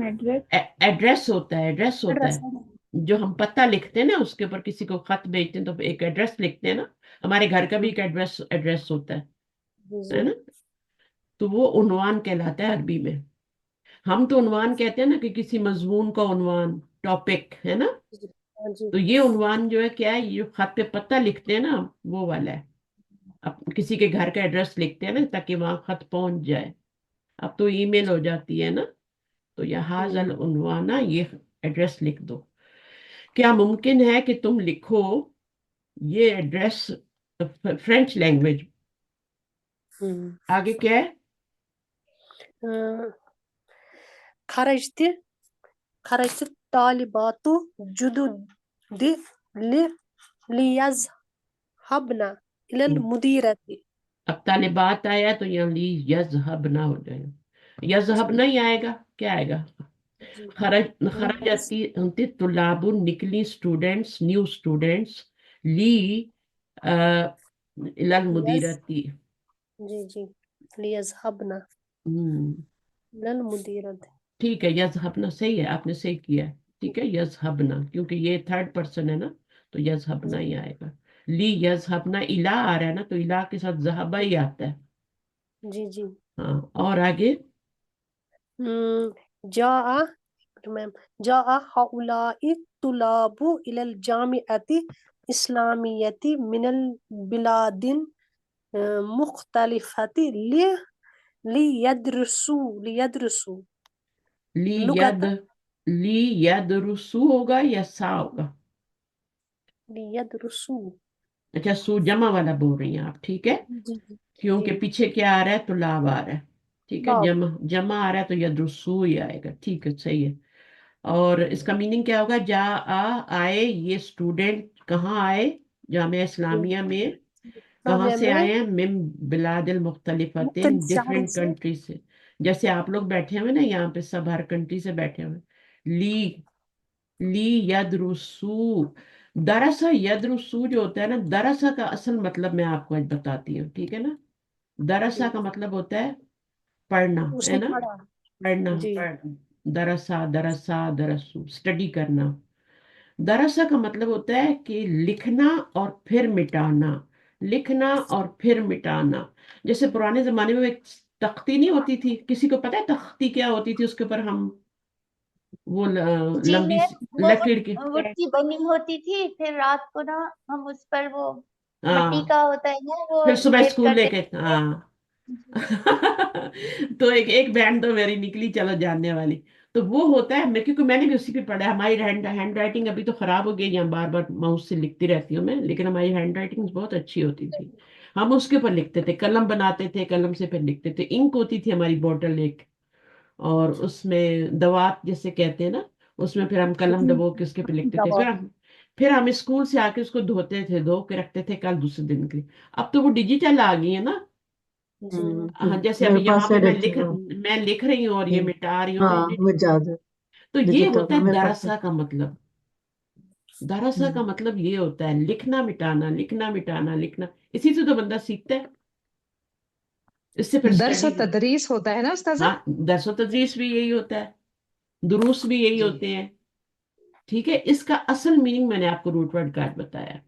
[SPEAKER 5] एड्रेस।
[SPEAKER 1] एड्रेस होता है, एड्रेस होता
[SPEAKER 6] एड्रेस
[SPEAKER 1] है।
[SPEAKER 6] है।
[SPEAKER 1] जो हम पता लिखते हैं ना, उसके ऊपर किसी को खत भेजते हैं तो एक एड्रेस लिखते हैं ना, हमारे घर का भी एक एड्रेस एड्रेस होता
[SPEAKER 6] जी
[SPEAKER 1] है
[SPEAKER 6] जी
[SPEAKER 1] ना। तो वो उन्वान कहलाता है अरबी में। हम तो उन्वान कहते हैं ना कि किसी मजमून का उन्वान, टॉपिक है ना।
[SPEAKER 6] जी। हाँ जी
[SPEAKER 1] तो ये उन्वान जो है क्या है, ये जो खत पे पता लिखते हैं ना, वो वाला है। अब किसी के घर का एड्रेस लिखते हैं ना ताकि वहां खत पहुंच जाए। अब तो ईमेल हो जाती है ना। तो यह हाजल उन्वाना, ये एड्रेस लिख दो। क्या मुमकिन है कि तुम लिखो ये एड्रेस फ्रेंच लैंग्वेज?
[SPEAKER 6] हम्म।
[SPEAKER 1] आगे क्या है?
[SPEAKER 6] अ, खरजती खरजती तालिबातु जुदुद लि लियज़हबना इलल मुदीरती।
[SPEAKER 1] अब तालिबात आया तो यहाँ ली यजहब ना हो जाएगा, यजहब
[SPEAKER 6] जी
[SPEAKER 1] नहीं आएगा, क्या आएगा?
[SPEAKER 6] जी।
[SPEAKER 1] खरजती तुलाबुन, निकली स्टूडेंट्स, न्यू स्टूडेंट्स, ली इलल
[SPEAKER 6] लियज़
[SPEAKER 1] मुदीरती।
[SPEAKER 6] जी जी लियज़हबना
[SPEAKER 1] हम्म,
[SPEAKER 6] इलल मुदीरती।
[SPEAKER 1] ठीक है, यजहबना सही है, आपने सही किया है, ठीक है, यजहबना, क्योंकि ये थर्ड पर्सन है ना, तो यजहबना ही आएगा। ली यजहबना, इला आ रहा है ना, तो इला के साथ जहबा ही आता है।
[SPEAKER 6] जी जी।
[SPEAKER 1] हाँ, और आगे?
[SPEAKER 6] जाआ मैम जाआ हाउलाई तुलाबु इलल जामिअती इस्लामियती मिनल बिलादिन मुख्तलिफती लियदरसू
[SPEAKER 1] ली यद
[SPEAKER 6] लुगत
[SPEAKER 1] ली यदरुसु होगा या सा होगा?
[SPEAKER 6] लियदरसू।
[SPEAKER 1] अच्छा, सू जमा वाला बोल रही हैं आप, ठीक है,
[SPEAKER 6] जी जी जी।
[SPEAKER 1] क्योंकि पीछे क्या आ रहा है, तो लाभ आ रहा है, ठीक है,
[SPEAKER 6] लाभ।
[SPEAKER 1] जमा जमा आ रहा है तो यदरुसु ही आएगा, ठीक है, सही है। और इसका मीनिंग क्या होगा, जा आ आए, ये स्टूडेंट कहाँ आए, जामिया इस्लामिया में, कहाँ
[SPEAKER 6] इस्लामिया
[SPEAKER 1] से
[SPEAKER 6] में
[SPEAKER 1] आए हैं, मिन बिलादिल मुख्तलिफतिन,
[SPEAKER 6] मुख्तलिफ शहरों
[SPEAKER 1] डिफरेंट
[SPEAKER 6] से।
[SPEAKER 1] कंट्री से। जैसे आप लोग बैठे हुए ना यहाँ पे, सब हर कंट्री से बैठे हुए। ली ली यदरुसू, दरसा यदरुसू जो होता है ना, दरसा का असल मतलब मैं आपको आज बताती हूँ, ठीक है ना। दरसा
[SPEAKER 6] जी
[SPEAKER 1] का मतलब होता है पढ़ना, है
[SPEAKER 6] उसने
[SPEAKER 1] ना,
[SPEAKER 6] पढ़ा।
[SPEAKER 1] पढ़ना,
[SPEAKER 6] जी
[SPEAKER 1] पढ़, दरसा दरसा दरसू, स्टडी करना। दरसा का मतलब होता है कि लिखना और फिर मिटाना, लिखना और फिर मिटाना। जैसे पुराने जमाने में एक तख्ती नहीं होती थी, किसी को पता है तख्ती क्या होती थी, उसके ऊपर हम वो
[SPEAKER 4] जी
[SPEAKER 1] लंबी
[SPEAKER 4] मैं
[SPEAKER 1] सी
[SPEAKER 4] वो
[SPEAKER 1] लकड़ी की,
[SPEAKER 4] वुड की बनी होती थी, फिर रात को ना हम उस पर वो मट्टी
[SPEAKER 1] हाँ,
[SPEAKER 4] का होता है ना, वो
[SPEAKER 1] फिर सुबह
[SPEAKER 4] लेप
[SPEAKER 1] स्कूल
[SPEAKER 4] करते
[SPEAKER 1] लेके,
[SPEAKER 4] थे।
[SPEAKER 1] हाँ।
[SPEAKER 4] जी
[SPEAKER 1] तो एक एक बैंड तो मेरी निकली, चलो जानने वाली। तो वो होता है, मैं क्योंकि मैंने भी उसी पे पढ़ा है। हमारी हैंड राइटिंग अभी तो खराब हो गई, यहाँ बार बार माउस से लिखती रहती हूँ मैं, लेकिन हमारी हैंड राइटिंग बहुत अच्छी होती थी। हम उसके ऊपर लिखते थे, कलम बनाते थे, कलम से फिर लिखते थे, इंक होती थी हमारी बोतल एक, और उसमें दवात जैसे कहते हैं ना, उसमें फिर हम कलम
[SPEAKER 6] जी
[SPEAKER 1] डबो के उसके पे लिखते थे।
[SPEAKER 6] दवा।
[SPEAKER 1] फिर हम स्कूल से आके उसको धोते थे, धो के रखते थे कल दूसरे दिन के लिए। अब तो वो डिजिटल आ गई है ना।
[SPEAKER 6] जी
[SPEAKER 1] हाँ, जैसे
[SPEAKER 9] मेरे
[SPEAKER 1] अभी यहाँ
[SPEAKER 9] पास
[SPEAKER 1] पे
[SPEAKER 9] है डिजिटल।
[SPEAKER 1] मैं लिख रही हूँ और ये मिटा रही हूँ, तो
[SPEAKER 9] हाँ मुझे याद है,
[SPEAKER 1] तो ये
[SPEAKER 9] डिजिटल
[SPEAKER 1] होता
[SPEAKER 9] का
[SPEAKER 1] है
[SPEAKER 9] मेरे पास है।
[SPEAKER 1] दरसा का मतलब। दरसा का
[SPEAKER 9] हम्म।
[SPEAKER 1] मतलब ये होता है लिखना मिटाना, लिखना मिटाना, लिखना। इसी से तो बंदा सीखता है, इससे फिर
[SPEAKER 3] दर्स
[SPEAKER 1] स्टडी
[SPEAKER 3] और
[SPEAKER 1] भी।
[SPEAKER 3] तदरीस होता है ना उस्ताजा।
[SPEAKER 1] हाँ, दरस व तदरीस भी यही होता है, दुरूस भी यही
[SPEAKER 3] जी।
[SPEAKER 1] होते हैं, ठीक है। इसका असल मीनिंग मैंने आपको रूट वर्ड का आज बताया,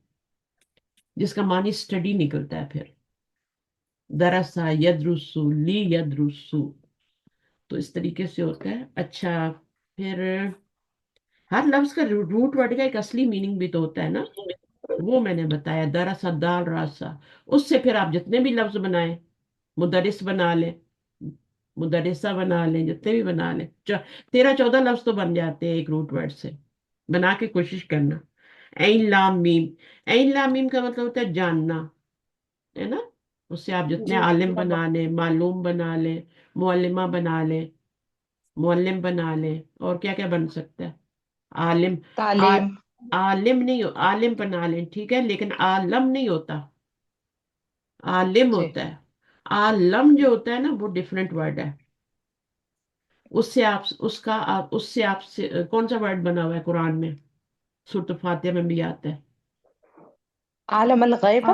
[SPEAKER 1] जिसका मानी स्टडी निकलता है फिर। दरसा यदरुसु ली यदरुसु, تو اس طریقے سے ہوتا ہے. اچھا پھر ہر لفظ کا روٹ ورڈ کا ایک اصلی میننگ بھی تو ہوتا ہے نا، وہ میں نے بتایا. درسا دال راسا، اس سے پھر آپ جتنے بھی لفظ بنائیں، مدرس بنا لیں، مدرسہ بنا لیں، جتنے بھی بنا لیں، 13-14 لفظ تو بن جاتے ہیں ایک روٹ ورڈ سے. بنا کے کوشش کرنا. عین لام میم، عین لام میم کا مطلب ہوتا ہے جاننا، ہے نا. اس سے آپ جتنے
[SPEAKER 6] جی
[SPEAKER 1] عالم بنا لیں، معلوم بنا لیں، معلمہ بنا لیں، معلم بنا لیں، اور کیا کیا بن سکتا ہے. عالم،
[SPEAKER 3] تعلیم.
[SPEAKER 1] عالم نہیں عالم بنا لیں، ٹھیک ہے، لیکن عالم نہیں ہوتا، عالم
[SPEAKER 3] جی
[SPEAKER 1] ہوتا ہے. عالم جو ہوتا ہے نا وہ ڈفرینٹ ورڈ ہے. اس سے آپ اس سے آپ سے کون سا ورڈ بنا ہوا ہے قرآن میں؟ سورۃ فاتحہ میں بھی آتا ہے.
[SPEAKER 3] عالم الغیب.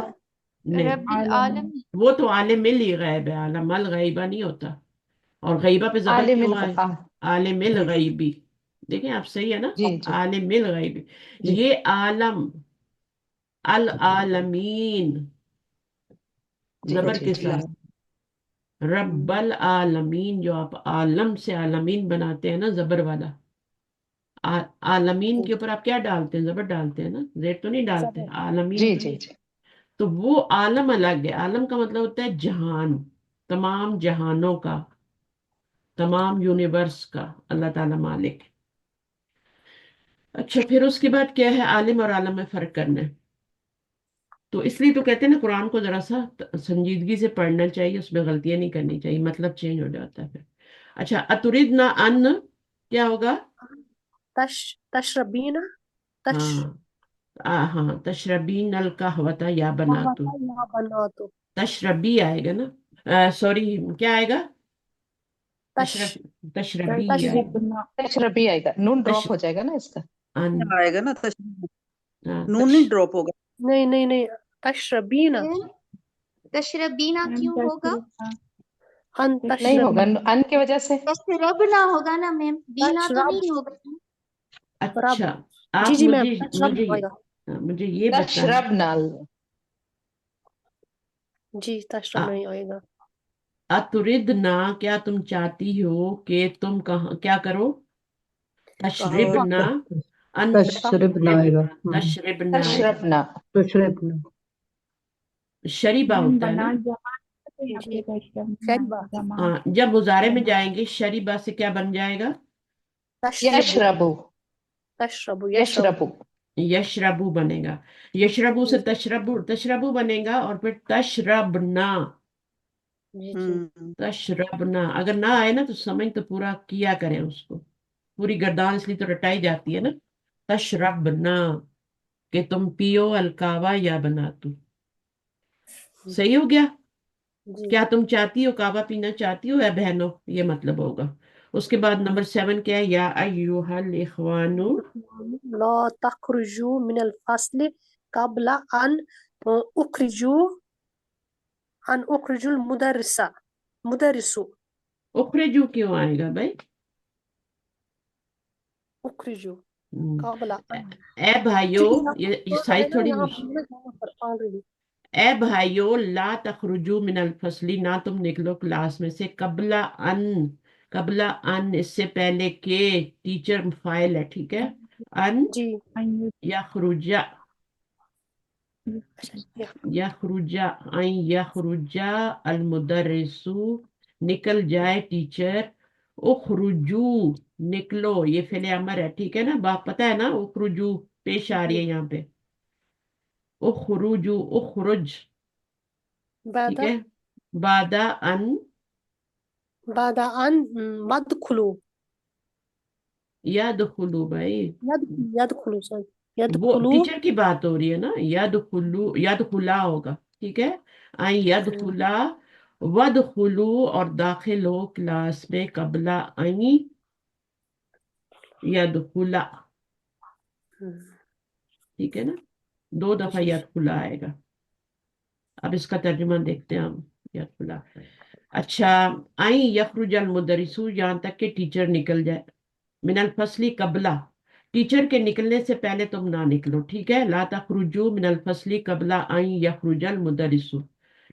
[SPEAKER 1] نہیں،
[SPEAKER 4] رب
[SPEAKER 5] عالم
[SPEAKER 4] العالم.
[SPEAKER 1] وہ تو عالم الغیب ہے، عالم الغیبہ نہیں ہوتا. اور غیبہ پہ زبر
[SPEAKER 3] عالم
[SPEAKER 1] کیوں آئے؟ عالم
[SPEAKER 3] جی جی
[SPEAKER 1] الغیبی. دیکھیں آپ صحیح ہے نا،
[SPEAKER 3] جی جی
[SPEAKER 1] عالم الغیبی.
[SPEAKER 3] جی
[SPEAKER 1] یہ عالم، العالمین،
[SPEAKER 3] جی
[SPEAKER 1] زبر
[SPEAKER 3] جی
[SPEAKER 1] کے
[SPEAKER 3] جی
[SPEAKER 1] ساتھ. رب العالمین، جو آپ عالم سے عالمین بناتے ہیں نا زبر والا، عالمین کے اوپر آپ کیا ڈالتے ہیں؟ زبر ڈالتے ہیں نا، زیر تو نہیں ڈالتے.
[SPEAKER 6] زبر.
[SPEAKER 1] عالمین
[SPEAKER 3] جی
[SPEAKER 1] تو
[SPEAKER 3] جی
[SPEAKER 1] نہیں.
[SPEAKER 3] جی
[SPEAKER 1] تو وہ عالم الگ ہے. عالم کا مطلب ہوتا ہے جہان، تمام جہانوں کا، تمام یونیورس کا اللہ تعالی مالک. اچھا پھر اس کے بعد کیا ہے؟ عالم اور عالم میں فرق کرنا ہے. تو اس لیے تو کہتے ہیں نا قرآن کو ذرا سا سنجیدگی سے پڑھنا چاہیے، اس میں غلطیاں نہیں کرنی چاہیے، مطلب چینج ہو جاتا ہے پھر. اچھا اتردنا ان کیا ہوگا؟
[SPEAKER 6] تشربین. تش
[SPEAKER 1] ہاں تشربین القہوۃ یا بناتو.
[SPEAKER 6] قهوة یا بناتو.
[SPEAKER 1] تشربی آئے گا نا، سوری کیا آئے گا؟
[SPEAKER 6] تش
[SPEAKER 1] تشرب تشربی آئے گا.
[SPEAKER 5] تشربنا.
[SPEAKER 3] تشربی آئے گا، نون
[SPEAKER 1] تش
[SPEAKER 3] ڈراپ ہو جائے گا نا اس کا.
[SPEAKER 1] ان
[SPEAKER 8] آئے گا نا تشریف، نون
[SPEAKER 1] تش
[SPEAKER 8] نہیں ڈراپ ہوگا.
[SPEAKER 6] نہیں نہیں نہیں، تشربین.
[SPEAKER 4] کیوں؟ تشربینا
[SPEAKER 5] میم
[SPEAKER 4] کیوں ہوگا؟
[SPEAKER 5] تشربنا.
[SPEAKER 6] ان
[SPEAKER 3] نہیں ہوگا
[SPEAKER 6] تشرب.
[SPEAKER 3] ان کی وجہ سے.
[SPEAKER 4] تشربنا ہوگا نا میم، بینا تو
[SPEAKER 6] تشرب.
[SPEAKER 4] نہیں ہوگا.
[SPEAKER 6] رب.
[SPEAKER 1] اچھا
[SPEAKER 6] جی
[SPEAKER 1] آپ
[SPEAKER 6] جی میم،
[SPEAKER 1] مجھے
[SPEAKER 6] تشرب
[SPEAKER 1] مجھے
[SPEAKER 6] ہوئے گا.
[SPEAKER 1] مجھے یہ بتائیں.
[SPEAKER 3] تشرب نال.
[SPEAKER 6] جی تشرب نہیں ہوئے گا.
[SPEAKER 1] اتردنا کیا تم چاہتی ہو کہ تم کہاں کیا کرو؟ تشربنا ان
[SPEAKER 9] تشربنا آئے گا.
[SPEAKER 1] تشربنا آئے گا.
[SPEAKER 3] تشربنا.
[SPEAKER 9] تشربنا.
[SPEAKER 1] شریبہ
[SPEAKER 5] میم
[SPEAKER 1] ہوتا ہے نا.
[SPEAKER 5] بنا جمع تو
[SPEAKER 6] جی
[SPEAKER 5] یہاں
[SPEAKER 6] جی
[SPEAKER 5] پہ تشربنا
[SPEAKER 6] شریبہ.
[SPEAKER 5] جمع.
[SPEAKER 1] جب مضارع میں
[SPEAKER 5] جمع.
[SPEAKER 1] جائیں گے شریبہ سے کیا بن جائے گا؟
[SPEAKER 6] تشربو.
[SPEAKER 3] یشربو.
[SPEAKER 6] تشربو یشرب.
[SPEAKER 3] یشربو.
[SPEAKER 1] یشربو بنے گا. یشربو سے
[SPEAKER 6] جی
[SPEAKER 1] تشربو بنے گا، اور پھر تشربنا.
[SPEAKER 6] جی جی.
[SPEAKER 8] ہوں
[SPEAKER 1] تشربنا اگر نہ آئے نا تو سمجھ تو پورا کیا کریں اس کو. پوری گردان اس لیے تو رٹائی جاتی ہے نا. تشربنا کہ تم پیو الکاوا یا بناتو. صحیح ہو گیا؟
[SPEAKER 6] جی
[SPEAKER 1] کیا تم چاہتی ہو، کعبہ پینا چاہتی ہو اے بہنوں، یہ مطلب ہوگا. اس کے بعد نمبر 7 کیا ہے؟ یا ایوہا الاخوانو.
[SPEAKER 6] لا تخرجوا من الفصل قبل ان اخرجوا مدرسو.
[SPEAKER 1] اخرجو کیوں آئے گا بھائی؟
[SPEAKER 6] اخرجوا
[SPEAKER 1] ہم،
[SPEAKER 6] قبل ان.
[SPEAKER 1] اے بھائیو،
[SPEAKER 6] کیونکہ یہاں
[SPEAKER 1] یہ
[SPEAKER 6] پر ہے
[SPEAKER 1] سائز
[SPEAKER 6] نا،
[SPEAKER 1] تھوڑی
[SPEAKER 6] یہاں پر نا، یہاں پر already.
[SPEAKER 1] اے بھائیو لا تخرجو من الفصلی، نہ تم نکلو کلاس میں سے، قبل ان اس سے پہلے کہ، ٹیچر فائل ہے، ٹھیک ہے. ان
[SPEAKER 6] جی
[SPEAKER 1] یخرجا،
[SPEAKER 6] اچھا.
[SPEAKER 1] یخرجا این یخرجا المدرسو، نکل جائے ٹیچر. اخرجو نکلو، یہ فعل امر ہے، ٹھیک ہے نا. باپ پتہ ہے نا، اخرجو پیش آ رہی ہے یہاں پہ. اخرجو اخرج،
[SPEAKER 6] بعد
[SPEAKER 1] ٹھیک ہے.
[SPEAKER 6] بعد ان مدخلو.
[SPEAKER 1] یدخلو بھائی،
[SPEAKER 6] يدخلوا sorry.
[SPEAKER 1] وہ
[SPEAKER 6] يدخلوا.
[SPEAKER 1] ٹیچر کی بات ہو رہی ہے نا. یدخلا ہوگا، ٹھیک ہے. این یدخلا، ودخلو اور داخل ہو کلاس میں، قبل این یدخلا، ٹھیک ہے نا. 2 دفعہ
[SPEAKER 6] جی
[SPEAKER 1] یدخلا آئے گا. اب اس کا ترجمہ دیکھتے ہیں ہم. یدخلا. اچھا این یخرج المدرسو، یہاں تک کہ ٹیچر نکل جائے. من الفصلی قبلہ، ٹیچر کے نکلنے سے پہلے تم نہ نکلو، ٹھیک ہے. لا تخرجو من الفصلی قبل ان یخرج المدرس،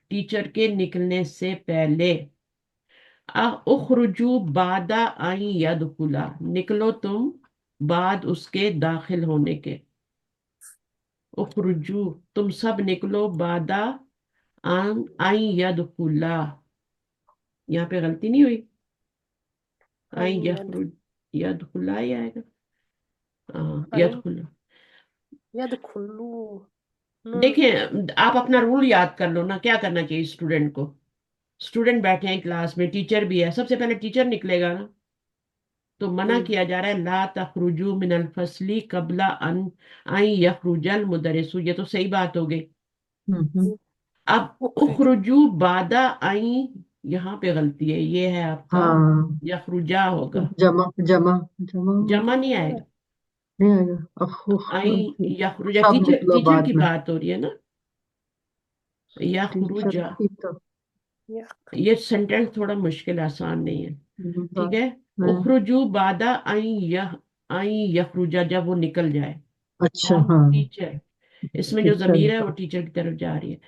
[SPEAKER 1] ٹیچر کے نکلنے سے پہلے. उखरुजू बादा आई यदखुला, निकलो तुम बाद उसके दाखिल होने के। उखरुजू, तुम सब निकलो, बादा आन आई यदखुला, यहाँ पे गलती नहीं हुई, आई
[SPEAKER 6] आई यद
[SPEAKER 1] यखरुज, यदखुला ही आएगा, हाँ
[SPEAKER 6] आई
[SPEAKER 1] यदखुला।
[SPEAKER 6] यदखुलू नून
[SPEAKER 1] देखिए आप अपना रूल याद कर लो ना, क्या करना चाहिए स्टूडेंट को। स्टूडेंट बैठे हैं क्लास में, टीचर भी है, सबसे पहले टीचर निकलेगा ना, तो मना किया जा रहा है ला तखरुजू मिनल फसली कबला अन आई यखरुजल मुदरिसु, ये तो सही बात हो गई। अब
[SPEAKER 6] उखरुजू
[SPEAKER 1] उखरुजू बादा आई, यहाँ पे गलती है, ये है आपका
[SPEAKER 9] हाँ,
[SPEAKER 1] यखरुजा होगा,
[SPEAKER 9] जमा जमा जमा होगा,
[SPEAKER 1] जमा नहीं आएगा।
[SPEAKER 9] नहीं आएगा।
[SPEAKER 1] आई यखरुजा,
[SPEAKER 9] सब
[SPEAKER 1] टीचर
[SPEAKER 9] निकलो
[SPEAKER 1] टीचर
[SPEAKER 9] बाद
[SPEAKER 1] की
[SPEAKER 9] में।
[SPEAKER 1] बात हो रही है ना,
[SPEAKER 9] टीचर
[SPEAKER 1] यखरुजा।
[SPEAKER 9] की तो
[SPEAKER 6] यक
[SPEAKER 1] ये सेंटेंस थोड़ा मुश्किल आसान नहीं है, ठीक है।
[SPEAKER 9] नहीं।
[SPEAKER 1] उखरुजू बादा आई यखरुजा, जब वो निकल जाए,
[SPEAKER 9] अच्छा
[SPEAKER 1] कौन,
[SPEAKER 9] हाँ,
[SPEAKER 1] टीचर, इसमें जो
[SPEAKER 9] टीचर
[SPEAKER 1] जमीर है वो
[SPEAKER 9] निकल।
[SPEAKER 1] टीचर की तरफ जा रही है।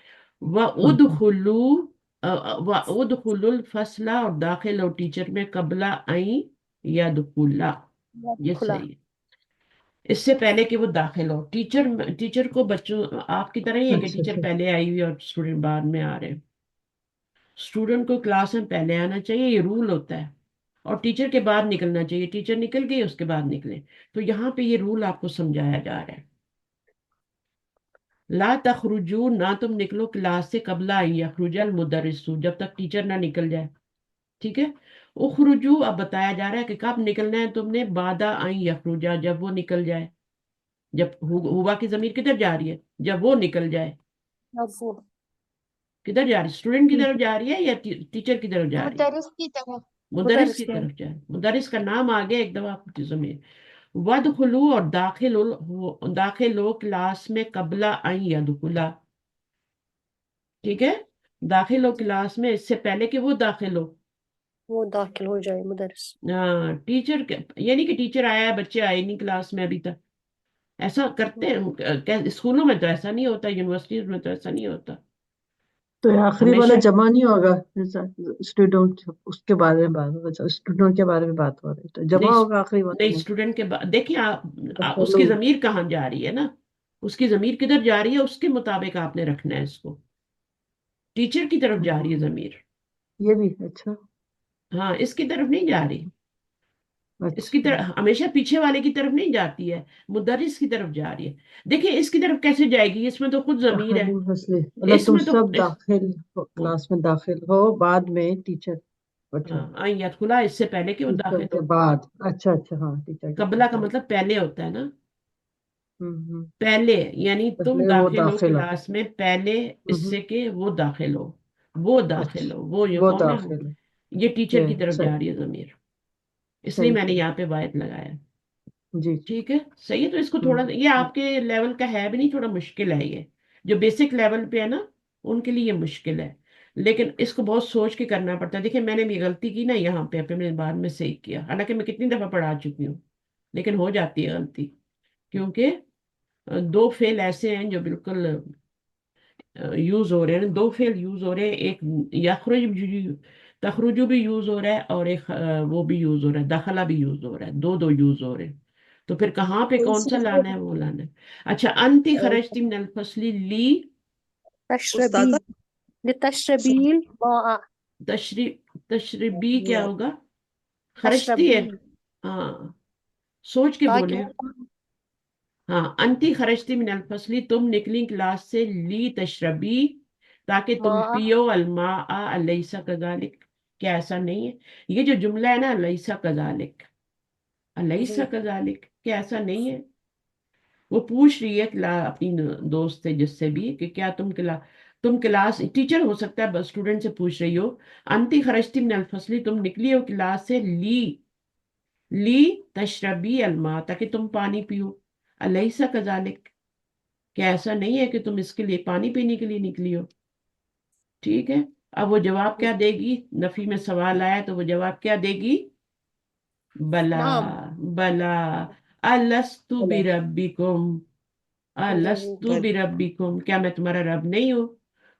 [SPEAKER 1] व
[SPEAKER 9] हाँ
[SPEAKER 1] उदखुलू, व उदखुलुल फसला, और दाखिल हो टीचर में, कबला आई या दुखुला, ये
[SPEAKER 6] खुला
[SPEAKER 1] सही है। इससे पहले कि वो दाखिल हो, टीचर को बच्चों आपकी तरह ही है कि
[SPEAKER 9] अच्छा
[SPEAKER 1] टीचर
[SPEAKER 9] अच्छा।
[SPEAKER 1] पहले आई हुई और स्टूडेंट बाद में आ रहे हैं। स्टूडेंट को क्लास में पहले आना चाहिए, ये रूल होता है, और टीचर के बाद निकलना चाहिए, टीचर निकल गई उसके बाद निकले। तो यहाँ पे ये रूल आपको समझाया जा रहा है, ला तखरुजू, ना तुम निकलो क्लास से, कबला यखरुजल मुदर्रिसु, जब तक टीचर ना निकल जाए, ठीक है। उखरुजू, अब बताया जा रहा है कि कब निकलना है तुमने, बादा आई यखरुजा, जब वो निकल जाए। जब हुआ की जमीर किधर जा रही है, जब वो निकल जाए,
[SPEAKER 6] अब वो
[SPEAKER 1] किधर जा रही है, स्टूडेंट की तरफ जा रही है या टीचर की तरफ जा रही है,
[SPEAKER 4] मुदरिस की तरफ।
[SPEAKER 1] मुदरिस
[SPEAKER 6] मुदर्रिस
[SPEAKER 1] की
[SPEAKER 6] के
[SPEAKER 1] तरफ जा रही है। मुदरिस का नाम आ गया एक दफा आपकी जमीर। वदखुलू, और दाखिल हो क्लास में, कबला आई यदखुला, ठीक है। दाखिल हो क्लास में, इससे पहले कि वो दाखिल हो।
[SPEAKER 6] वो दाखिल हो जाए मुदर्रिस
[SPEAKER 1] हाँ, टीचर ये नहीं कि टीचर आया है, बच्चे आए नहीं क्लास में अभी तक, ऐसा करते हैं स्कूलों में तो ऐसा नहीं होता, यूनिवर्सिटीज में तो ऐसा नहीं होता।
[SPEAKER 9] तो ये आखिरी वाला
[SPEAKER 1] हमेशा
[SPEAKER 9] जमा नहीं होगा, स्टूडेंट उसके बारे में बात हो, स्टूडेंट के बारे में बात हो रही, तो जमा
[SPEAKER 1] नहीं,
[SPEAKER 9] होगा आखिरी
[SPEAKER 1] नहीं
[SPEAKER 9] वाले में।
[SPEAKER 1] स्टूडेंट के बाद देखिए
[SPEAKER 9] दखलू।
[SPEAKER 1] उसकी जमीर कहाँ जा रही है ना, उसकी जमीर किधर जा रही है, उसके मुताबिक आपने रखना है इसको। टीचर की तरफ जा रही है जमीर,
[SPEAKER 9] ये भी अच्छा।
[SPEAKER 1] हाँ इसकी तरफ नहीं जा रही, इसकी
[SPEAKER 9] अच्छा,
[SPEAKER 1] तरफ हमेशा पीछे वाले की तरफ नहीं जाती है, मुदर्रिस की तरफ जा रही है। देखिए इसकी तरफ कैसे जाएगी, इसमें तो खुद जमीर है,
[SPEAKER 9] तखल्लुल फसली मतलब तुम
[SPEAKER 1] इसमें तो
[SPEAKER 9] सब दाखिल हो, क्लास में दाखिल हो, बाद में टीचर। अच्छा,
[SPEAKER 1] हाँ आई याद खुला, इससे पहले कि वो
[SPEAKER 9] टीचर
[SPEAKER 1] दाखिल
[SPEAKER 9] के
[SPEAKER 1] हो।
[SPEAKER 9] बाद। अच्छा अच्छा, हाँ टीचर के
[SPEAKER 1] कबला
[SPEAKER 9] बाद
[SPEAKER 1] का
[SPEAKER 9] दाखिल।
[SPEAKER 1] मतलब पहले होता है ना,
[SPEAKER 9] हम्म।
[SPEAKER 1] पहले, यानी तुम
[SPEAKER 9] पहले वो
[SPEAKER 1] दाखिल हो
[SPEAKER 9] दाखिल हो।
[SPEAKER 1] क्लास में पहले,
[SPEAKER 9] हम्म।
[SPEAKER 1] इससे कि वो दाखिल हो, वो दाखिल हो,
[SPEAKER 9] अच्छा,
[SPEAKER 1] वो ये
[SPEAKER 9] वो
[SPEAKER 1] कौन है वो,
[SPEAKER 9] दाखिल हो।
[SPEAKER 1] ये टीचर की तरफ
[SPEAKER 9] सही
[SPEAKER 1] जा रही है जमीर, इसलिए
[SPEAKER 9] सही
[SPEAKER 1] मैंने
[SPEAKER 9] सही।
[SPEAKER 1] यहाँ पे वायद लगाया।
[SPEAKER 9] जी जी।
[SPEAKER 1] ठीक है, सही है। तो इसको थोड़ा,
[SPEAKER 9] हम्म।
[SPEAKER 1] ये आपके लेवल का है भी नहीं, थोड़ा मुश्किल है ये, जो बेसिक लेवल पे है ना उनके लिए ये मुश्किल है, लेकिन इसको बहुत सोच के करना पड़ता है। देखिए मैंने भी गलती की ना यहाँ पे मैंने बाद में सही किया, हालांकि मैं कितनी दफा पढ़ा चुकी हूँ, लेकिन हो जाती है गलती, क्योंकि दो फेल ऐसे हैं जो बिल्कुल यूज हो रहे हैं, दो फेल यूज हो रहे हैं, एक यखरुज तखरुजु भी यूज हो रहा है, और एक वो भी यूज हो रहा है, दखला भी यूज हो रहा है, दो दो यूज हो रहे हैं। तो फिर कहाँ पे
[SPEAKER 6] कोई
[SPEAKER 1] कौन सा
[SPEAKER 6] चीज
[SPEAKER 1] लाना है, वो लाना है। अच्छा, अंति खरजती मिनल फसली ली
[SPEAKER 6] तशरबी
[SPEAKER 8] उस्ताद
[SPEAKER 6] लितशरबील माआ
[SPEAKER 1] तशरी, तशरीबी क्या होगा, खरजती है,
[SPEAKER 6] तशरबी
[SPEAKER 1] हाँ सोच के
[SPEAKER 6] ताकि
[SPEAKER 1] बोले। हाँ, अंति खरजती मिनल फसली, तुम निकली क्लास से, ली तशरबी, ताकि तुम
[SPEAKER 6] माआ
[SPEAKER 1] पियो, अलमा अलैसा कजालिक, क्या ऐसा नहीं है। ये जो जुमला है ना, अलैसा कजालिक, अलैसा
[SPEAKER 6] जी
[SPEAKER 1] कजालिक, क्या ऐसा नहीं है। वो पूछ रही है अपनी दोस्त से, जिससे भी, कि क्या तुम क्लास, टीचर हो सकता है, बस स्टूडेंट से पूछ रही हो, अंति खरजती मिनल फसली, तुम निकली हो क्लास से, ली तशरबी अलमा, ताकि तुम पानी पियो, अलैसा कजालिक, क्या ऐसा नहीं है कि तुम इसके लिए पानी पीने के लिए निकली हो। ठीक है, अब वो जवाब क्या देगी, नफी में सवाल आया तो वो जवाब क्या देगी, बला,
[SPEAKER 6] नाम
[SPEAKER 1] बला, अलस्तु
[SPEAKER 6] बोला
[SPEAKER 1] बिरब्बिकुम, अलस्तु
[SPEAKER 6] जी
[SPEAKER 1] बिरब्बिकुम, क्या मैं तुम्हारा रब नहीं हूं।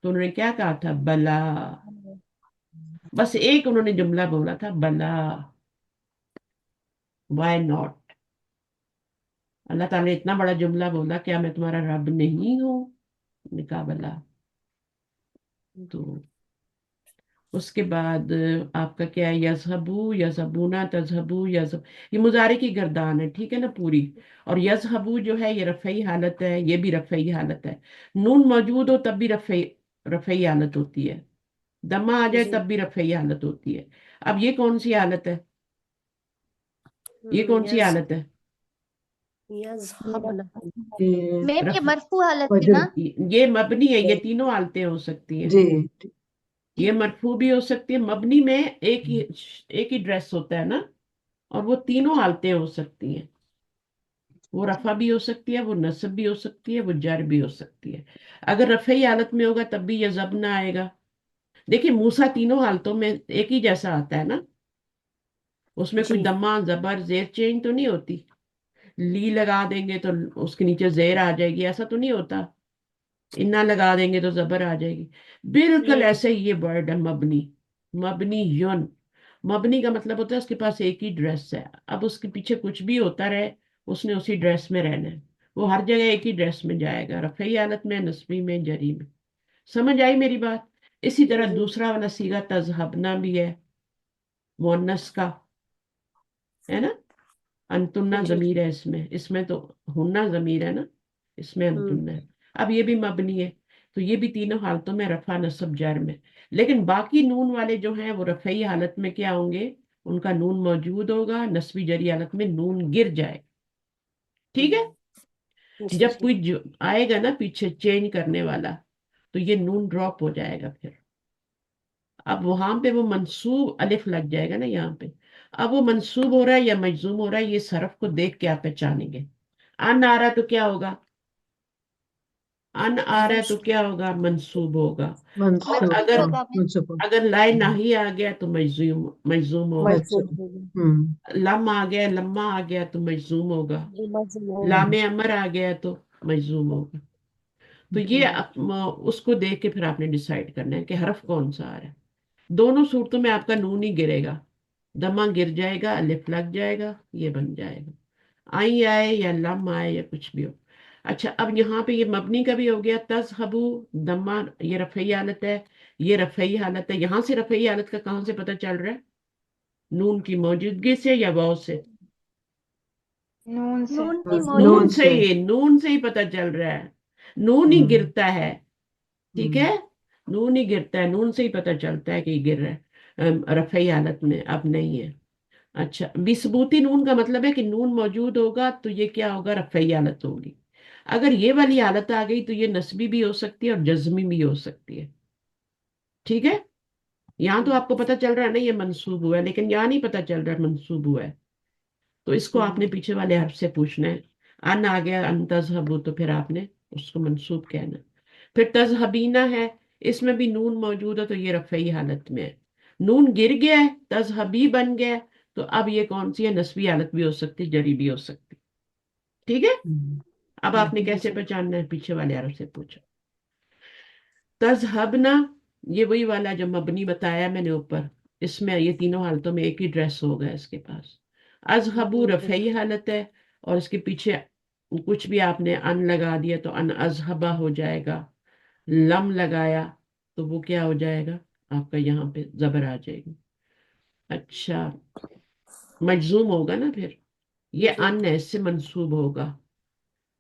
[SPEAKER 1] तो उन्होंने क्या कहा था, बला, बस एक उन्होंने जुमला बोला था, बला, वाई नॉट। अल्लाह ताला ने इतना बड़ा जुमला बोला, क्या मैं तुम्हारा रब नहीं हूं? मैंने कहा बला। तो उसके बाद आपका क्या है, यजहबू, यजहबूना, तजहबू, यजहब, ये मुजारे की गर्दान है, ठीक है ना पूरी। और यजहबू जो है ये रफई हालत है, ये भी रफई हालत है। नून मौजूद हो तब भी रफई रफई हालत होती है, दमा आ जाए
[SPEAKER 6] जी।
[SPEAKER 1] तब भी रफई हालत होती है। अब ये कौन सी हालत है, ये कौन सी
[SPEAKER 6] यज
[SPEAKER 1] हालत है?
[SPEAKER 6] यजहबना।
[SPEAKER 9] ये
[SPEAKER 4] मैम ये
[SPEAKER 1] रफ
[SPEAKER 4] मरफू हालत है
[SPEAKER 9] वजन।
[SPEAKER 4] ना?
[SPEAKER 1] ये मबनी है, ये तीनों हालतें हो सकती हैं।
[SPEAKER 9] जी।
[SPEAKER 1] ये मरफू भी हो सकती है, मबनी में एक ही ड्रेस होता है ना, और वो तीनों हालतें हो सकती हैं। वो रफा भी हो सकती है, वो नस्ब भी हो सकती है, वो जर भी हो सकती है। अगर रफई हालत में होगा तब भी यजबना आएगा। देखिए मूसा तीनों हालतों में एक ही जैसा आता है ना, उसमें कोई
[SPEAKER 6] जी।
[SPEAKER 1] दम्मा जबर जेर चेंज तो नहीं होती। ली लगा देंगे तो उसके नीचे जेर आ जाएगी, ऐसा तो नहीं होता। इन्ना लगा देंगे तो जबर आ जाएगी। बिल्कुल ऐसे ही ये वर्ड है मबनी, मबनी युन। मबनी का मतलब होता है उसके पास एक ही ड्रेस है, अब उसके पीछे कुछ भी होता रहे, उसने उसी ड्रेस में रहना है। वो हर जगह एक ही ड्रेस में जाएगा, रफई हालत में, नस्बी में, जरी में। समझ आई मेरी बात? इसी तरह
[SPEAKER 6] जी।
[SPEAKER 1] दूसरा वाला सीगा तजहबना भी है, मुअन्नस का, है ना। अंतुन्ना
[SPEAKER 6] जी।
[SPEAKER 1] जमीर है इसमें, इसमें तो हुन्ना जमीर है ना, इसमें अंतुन्ना है। अब ये भी मबनी है, तो ये भी तीनों हालतों में रफा नसब जर में। लेकिन बाकी नून वाले जो हैं वो रफई हालत में क्या होंगे, उनका नून मौजूद होगा, नस्बी जरी हालत में नून गिर जाए, ठीक है।
[SPEAKER 6] जी।
[SPEAKER 1] जब
[SPEAKER 6] जी।
[SPEAKER 1] कोई आएगा ना पीछे चेंज करने वाला, तो ये नून ड्रॉप हो जाएगा फिर। अब वहां पे वो मंसूब अलिफ लग जाएगा ना यहाँ पे। अब वो मंसूब हो रहा है या मजजूम हो रहा है, ये सरफ को देख के आप पहचानेंगे। अन आ रहा है तो क्या होगा, अन आ रहा है तो क्या होगा, मंसूब होगा। और
[SPEAKER 9] मंसूब।
[SPEAKER 4] मरफू
[SPEAKER 1] अगर
[SPEAKER 4] होगा मैम।
[SPEAKER 9] मंसूब।
[SPEAKER 1] अगर लाए नाही आ गया तो मजजूम मजजूम होगा।
[SPEAKER 9] मंसूब।
[SPEAKER 6] मजबूर।
[SPEAKER 1] लम आ गया, लम्मा आ गया तो मजजूम होगा।
[SPEAKER 6] मजबूर।
[SPEAKER 1] लामे अमर आ गया तो मजजूम होगा। तो ये उसको देख के फिर आपने डिसाइड करना है कि हरफ कौन सा आ रहा है। दोनों सूरतों में आपका नून ही गिरेगा, दमा गिर जाएगा, अलिफ लग जाएगा, ये बन जाएगा। आई आए या लम आए या कुछ भी हो। अच्छा अब यहाँ पे ये मबनी का भी हो गया, तजहबू, दमा, ये रफई हालत है, ये रफई हालत है। यहाँ से रफई हालत का कहाँ से पता चल रहा है, नून की मौजूदगी से या वाव से?
[SPEAKER 4] नून की
[SPEAKER 9] नून
[SPEAKER 1] नून
[SPEAKER 4] मौजूद।
[SPEAKER 1] से
[SPEAKER 9] से।
[SPEAKER 1] ही, नून से ही पता चल रहा है। नून ही गिरता है, ठीक
[SPEAKER 9] हम्म।
[SPEAKER 1] है। नून ही गिरता है, नून से ही पता चलता है कि ये गिर रहा है रफई हालत में, अब नहीं है। अच्छा बिसबूती नून का मतलब है कि नून मौजूद होगा तो ये क्या होगा, रफई हालत होगी। अगर ये वाली हालत आ गई तो ये नस्बी भी हो सकती है और जज्मी भी हो सकती है, ठीक है। यहाँ तो आपको पता चल रहा है ना ये मंसूब हुआ है, लेकिन यहाँ नहीं पता चल रहा है मंसूब हुआ है। तो इसको आपने पीछे वाले हर्फ से पूछना है। अन आ गया, अन तजहबू, तो फिर आपने उसको मंसूब कहना। फिर तजहबीना है, इसमें भी नून मौजूद है तो ये रफई हालत में है। नून गिर गया है, तजहबी बन गया है, तो अब ये कौन सी है, नस्बी हालत भी हो सकती, जरी भी हो सकती, ठीक है। अब आपने कैसे पहचानना है, पीछे वाले हर्फ से पूछो। तजहबना, ये वही वाला जो मबनी बताया मैंने ऊपर, इसमें ये तीनों हालतों में एक ही ड्रेस होगा इसके पास। अजहबू रफई हालत है, और इसके पीछे कुछ भी आपने अन लगा दिया तो अन अजहबा हो जाएगा। लम लगाया तो वो क्या हो जाएगा, आपका यहाँ पे जबर आ जाएगी। अच्छा मजजूम होगा ना फिर, ये
[SPEAKER 6] जी।
[SPEAKER 1] अन है, इससे मंसूब होगा।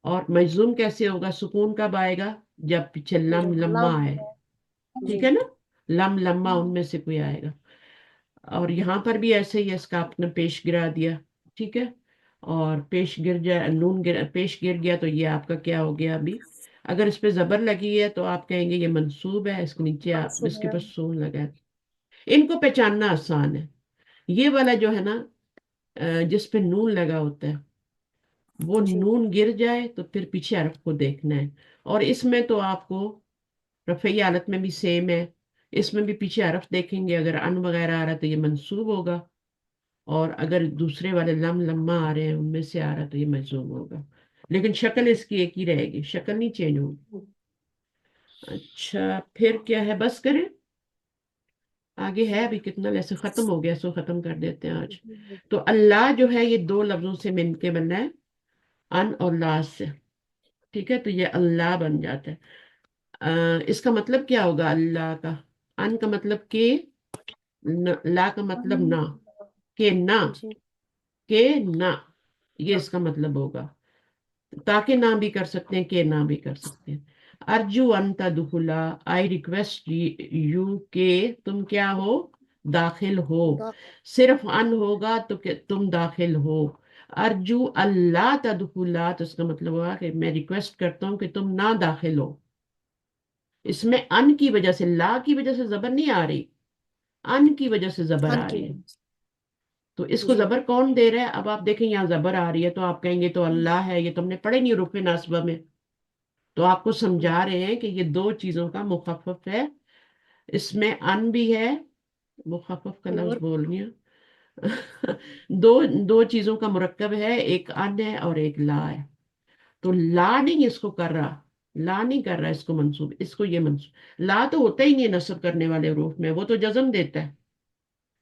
[SPEAKER 1] और मजजूम कैसे होगा, सुकून कब आएगा, जब पीछे लम
[SPEAKER 6] जब
[SPEAKER 1] लम्मा
[SPEAKER 6] लम
[SPEAKER 1] आए, ठीक
[SPEAKER 6] जी।
[SPEAKER 1] है ना। लम लम्मा उनमें से कोई आएगा। और यहाँ पर भी ऐसे ही है, इसका आपने पेश गिरा दिया, ठीक है। और पेश गिर जाए, पेश गिर गया तो ये आपका क्या हो गया अभी। अगर इस पे जबर लगी है तो आप कहेंगे ये मंसूब है, इसके नीचे आप इसके ऊपर सून लगा है। इनको पहचानना आसान है। ये वाला जो है ना जिस पे नून लगा होता है, वो
[SPEAKER 6] जी।
[SPEAKER 1] नून गिर जाए तो फिर पीछे हरफ को देखना है। और इसमें तो आपको रफई हालत में भी सेम है, इसमें भी पीछे हरफ देखेंगे, अगर अन वगैरह आ रहा है तो ये मंसूब होगा, और अगर दूसरे वाले लम लम्मा आ रहे हैं उनमें से आ रहा है तो ये मजजूम होगा। लेकिन शक्ल इसकी एक ही रहेगी, शक्ल नहीं चेंज होगी। अच्छा फिर क्या है, बस करें। आगे है अभी कितना लेसन, खत्म हो गया, सो खत्म कर देते हैं आज। तो अल्लाह जो है ये दो लफ्जों से मिलके बनना है, अन और ला से, ठीक है। तो ये अल्लाह बन जाता है। इसका मतलब क्या होगा अल्लाह का? अन का मतलब ला का मतलब ना, के ना,
[SPEAKER 6] जी
[SPEAKER 1] के ना, ये इसका मतलब होगा। ताके ना भी कर सकते हैं, के ना भी कर सकते हैं। अर्जू अंता दुखुला, आई रिक्वेस्ट यू के तुम क्या हो, दाखिल हो।
[SPEAKER 6] दा-
[SPEAKER 1] सिर्फ अन होगा तो तुम दाखिल हो। अर्जू अल्लाह तदखुला, तो इसका मतलब हुआ कि मैं रिक्वेस्ट करता हूं कि तुम ना दाखिल हो। इसमें अन की वजह से, ला की वजह से जबर नहीं आ रही, अन की वजह से जबर
[SPEAKER 6] अन
[SPEAKER 1] आ
[SPEAKER 6] की
[SPEAKER 1] रही है।
[SPEAKER 6] वजह
[SPEAKER 1] तो
[SPEAKER 6] से।
[SPEAKER 1] इसको
[SPEAKER 6] जी
[SPEAKER 1] जबर कौन दे रहा है? अब आप देखें यहाँ जबर आ रही है तो आप कहेंगे तो अल्लाह है, ये तुमने पढ़े नहीं रुफ़े नासबा में। तो आपको समझा रहे हैं कि ये दो चीजों का मुखफ़फ़ है, इसमें अन भी है, मुखफ़फ़ का लफ्ज
[SPEAKER 6] और
[SPEAKER 1] बोल रही हूँ। दो दो चीजों का मुरक्कब है, एक अन है और एक ला है। तो ला नहीं इसको कर रहा, ला नहीं कर रहा इसको मंसूब, इसको ये मंसूब। ला तो होता ही नहीं है नस्ब करने वाले हरूफ में, वो तो जज्म देता है।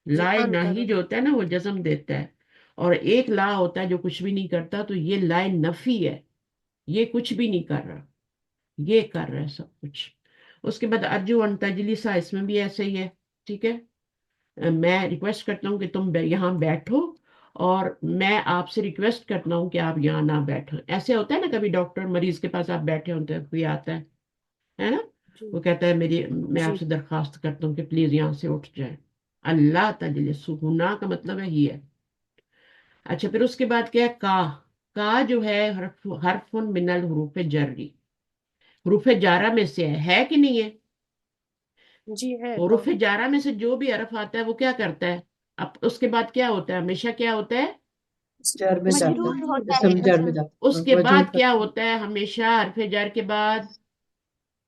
[SPEAKER 6] जी
[SPEAKER 1] लाए
[SPEAKER 6] अन
[SPEAKER 1] नाही
[SPEAKER 6] करो।
[SPEAKER 1] जो होता है ना वो जज्म देता है। और एक ला होता है जो कुछ भी नहीं करता, तो ये लाए नफी है, ये कुछ भी नहीं कर रहा, ये कर रहा है सब कुछ। उसके बाद अर्जु अन तजलिसा, इसमें भी ऐसे ही है, ठीक है। मैं रिक्वेस्ट करता हूँ कि तुम यहाँ बैठो, और मैं आपसे रिक्वेस्ट करता हूँ कि आप यहाँ ना बैठो। ऐसे होता है ना, कभी डॉक्टर मरीज के पास आप बैठे होते हैं, कोई आता है ना,
[SPEAKER 6] जी
[SPEAKER 1] वो कहता है मेरी, मैं
[SPEAKER 6] जी
[SPEAKER 1] आपसे दरखास्त करता हूँ कि प्लीज यहाँ से उठ जाए। अल्लाह तजलिसु, हुना का मतलब है ये। अच्छा, फिर उसके बाद क्या है, का जो है हरफुन मिनल हरूफ जर्री, हरूफ जारा में से है कि नहीं है?
[SPEAKER 6] जी है का।
[SPEAKER 1] हरूफ जारा में से जो भी हरफ आता है वो क्या करता है? अब उसके बाद क्या होता है, हमेशा क्या होता है?
[SPEAKER 9] जार में जाता
[SPEAKER 4] मजरूर
[SPEAKER 9] है,
[SPEAKER 4] होता
[SPEAKER 9] इसम
[SPEAKER 4] है
[SPEAKER 9] जार में
[SPEAKER 4] इसम।
[SPEAKER 9] जाता है,
[SPEAKER 1] उसके
[SPEAKER 9] मजरूर
[SPEAKER 1] बाद क्या
[SPEAKER 9] करता है।
[SPEAKER 1] होता है हमेशा हरफ जार के बाद?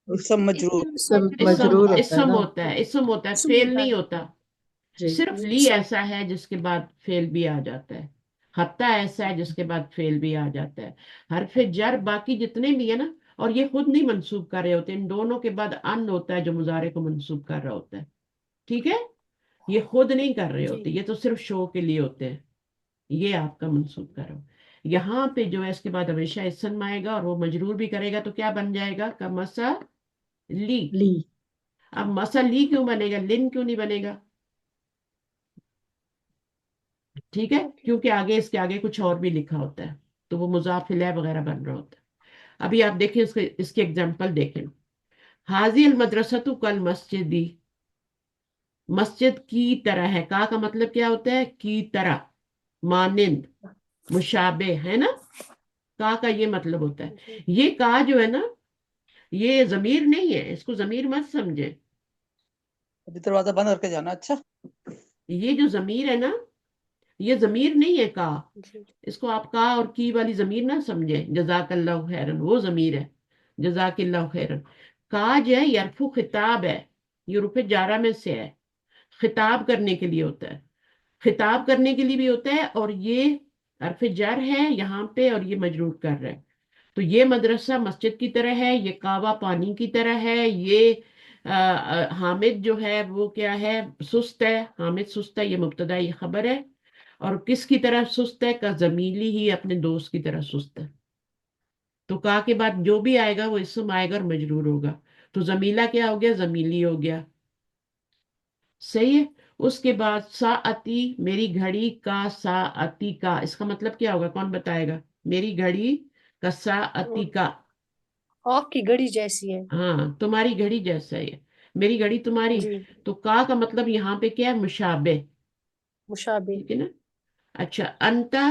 [SPEAKER 8] सब मजरूर।
[SPEAKER 4] इसम
[SPEAKER 9] इसम
[SPEAKER 4] मजरूर
[SPEAKER 1] इसम,
[SPEAKER 9] मजरूर
[SPEAKER 4] होता है।
[SPEAKER 9] होता है
[SPEAKER 1] इसम
[SPEAKER 9] ना।
[SPEAKER 1] होता है, इसम होता है,
[SPEAKER 6] इसम
[SPEAKER 1] फेल
[SPEAKER 6] होता
[SPEAKER 1] नहीं
[SPEAKER 6] है।
[SPEAKER 1] होता।
[SPEAKER 9] जी
[SPEAKER 1] सिर्फ ली
[SPEAKER 6] इसम।
[SPEAKER 1] ऐसा है जिसके बाद फेल भी आ जाता है, हत्ता ऐसा है जिसके बाद फेल भी आ जाता है। हरफ जर बाकी जितने भी है ना, और ये खुद नहीं मंसूब कर रहे होते, इन दोनों के बाद अन होता है जो मुजारे को मंसूब कर रहा होता है, ठीक है। ये खुद नहीं कर रहे
[SPEAKER 6] जी
[SPEAKER 1] होते, ये तो सिर्फ शो के लिए होते हैं। ये आपका मंसूब करो। यहाँ पे जो है इसके बाद हमेशा इसम आएगा, और वो मजरूर भी करेगा, तो क्या बन जाएगा, का मसा ली।
[SPEAKER 9] ली।
[SPEAKER 1] अब मसा ली क्यों बनेगा, लिन क्यों नहीं बनेगा? ठीक है,
[SPEAKER 6] ओके।
[SPEAKER 1] क्योंकि आगे, इसके आगे कुछ और भी लिखा होता है, तो वो मुजाफ इलैह वगैरह बन रहा होता है। अभी आप देखें इसके एग्जाम्पल देखें। हाजिल मदरसतु कल मस्जिदी, मस्जिद की तरह है, का मतलब क्या होता है, की तरह, मानिंद, मुशाबे, है ना। का ये मतलब होता है।
[SPEAKER 6] जी
[SPEAKER 1] ये का जो है ना, ये जमीर नहीं है, इसको जमीर मत समझे।
[SPEAKER 8] अभी दरवाजा बंद करके जाना। अच्छा।
[SPEAKER 1] ये जो जमीर है ना, ये जमीर नहीं है का।
[SPEAKER 6] जी
[SPEAKER 1] इसको आप का और की वाली जमीर ना समझे, जजाकल्लाहु खैरन वो जमीर है, जजाकल्लाहु खैरन। का जो है यरफु खिताब है, ये रुपए जारा में से है, खिताब करने के लिए होता है, खिताब करने के लिए भी होता है। और ये हरफ जर है यहाँ पे, और ये मजरूर कर रहा है। तो ये मदरसा मस्जिद की तरह है, ये काबा पानी की तरह है, ये हामिद जो है वो क्या है, सुस्त है, हामिद सुस्त है, ये मुब्तदा, ये खबर है। और किसकी तरह सुस्त है, का जमीली ही अपने दोस्त की तरह सुस्त है। तो का के बाद जो भी आएगा वो इसम आएगा और मजरूर होगा। तो जमीला क्या हो गया, जमीली हो गया, सही है। उसके बाद साअती, मेरी घड़ी का, साअती का इसका मतलब क्या होगा, कौन बताएगा? मेरी घड़ी का, साअती का,
[SPEAKER 6] आपकी घड़ी जैसी है।
[SPEAKER 1] हाँ तुम्हारी घड़ी जैसा है, मेरी घड़ी तुम्हारी।
[SPEAKER 6] जी
[SPEAKER 1] तो का मतलब यहाँ पे क्या है, मुशाबे,
[SPEAKER 6] मुशाबे।
[SPEAKER 1] ठीक है ना। अच्छा, अंता,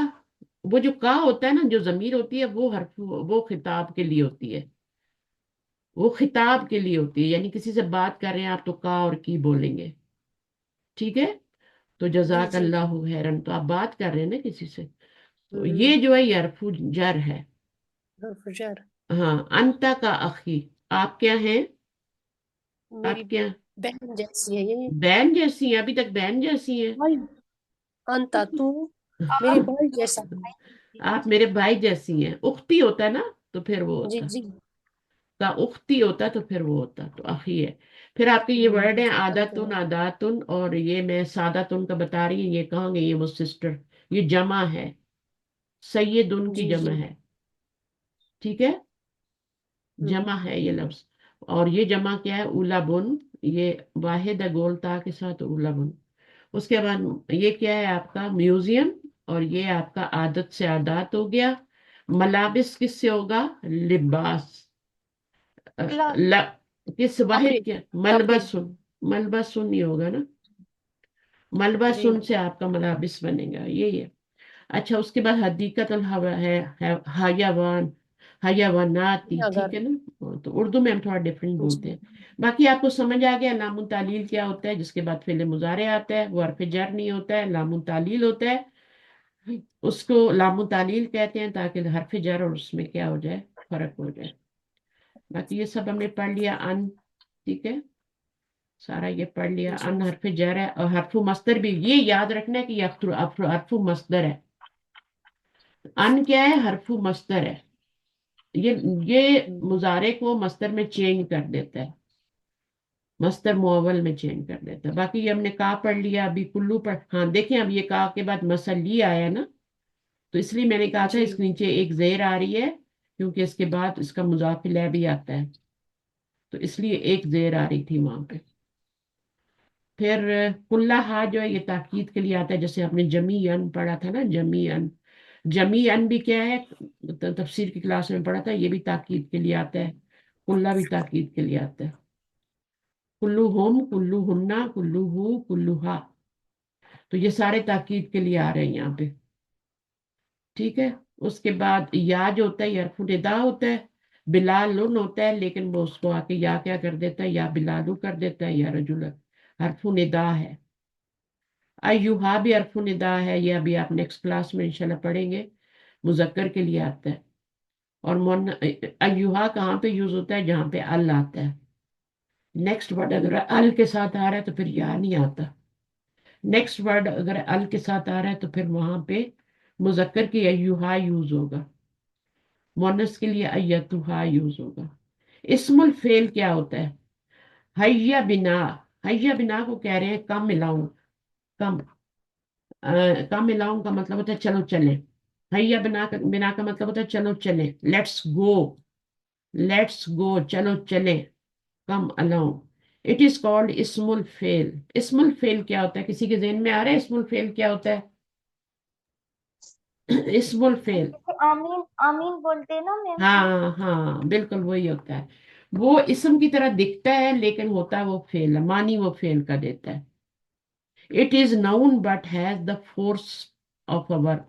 [SPEAKER 1] वो जो का होता है ना, जो जमीर होती है वो हर्फ, वो खिताब के लिए होती है, वो खिताब के लिए होती है, यानी किसी से बात कर रहे हैं आप तो का और की बोलेंगे, ठीक है। तो
[SPEAKER 6] जी
[SPEAKER 1] जजाक
[SPEAKER 6] जी
[SPEAKER 1] अल्लाह खैरन, तो आप बात कर रहे हैं ना किसी से। तो
[SPEAKER 6] हम्म।
[SPEAKER 1] ये जो है ये हर्फ जर है।
[SPEAKER 6] फजर।
[SPEAKER 1] हाँ, अंता का अखी, आप क्या हैं,
[SPEAKER 6] मेरी
[SPEAKER 1] आप क्या,
[SPEAKER 6] बहन जैसी है ये।
[SPEAKER 1] बहन जैसी हैं, अभी तक बहन जैसी हैं।
[SPEAKER 6] भाई अंता तू मेरे भाई जैसा है।
[SPEAKER 1] आप मेरे भाई जैसी हैं, उख्ती होता है ना, तो फिर वो
[SPEAKER 6] जी
[SPEAKER 1] होता है।
[SPEAKER 6] जी
[SPEAKER 1] का उख्ती होता है तो फिर वो होता तो अखी है। फिर आपके ये वर्ड हैं आदतुन, आदातुन, और ये मैं सादातुन का बता रही हूँ, ये कहोगे ये वो सिस्टर, ये जमा है, सैयदुन की
[SPEAKER 6] जी
[SPEAKER 1] जमा
[SPEAKER 6] जी।
[SPEAKER 1] है, ठीक है, जमा है ये लफ्ज। और ये जमा क्या है, उलाबुन, ये वाहिद है गोलता के साथ उलाबुन। उसके बाद ये क्या है आपका म्यूजियम, और ये आपका आदत से आदात हो गया। मलाबिस किससे होगा, लिबास,
[SPEAKER 4] ला
[SPEAKER 1] ल, किस वाहिद
[SPEAKER 6] कपड़े
[SPEAKER 1] क्या,
[SPEAKER 6] कपड़े।
[SPEAKER 1] मलबसुन, मलबसुन ही होगा ना,
[SPEAKER 6] जी
[SPEAKER 1] मलबसुन से आपका मलाबिस बनेगा, ये है। अच्छा, उसके बाद हदीकत अल हवा है हयावान, हयावानाती, ठीक
[SPEAKER 6] अगर।
[SPEAKER 1] है ना, तो उर्दू में हम थोड़ा डिफरेंट बोलते
[SPEAKER 6] जी
[SPEAKER 1] हैं। बाकी आपको समझ आ गया लामुन तालील क्या होता है, जिसके बाद फेले मुजारे आता है, वो हरफ जर नहीं होता है, लामुन तालील होता है, उसको लामुन तालील कहते हैं, ताकि हरफ जर और उसमें क्या हो जाए, फर्क हो जाए। बाकी ये सब हमने पढ़ लिया, अन, ठीक है, सारा ये पढ़ लिया।
[SPEAKER 6] जी
[SPEAKER 1] अन हरफ जर है, और हरफु मस्दर भी ये याद रखना है कि ये हरफु मस्दर है। अन क्या है, हरफु मस्दर है, ये मुजारे को मस्दर में चेंज कर देता है, मस्दर मुअव्वल में चेंज कर देता है। बाकी ये हमने का पढ़ लिया, अभी कुल्लू पढ़, हाँ देखें, अब ये का के बाद मसली आया ना, तो इसलिए मैंने कहा था
[SPEAKER 6] जी
[SPEAKER 1] इसके नीचे एक जेर आ रही है, क्योंकि इसके बाद इसका मुजाफ इलैह भी आता है, तो इसलिए एक जेर आ रही थी वहां पे। फिर कुल्ला हा जो है ये ताकीद के लिए आता है, जैसे आपने जमी अन पढ़ा था ना, जमी अन, जमी अन भी क्या है, तफसीर की क्लास में पढ़ा था, ये भी ताकीद के लिए आता है, कुल्ला भी ताकीद के लिए आता है। कुल्लू हुम, कुल्लू हुन्ना, कुल्लू हु, कुल्लू हा, तो ये सारे ताकीद के लिए आ रहे हैं यहाँ पे, ठीक है। उसके बाद या जो होता है यरफु निदा होता है, बिलालुन होता है, लेकिन वो उसको आके या क्या कर देता है, या बिलालु कर देता है, या रजुल, हरफु निदा है। अयुहा भी हरफु निदा है, ये अभी आप नेक्स्ट क्लास में इंशाल्लाह पढ़ेंगे, मुजक्कर के लिए आता है। और मोन अयुहा कहाँ पे यूज होता है, जहाँ पे अल आता है। नेक्स्ट वर्ड अगर अल के साथ आ रहा है तो फिर या नहीं आता, नेक्स्ट वर्ड अगर अल के साथ आ रहा है तो फिर वहां पे मुजक्कर की अयुहा यूज होगा, मोनस के लिए अयतुहा यूज होगा। इस्मुल फेल क्या होता है, हैया बिना, हैया बिना को कह रहे हैं कम मिलाऊं, कम, कम मिलाऊं का मतलब होता है चलो चले, हैया बिना का मतलब होता है चलो चले, लेट्स गो, लेट्स गो, चलो चले, come allow. It is called इस्मुल फेल। इस्मुल फेल क्या होता है, किसी के ज़हन में आ रहा है इस्मुल फेल क्या होता है? इस्मुल फेल,
[SPEAKER 4] जैसे आमीन, आमीन बोलते हैं ना मैम।
[SPEAKER 1] हाँ हाँ बिल्कुल वही होता है, वो इस्म की तरह दिखता है लेकिन होता है वो फेल है, मानी वो फेल का देता है। It is noun but has the force of a verb,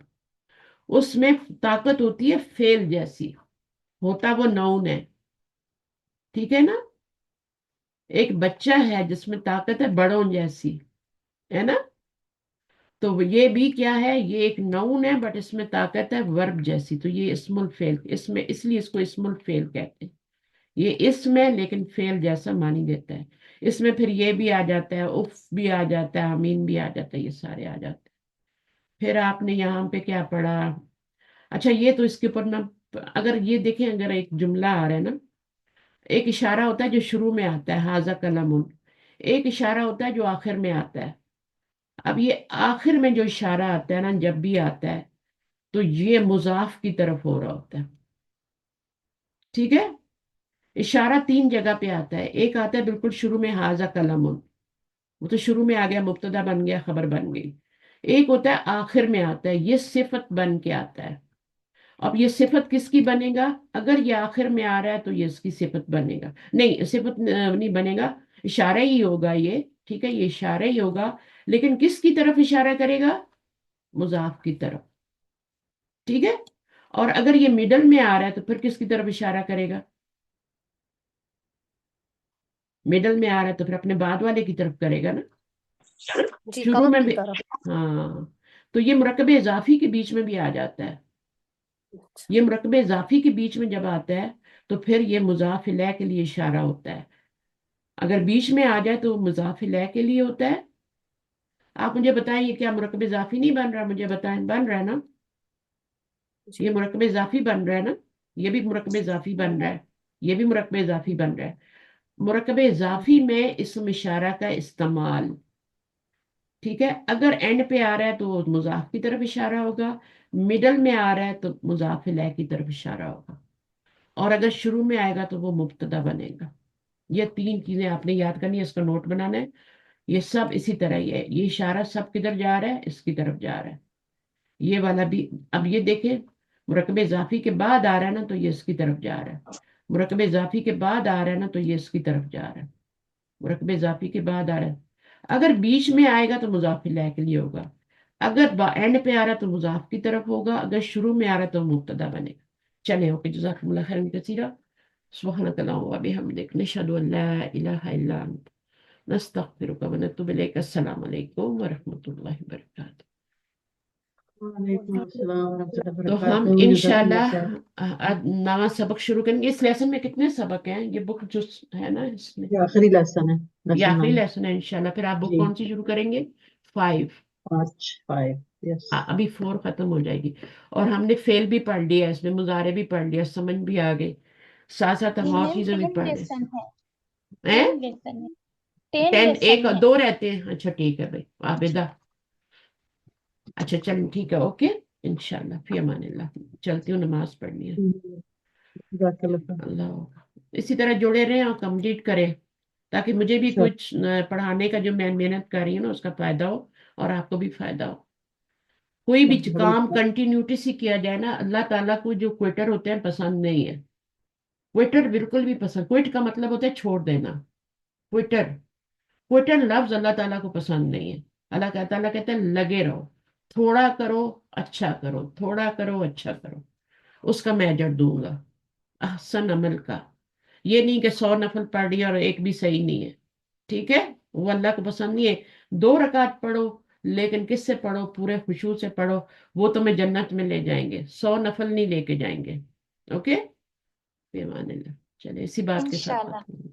[SPEAKER 1] उसमें ताकत होती है फेल जैसी, होता वो नाउन है, ठीक है ना। एक बच्चा है जिसमें ताकत है बड़ों जैसी, है ना, तो ये भी क्या है, ये एक नाउन है बट इसमें ताकत है वर्ब जैसी, तो ये इस्मुल फेल, इसमें इसलिए इसको इस्मुल फेल कहते हैं। ये इसमें लेकिन फेल जैसा मानी देता है, इसमें फिर ये भी आ जाता है, उफ भी आ जाता है, अमीन भी आ जाता है, ये सारे आ जाते हैं। फिर आपने यहाँ पे क्या पढ़ा, अच्छा ये तो इसके ऊपर ना, अगर ये देखें, अगर एक जुमला आ रहा है ना, एक इशारा होता है जो शुरू में आता है, हाजा कलमुन, एक इशारा होता है जो आखिर में आता है। अब ये आखिर में जो इशारा आता है ना, जब भी आता है तो ये मुजाफ की तरफ हो रहा होता है, ठीक है। इशारा तीन जगह पे आता है, एक आता है बिल्कुल शुरू में, हाजा कलमुन, वो तो शुरू में आ गया, मुब्तदा बन गया, खबर बन गई। एक होता है आखिर में आता है, ये सिफत बन के आता है। अब ये सिफत किसकी बनेगा, अगर ये आखिर में आ रहा है तो ये इसकी सिफत बनेगा, नहीं सिफत नहीं बनेगा, इशारा ही होगा ये, ठीक है, ये इशारा ही होगा, लेकिन किसकी तरफ इशारा करेगा, मुजाफ की तरफ, ठीक है। और अगर ये मिडल में आ रहा है तो फिर किसकी तरफ इशारा करेगा, मिडल में आ रहा है तो फिर अपने बाद वाले की तरफ करेगा ना,
[SPEAKER 6] जी
[SPEAKER 1] शुरू
[SPEAKER 6] कबब
[SPEAKER 1] में
[SPEAKER 6] की
[SPEAKER 1] भी।
[SPEAKER 6] तरफ।
[SPEAKER 1] हाँ, तो ये मुरक्कब इजाफी के बीच में भी आ जाता है,
[SPEAKER 6] अच्छा।
[SPEAKER 1] ये मुरक्कब इजाफी के बीच में जब आता है तो फिर ये मुजाफ इलैह के लिए इशारा होता है, अगर बीच में आ जाए तो मुजाफ इलैह के लिए होता है। आप मुझे बताएं ये क्या मुरक्कब इजाफी नहीं बन रहा, मुझे बताएं, बन रहा है ना,
[SPEAKER 6] जी
[SPEAKER 1] ये मुरक्कब इजाफी बन रहा है ना, ये भी मुरक्कब इजाफी बन रहा है, یہ بھی مرکب اضافی بن رہا ہے. مرکب اضافی میں اسم اشارہ کا استعمال، ٹھیک ہے، اگر اینڈ پہ آ رہا ہے تو وہ مضاف کی طرف اشارہ ہوگا، مڈل میں آ رہا ہے تو مضاف الیہ کی طرف اشارہ ہوگا، اور اگر شروع میں آئے گا تو وہ مبتدا بنے گا. یہ 3 چیزیں آپ نے یاد کرنی ہے، اس کا نوٹ بنانا ہے. یہ سب اسی طرح ہی ہے، یہ اشارہ سب کدھر جا رہا ہے، اس کی طرف جا رہا ہے. یہ والا بھی اب یہ دیکھیں، مرکب اضافی کے بعد آ رہا ہے نا تو یہ اس کی طرف جا رہا ہے، مرکب اضافی کے بعد آ رہا ہے نا تو یہ اس کی طرف جا رہا ہے، مرکب اضافی کے بعد آ رہا ہے. اگر بیچ میں آئے گا تو مضاف الیہ کے لیے ہوگا، اگر اینڈ پہ آ رہا ہے تو مضاف کی طرف ہوگا، اگر شروع میں آ رہا ہے تو مبتدا بنے گا. چلے اوکے، جزاکم اللہ خیرا کثیرا. سبحانک اللہم وبحمدک، نشہد ان لا الہ الا انت، نستغفرک ونتوب الیک. السلام علیکم ورحمۃ اللہ وبرکاتہ.
[SPEAKER 9] وعلیکم السلام ورحمۃ اللہ
[SPEAKER 1] تو ہم
[SPEAKER 9] وبرکاتہ. جزاک اللہ
[SPEAKER 1] انشاءاللہ
[SPEAKER 9] خیر.
[SPEAKER 1] نواں سبق شروع کریں گے. اس لیسن میں کتنے سبق ہیں؟ یہ بک جو ہے نا اس میں
[SPEAKER 9] یہ آخری لیسن ہے،
[SPEAKER 1] یہ
[SPEAKER 9] لیسن
[SPEAKER 1] آخری
[SPEAKER 9] 9.
[SPEAKER 1] لیسن ہے انشاءاللہ. پھر آپ بک
[SPEAKER 9] جی،
[SPEAKER 1] کون سی شروع کریں گے؟ 5.
[SPEAKER 9] 5. یس.
[SPEAKER 1] ابھی 4 ختم ہو جائے گی. اور ہم نے فعل بھی پڑھ لیا، اس میں مضارع بھی پڑھ لیا، سمجھ بھی آ گئی، ساتھ ساتھ ہم
[SPEAKER 4] یہ
[SPEAKER 1] اور
[SPEAKER 4] میم
[SPEAKER 1] چیزیں بھی
[SPEAKER 4] 10
[SPEAKER 1] پڑھ
[SPEAKER 4] لیسن ہے،
[SPEAKER 1] لیں.
[SPEAKER 4] 10 لیسن ہے، 10
[SPEAKER 1] 10 ایک
[SPEAKER 4] لیسن
[SPEAKER 1] اور
[SPEAKER 4] ہے.
[SPEAKER 1] 2 رہتے ہیں. اچھا ٹھیک ہے بھائی عابدہ. اچھا چلیں ٹھیک ہے، اوکے انشاءاللہ. فی امان اللہ. چلتی ہوں، نماز پڑھنی ہے.
[SPEAKER 9] جزاک اللہ خیر.
[SPEAKER 1] اللہ اسی طرح جڑے رہیں اور کمپلیٹ کریں، تاکہ مجھے بھی
[SPEAKER 9] Sure.
[SPEAKER 1] کچھ پڑھانے کا جو میں محنت کر رہی ہوں نا اس کا فائدہ ہو، اور آپ کو بھی فائدہ ہو. کوئی بھی کام کنٹینیوٹی سے کیا جائے نا، اللہ تعالیٰ کو جو کوئٹر ہوتے ہیں پسند نہیں ہے. کوئٹر بالکل بھی پسند، کوئٹ کا مطلب ہوتا ہے چھوڑ دینا. کوئٹر، کوئٹر لفظ اللہ تعالیٰ کو پسند نہیں ہے. اللہ تعالیٰ کہتے ہیں لگے رہو، تھوڑا کرو اچھا کرو، تھوڑا کرو اچھا کرو، اس کا میں اجر دوں گا احسن عمل کا. یہ نہیں کہ 100 نفل پڑھ لیا اور ایک بھی صحیح نہیں ہے، ٹھیک ہے، وہ اللہ کو پسند نہیں ہے. 2 رکعت پڑھو لیکن کس سے پڑھو؟ پورے خشوع سے پڑھو، وہ تمہیں جنت میں لے جائیں گے، 100 نفل نہیں لے کے جائیں گے. اوکے، فی امان اللہ. چلے اسی بات کے ساتھ
[SPEAKER 4] انشاءاللہ.
[SPEAKER 1] ختم.